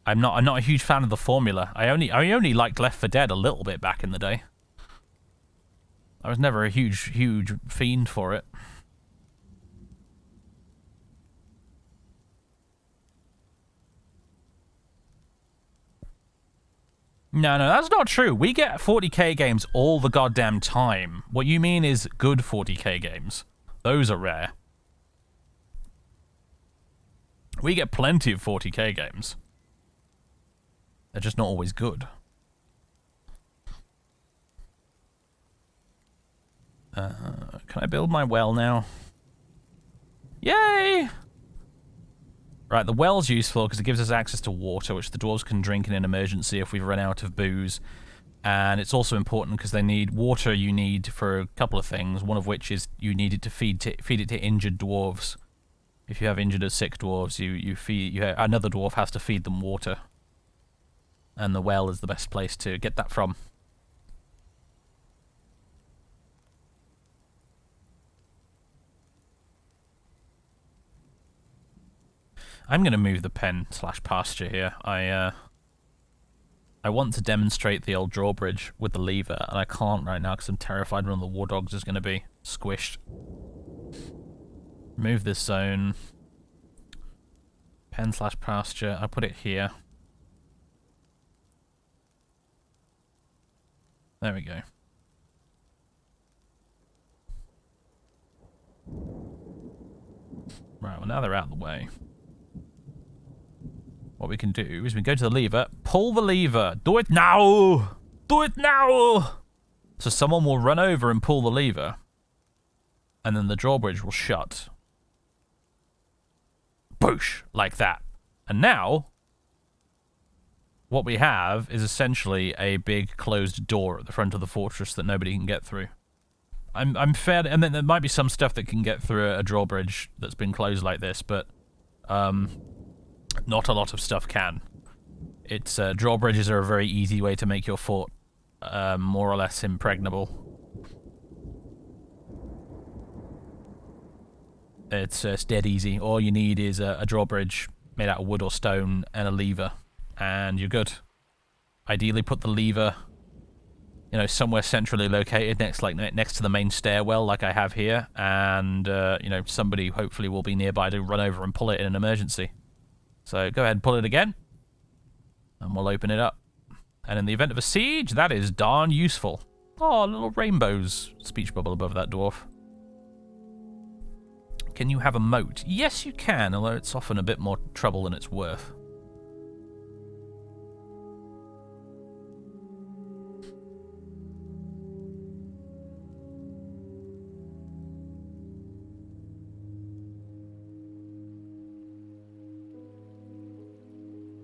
I'm not a huge fan of the formula. I only liked Left 4 Dead a little bit back in the day. I was never a huge fiend for it. No, that's not true. We get 40k games all the goddamn time. What you mean is good 40k games. Those are rare. We get plenty of 40k games. They're just not always good. Can I build my well now? Yay! Right, the well's useful because it gives us access to water, which the dwarves can drink in an emergency if we've run out of booze. And it's also important because they need water. You need for a couple of things. One of which is you need it to feed it to injured dwarves. If you have injured or sick dwarves, another dwarf has to feed them water. And the well is the best place to get that from. I'm going to move the pen/pasture here. I want to demonstrate the old drawbridge with the lever, and I can't right now because I'm terrified one of the war dogs is going to be squished. Move this zone. Pen/pasture. I put it here. There we go. Right, well now they're out of the way. What we can do is we go to the lever, pull the lever, do it now! Do it now! So someone will run over and pull the lever, and then the drawbridge will shut. Boosh! Like that. And now, what we have is essentially a big closed door at the front of the fortress that nobody can get through. I'm fair, and then there might be some stuff that can get through a drawbridge that's been closed like this, but not a lot of stuff can. It's drawbridges are a very easy way to make your fort more or less impregnable. It's dead easy. All you need is a drawbridge made out of wood or stone and a lever, and you're good. Ideally, put the lever, you know, somewhere centrally located next to the main stairwell, like I have here, and you know, somebody hopefully will be nearby to run over and pull it in an emergency. So go ahead and pull it again, and we'll open it up. And in the event of a siege, that is darn useful. Oh, little rainbows. Speech bubble above that dwarf. Can you have a moat? Yes, you can, although it's often a bit more trouble than it's worth.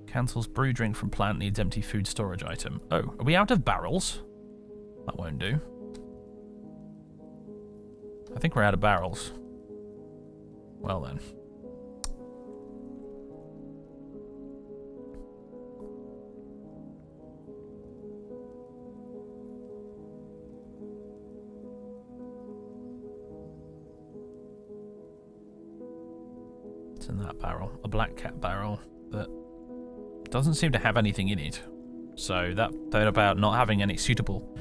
Cancels brew drink from plant, needs empty food storage item. Oh, are we out of barrels? That won't do. I think we're out of barrels. Well then. What's in that barrel? A black cat barrel that doesn't seem to have anything in it. So that thought about not having any suitable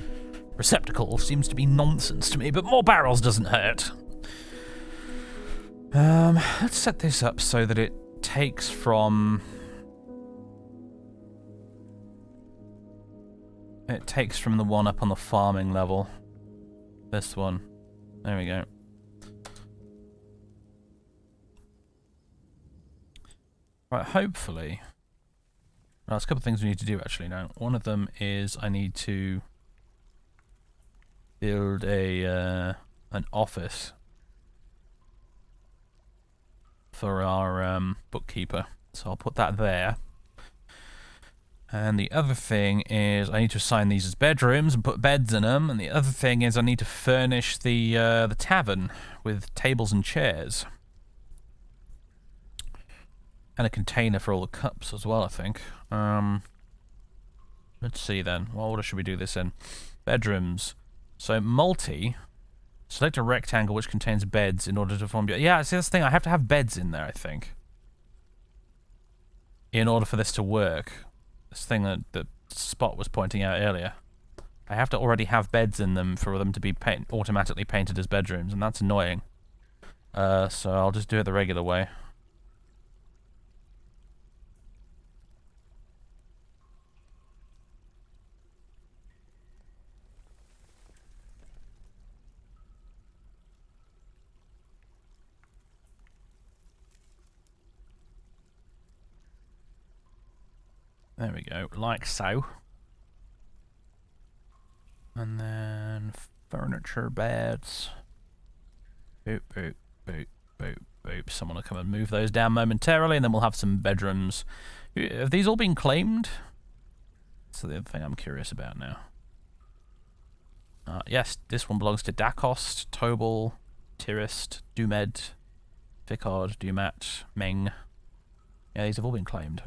receptacle seems to be nonsense to me, but more barrels doesn't hurt. Let's set this up so that it takes from... It takes from the one up on the farming level. This one. There we go. Right, hopefully... Well, there's a couple of things we need to do actually now. One of them is I need to build an office for our bookkeeper. So I'll put that there. And the other thing is I need to assign these as bedrooms and put beds in them. And the other thing is I need to furnish the tavern with tables and chairs. And a container for all the cups as well, I think. Let's see then. What order should we do this in? Bedrooms. So multi. Select a rectangle which contains beds in order to form... Yeah, see, that's the thing. I have to have beds in there, I think. In order for this to work. This thing that Spot was pointing out earlier. I have to already have beds in them for them to be automatically painted as bedrooms, and that's annoying. So I'll just do it the regular way. There we go, like so. And then furniture beds. Boop, boop, boop, boop, Oops, someone will come and move those down momentarily, and then we'll have some bedrooms. Have these all been claimed? That's the other thing I'm curious about now. Yes, this one belongs to Dakost, Tobal, Tirist, Dumed, Vicard, Dumat, Meng. Yeah, these have all been claimed.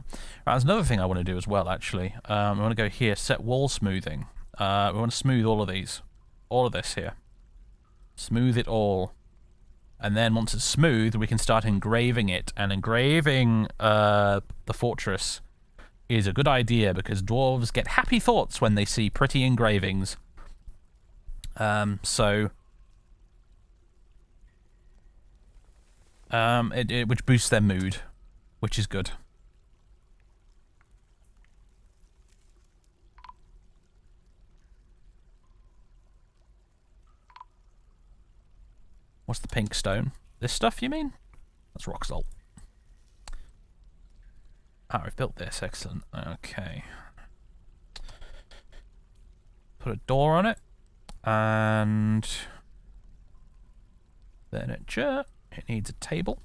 Right, there's another thing I want to do as well, actually. I want to go here, set wall smoothing. We want to smooth all of these. All of this here. Smooth it all. And then once it's smooth, we can start engraving it. And engraving the fortress is a good idea because dwarves get happy thoughts when they see pretty engravings. Which boosts their mood, which is good. What's the pink stone? This stuff, you mean? That's rock salt. Ah, we've built this. Excellent. Okay. Put a door on it. And furniture. It needs a table.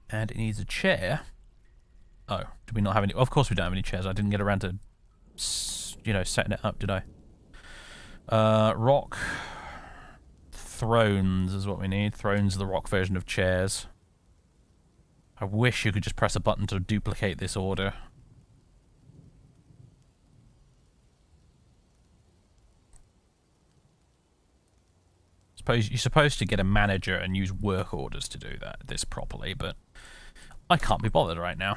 And it needs a chair. Oh, do we not have any? Of course we don't have any chairs. I didn't get around to, you know, setting it up, did I? Rock thrones is what we need. Thrones are the rock version of chairs. I wish you could just press a button to duplicate this order. You're supposed to get a manager and use work orders to do this properly, but I can't be bothered right now.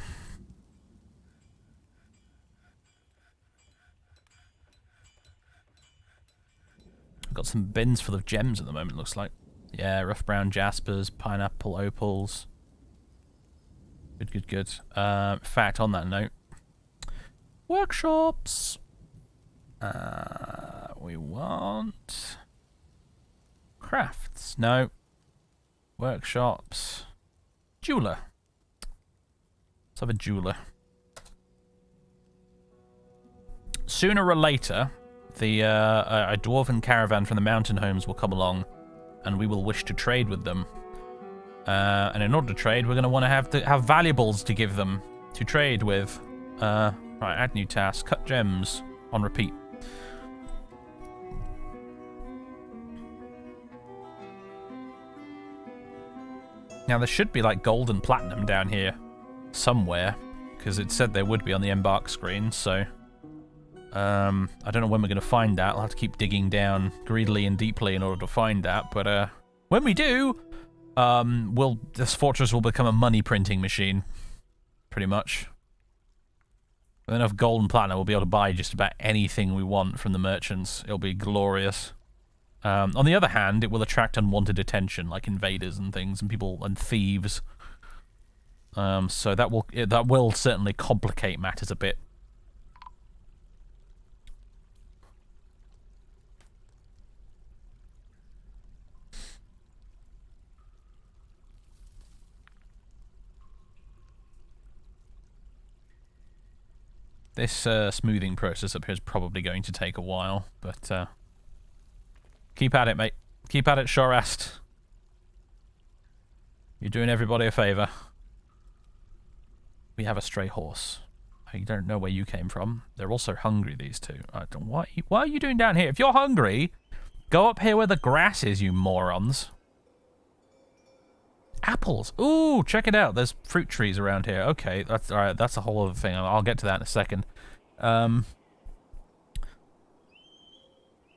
I've got some bins full of gems at the moment, looks like. Yeah, rough brown jaspers, pineapple opals. Good. In fact, on that note, workshops. We want crafts. No. Workshops. Jeweler. Let's have a jeweler. Sooner or later, a dwarven caravan from the mountain homes will come along, and we will wish to trade with them. And in order to trade, we're going to want to have valuables to give them to trade with. Right, add new task. Cut gems on repeat. Now, there should be, like, gold and platinum down here somewhere, because it said there would be on the embark screen, so I don't know when we're going to find that. I'll have to keep digging down greedily and deeply in order to find that, but when we do, this fortress will become a money printing machine, pretty much. With enough gold and platinum, we'll be able to buy just about anything we want from the merchants. It'll be glorious. On the other hand, it will attract unwanted attention, like invaders and things, and people and thieves. So that will certainly complicate matters a bit. This smoothing process up here is probably going to take a while, but keep at it, mate. Keep at it, Shorast. You're doing everybody a favour. We have a stray horse. I don't know where you came from. They're also hungry, these two. What are you doing down here? If you're hungry, go up here where the grass is, you morons. Apples. Ooh, check it out. There's fruit trees around here. Okay, that's all right. That's a whole other thing. I'll get to that in a second.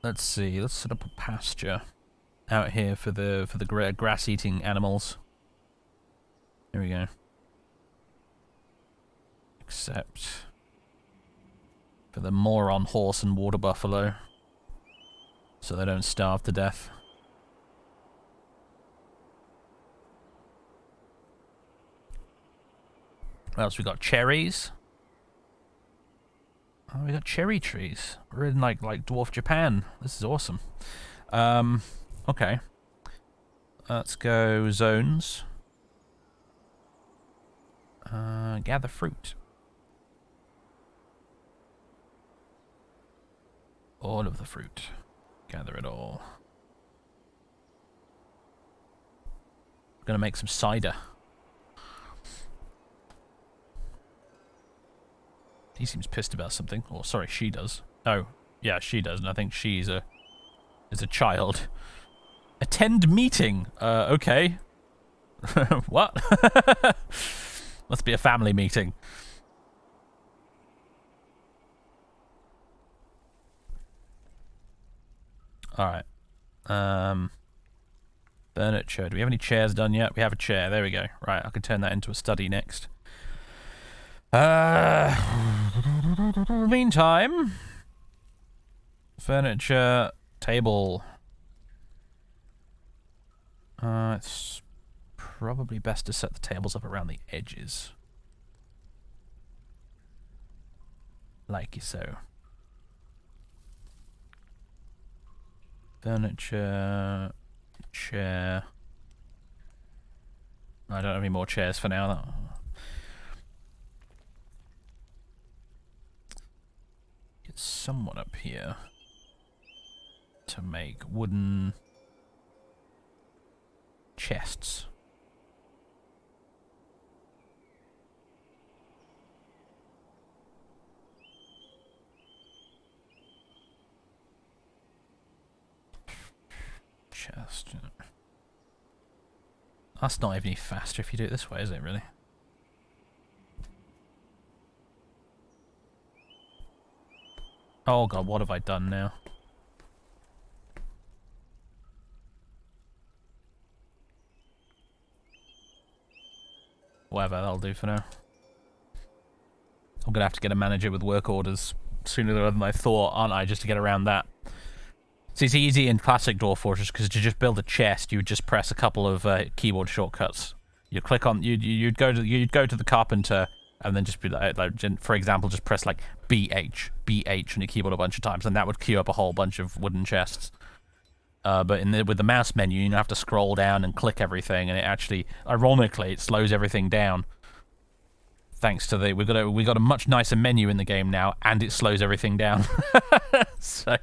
Let's see. Let's set up a pasture out here for the grass-eating animals. Here we go. Except for the moron horse and water buffalo, so they don't starve to death. What else we got? Cherries. Oh, we got cherry trees. We're in like Dwarf Japan. This is awesome. Okay. Let's go zones. Gather fruit. All of the fruit. Gather it all. Gonna make some cider. He seems pissed about something. Or sorry, she does. Oh, yeah, she does, and I think she's a child. Attend meeting. Okay. What? Must be a family meeting. Alright. Furniture. Do we have any chairs done yet? We have a chair. There we go. Right, I can turn that into a study next. Meantime. Furniture. Table. It's probably best to set the tables up around the edges. Like so. Furniture, chair. I don't have any more chairs for now. Get someone up here to make wooden chests. Chest. That's not even any faster if you do it this way, is it, really? Oh god, what have I done now? Whatever, that'll do for now. I'm gonna have to get a manager with work orders sooner than I thought, aren't I, just to get around that. So it's easy in classic Dwarf Fortress because to just build a chest, you would just press a couple of keyboard shortcuts. You click on, you'd go to the carpenter, and then just be like, for example, just press like BH on your keyboard a bunch of times, and that would queue up a whole bunch of wooden chests. But with the mouse menu, you have to scroll down and click everything, and it actually, ironically, it slows everything down. Thanks to we've got a much nicer menu in the game now, and it slows everything down. So.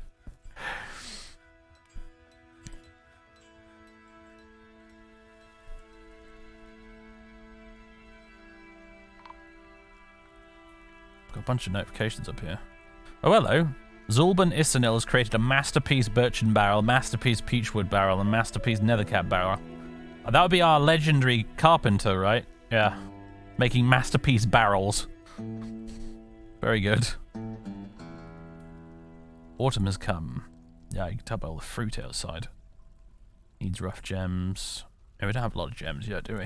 Got a bunch of notifications up here. Oh, hello. Zulban Isanil has created a masterpiece birchen barrel, masterpiece peachwood barrel, and masterpiece nethercap barrel. That would be our legendary carpenter, right? Yeah. Making masterpiece barrels. Very good. Autumn has come. Yeah, you can tell by all the fruit outside. Needs rough gems. Yeah, we don't have a lot of gems yet, do we?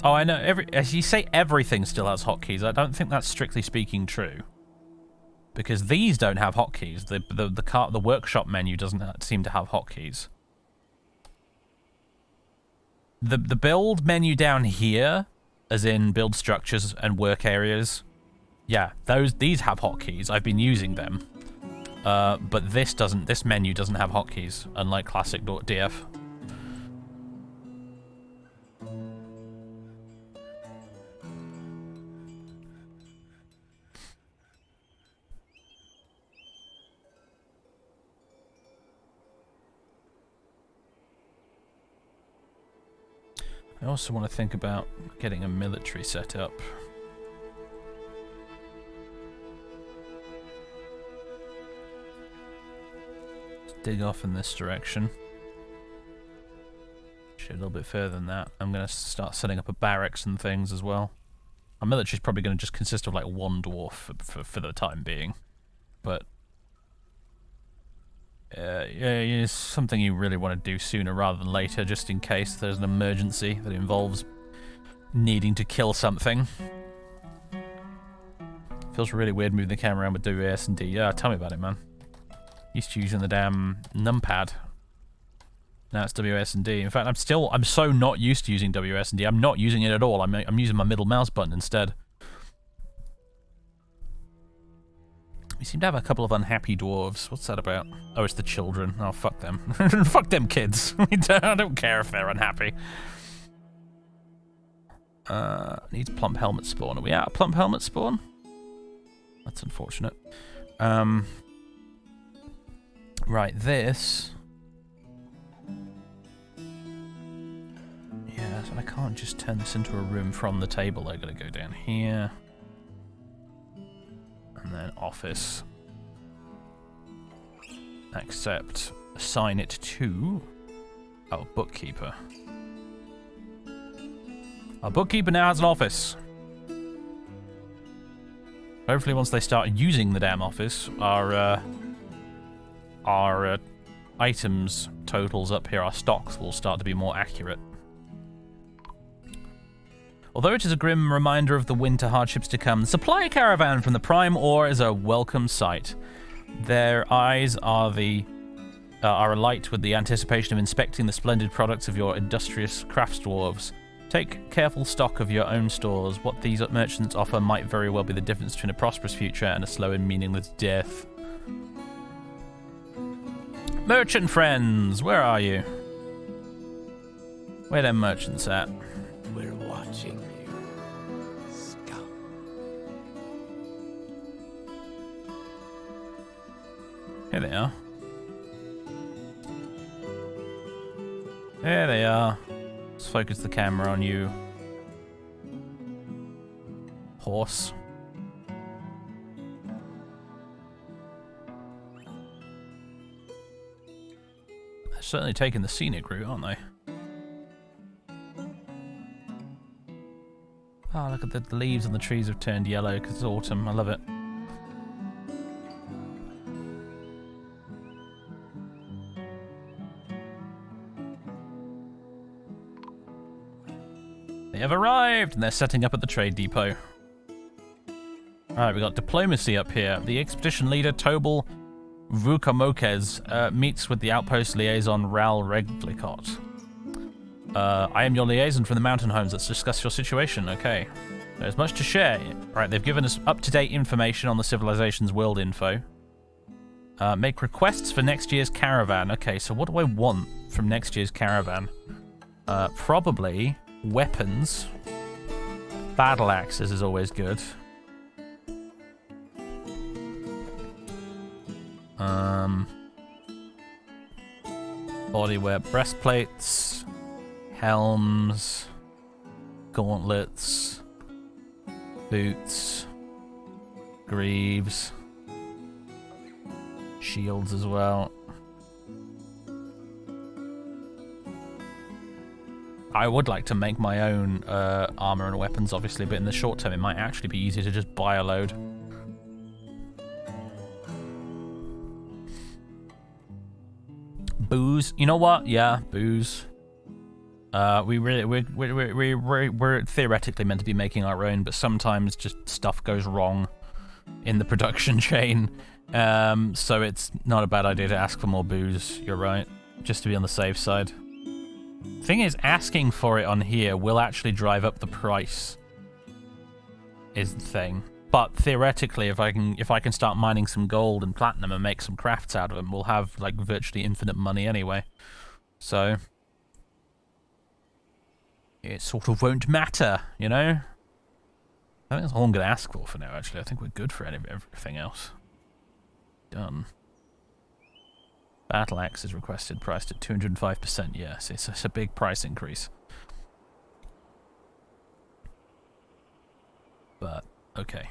Oh, I know. As you say, everything still has hotkeys. I don't think that's strictly speaking true, because these don't have hotkeys. The workshop menu doesn't seem to have hotkeys. The build menu down here, as in build structures and work areas, yeah, these have hotkeys. I've been using them, but this doesn't. This menu doesn't have hotkeys, unlike classic DF. I also want to think about getting a military set up. Let's dig off in this direction. Actually, a little bit further than that. I'm going to start setting up a barracks and things as well. Our military is probably going to just consist of like one dwarf for the time being. But yeah, it's something you really want to do sooner rather than later, just in case there's an emergency that involves needing to kill something. Feels really weird moving the camera around with WASD. Yeah, tell me about it, man. Used to using the damn numpad. Now it's WASD. In fact, I'm so not used to using WASD. I'm not using it at all. I'm using my middle mouse button instead. We seem to have a couple of unhappy dwarves. What's that about? Oh, it's the children. Oh, fuck them. Fuck them kids. I don't care if they're unhappy. Needs plump helmet spawn. Are we out of plump helmet spawn? That's unfortunate. Right, this. Yeah, so I can't just turn this into a room from the table. I gotta go down here. And then office. Accept. Assign it to. Oh, bookkeeper. Our bookkeeper now has an office. Hopefully once they start using the damn office, our items totals up here, our stocks will start to be more accurate. Although it is a grim reminder of the winter hardships to come, the supply caravan from the Prime Ore is a welcome sight. Their eyes are alight with the anticipation of inspecting the splendid products of your industrious crafts dwarves. Take careful stock of your own stores. What these merchants offer might very well be the difference between a prosperous future and a slow and meaningless death. Merchant friends, where are you? Where them merchants at? We're watching you, scum. Here they are. There they are. Let's focus the camera on you. Horse. They're certainly taking the scenic route, aren't they? Oh, look at the leaves on the trees have turned yellow because it's autumn. I love it. They have arrived, and they're setting up at the trade depot. Alright, we got diplomacy up here. The expedition leader, Tobal Vukamokes, meets with the outpost liaison, Ral Reglicott. I am your liaison from the mountain homes. Let's discuss your situation. Okay. There's much to share. Right, they've given us up-to-date information on the civilization's world info. Make requests for next year's caravan. Okay, so what do I want from next year's caravan? Probably weapons. Battle axes is always good. Bodywear breastplates, helms, gauntlets, boots, greaves, shields as well. I would like to make my own armor and weapons, obviously, but in the short term it might actually be easier to just buy a load. Booze. You know what? Yeah, booze. We're theoretically meant to be making our own, but sometimes just stuff goes wrong in the production chain. So it's not a bad idea to ask for more booze. You're right, just to be on the safe side. Thing is, asking for it on here will actually drive up the price. Is the thing. But theoretically, if I can start mining some gold and platinum and make some crafts out of them, we'll have like virtually infinite money anyway. So it sort of won't matter, you know? I think that's all I'm going to ask for now, actually. I think we're good for everything else. Done. Battle axe is requested, priced at 205%. Yes, it's a big price increase. But, okay.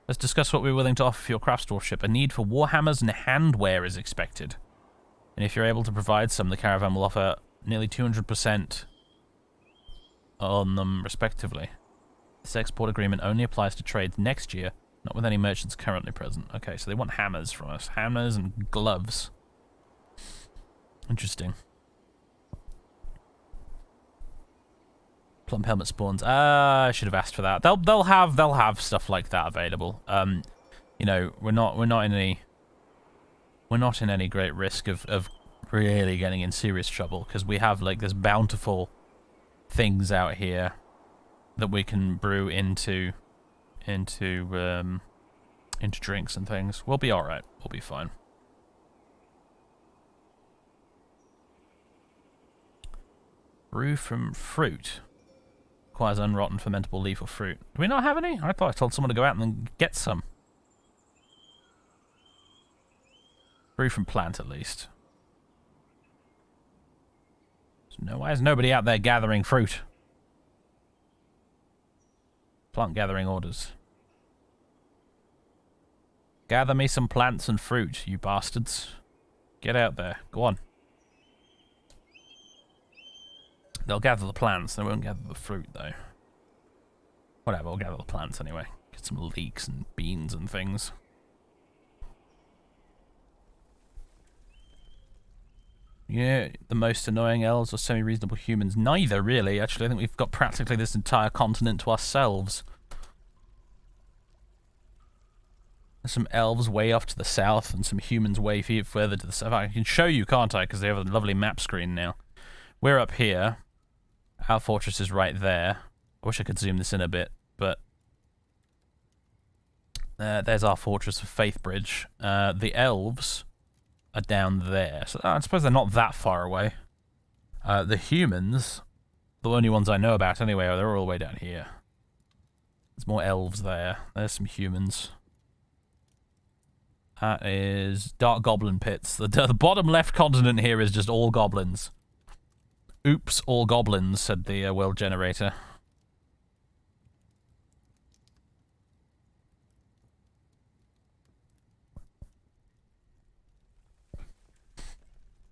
Let's discuss what we're willing to offer for your craft store ship. A need for warhammers and handwear is expected. And if you're able to provide some, the caravan will offer nearly 200% on them, respectively. This export agreement only applies to trades next year, not with any merchants currently present. Okay, so they want hammers from us. Hammers and gloves. Interesting. Plump helmet spawns. I should have asked for that. They'll have stuff like that available. You know, we're not in any great risk of really getting in serious trouble because we have like this bountiful things out here that we can brew into drinks and things. We'll be all right. We'll be fine. Brew from fruit. requires unrotten fermentable leaf or fruit. Do we not have any? I thought I told someone to go out and then get some. Fruit from plant, at least. So why is nobody out there gathering fruit? Plant gathering orders. Gather me some plants and fruit, you bastards. Get out there. Go on. They'll gather the plants, they won't gather the fruit, though. Whatever, we'll gather the plants anyway. Get some leeks and beans and things. Yeah, the most annoying elves or semi-reasonable humans. Neither, really. Actually, I think we've got practically this entire continent to ourselves. There's some elves way off to the south and some humans way further to the south. I can show you, can't I? Because they have a lovely map screen now. We're up here. Our fortress is right there. I wish I could zoom this in a bit, but... there's our fortress of Faithbridge. The elves are down there. So I suppose they're not that far away. The humans, the only ones I know about anyway, they're all the way down here. There's more elves there. There's some humans. That is Dark Goblin Pits. The bottom left continent here is just all goblins. Oops, all goblins, said the world generator.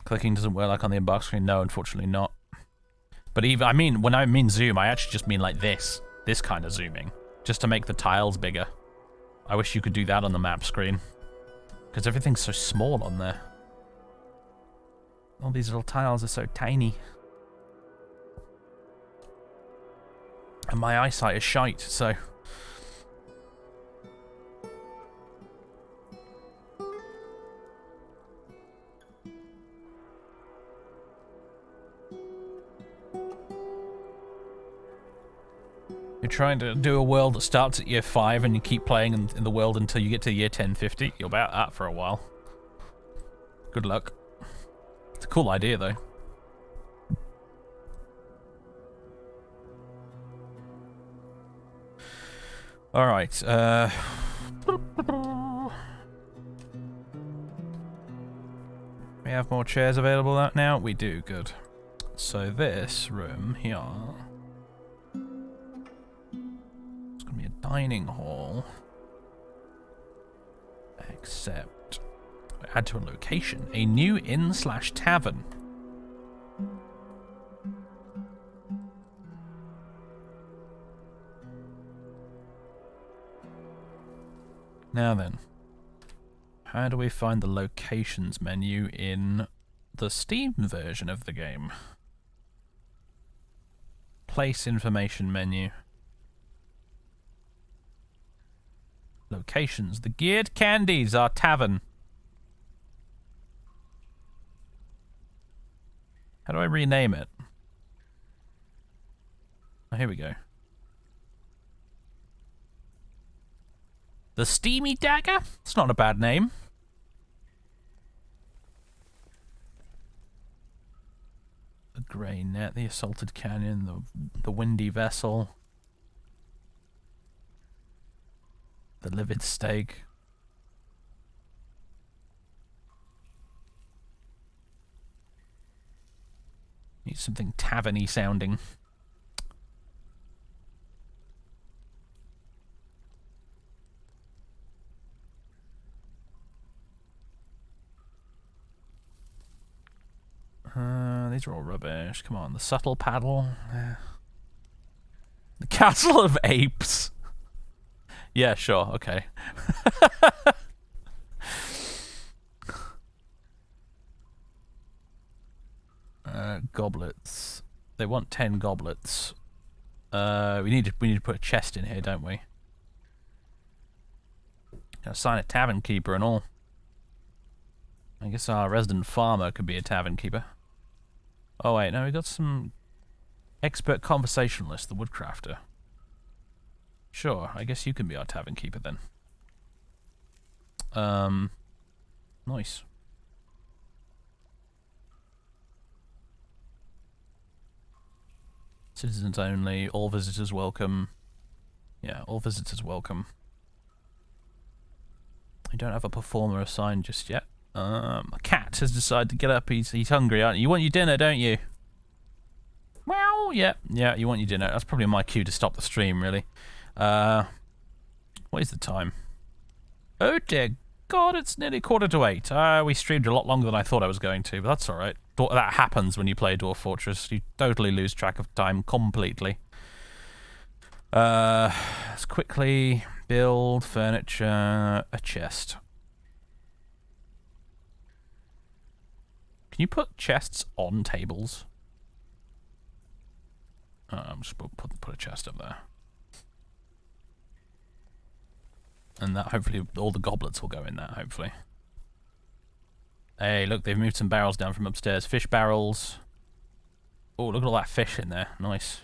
Clicking doesn't work like on the embark screen. No, unfortunately not. But even, I mean, when I mean zoom, I actually just mean like this. This kind of zooming. Just to make the tiles bigger. I wish you could do that on the map screen. Because everything's so small on there. All these little tiles are so tiny. And my eyesight is shite, so... You're trying to do a world that starts at year 5 and you keep playing in the world until you get to year 1050. You're about that for a while. Good luck. It's a cool idea, though. Alright, we have more chairs available now? We do, good. So this room here... It's gonna be a dining hall. Except... Add to a location. A new inn/tavern. Now then, how do we find the locations menu in the Steam version of the game? Place information menu. Locations. The Geared Candies, our tavern. How do I rename it? Oh, here we go. The Steamy Dagger? It's not a bad name. The Grey Net, the Assaulted Canyon, the Windy Vessel. The Livid Steak. Need something tavern-y sounding. These are all rubbish. Come on, the Subtle Paddle. The Castle of Apes. Yeah, sure, okay. Goblets. They want 10 goblets. We need to put a chest in here, don't we? Gotta assign a tavern keeper and all. I guess our resident farmer could be a tavern keeper. Oh wait, no, we got some expert conversationalist, the woodcrafter. Sure, I guess you can be our tavern keeper then. Nice. Citizens only. All visitors welcome. Yeah, all visitors welcome. I don't have a performer assigned just yet. A cat has decided to get up. He's hungry, aren't you? You want your dinner, don't you? Well, yeah, you want your dinner. That's probably my cue to stop the stream, really. What is the time? Oh dear God, it's nearly 7:45. We streamed a lot longer than I thought I was going to, but that's alright. That happens when you play Dwarf Fortress. You totally lose track of time completely. Let's quickly build furniture, a chest. Can you put chests on tables? I'm just put a chest up there. And that, hopefully, all the goblets will go in that, hopefully. Hey, look, they've moved some barrels down from upstairs. Fish barrels. Oh, look at all that fish in there. Nice.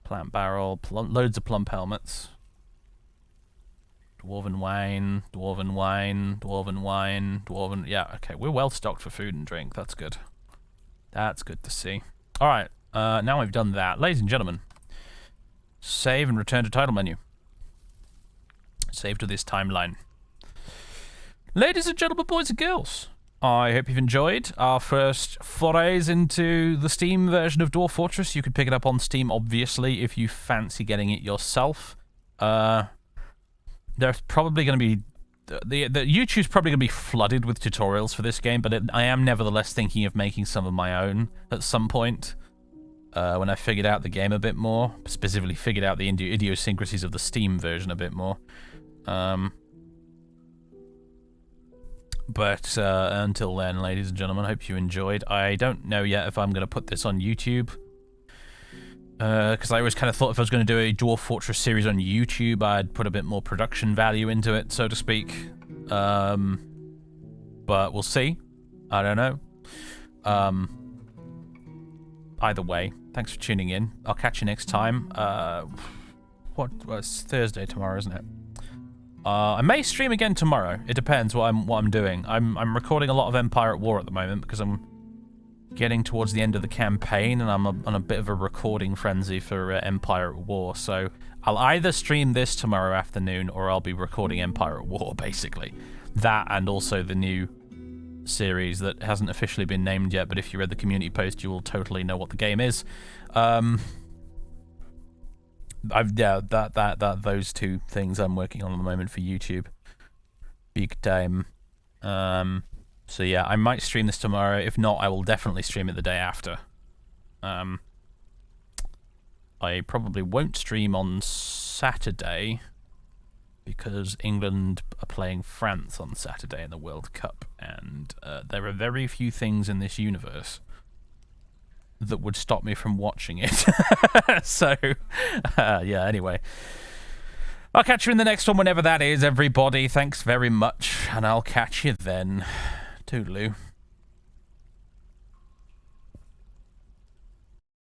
Plant barrel. Loads of plump helmets. Dwarven wine. Dwarven wine. Dwarven wine. Dwarven... Yeah, okay. We're well stocked for food and drink. That's good. That's good to see. Alright, now we've done that. Ladies and gentlemen, save and return to title menu. Save to this timeline. Ladies and gentlemen, boys and girls, I hope you've enjoyed our first forays into the Steam version of Dwarf Fortress. You could pick it up on Steam, obviously, if you fancy getting it yourself. There's probably going to be... The YouTube's probably going to be flooded with tutorials for this game, but I am nevertheless thinking of making some of my own at some point. When I figured out the game a bit more, specifically figured out the idiosyncrasies of the Steam version a bit more. But until then, ladies and gentlemen, I hope you enjoyed. I don't know yet if I'm going to put this on YouTube. Because I always kind of thought if I was going to do a Dwarf Fortress series on YouTube, I'd put a bit more production value into it, so to speak. But we'll see. I don't know. Either way, thanks for tuning in. I'll catch you next time. It's Thursday tomorrow, isn't it? I may stream again tomorrow. It depends what I'm doing. I'm recording a lot of Empire at War at the moment because I'm getting towards the end of the campaign, and I'm on a bit of a recording frenzy for Empire at War, so I'll either stream this tomorrow afternoon or I'll be recording Empire at War, basically. That, and also the new series that hasn't officially been named yet, but if you read the community post, you will totally know what the game is. Those two things I'm working on at the moment for YouTube. Big time. So yeah, I might stream this tomorrow. If not, I will definitely stream it the day after. I probably won't stream on Saturday because England are playing France on Saturday in the World Cup, and there are very few things in this universe that would stop me from watching it. So, yeah, anyway. I'll catch you in the next one whenever that is, everybody. Thanks very much, and I'll catch you then. Toodaloo.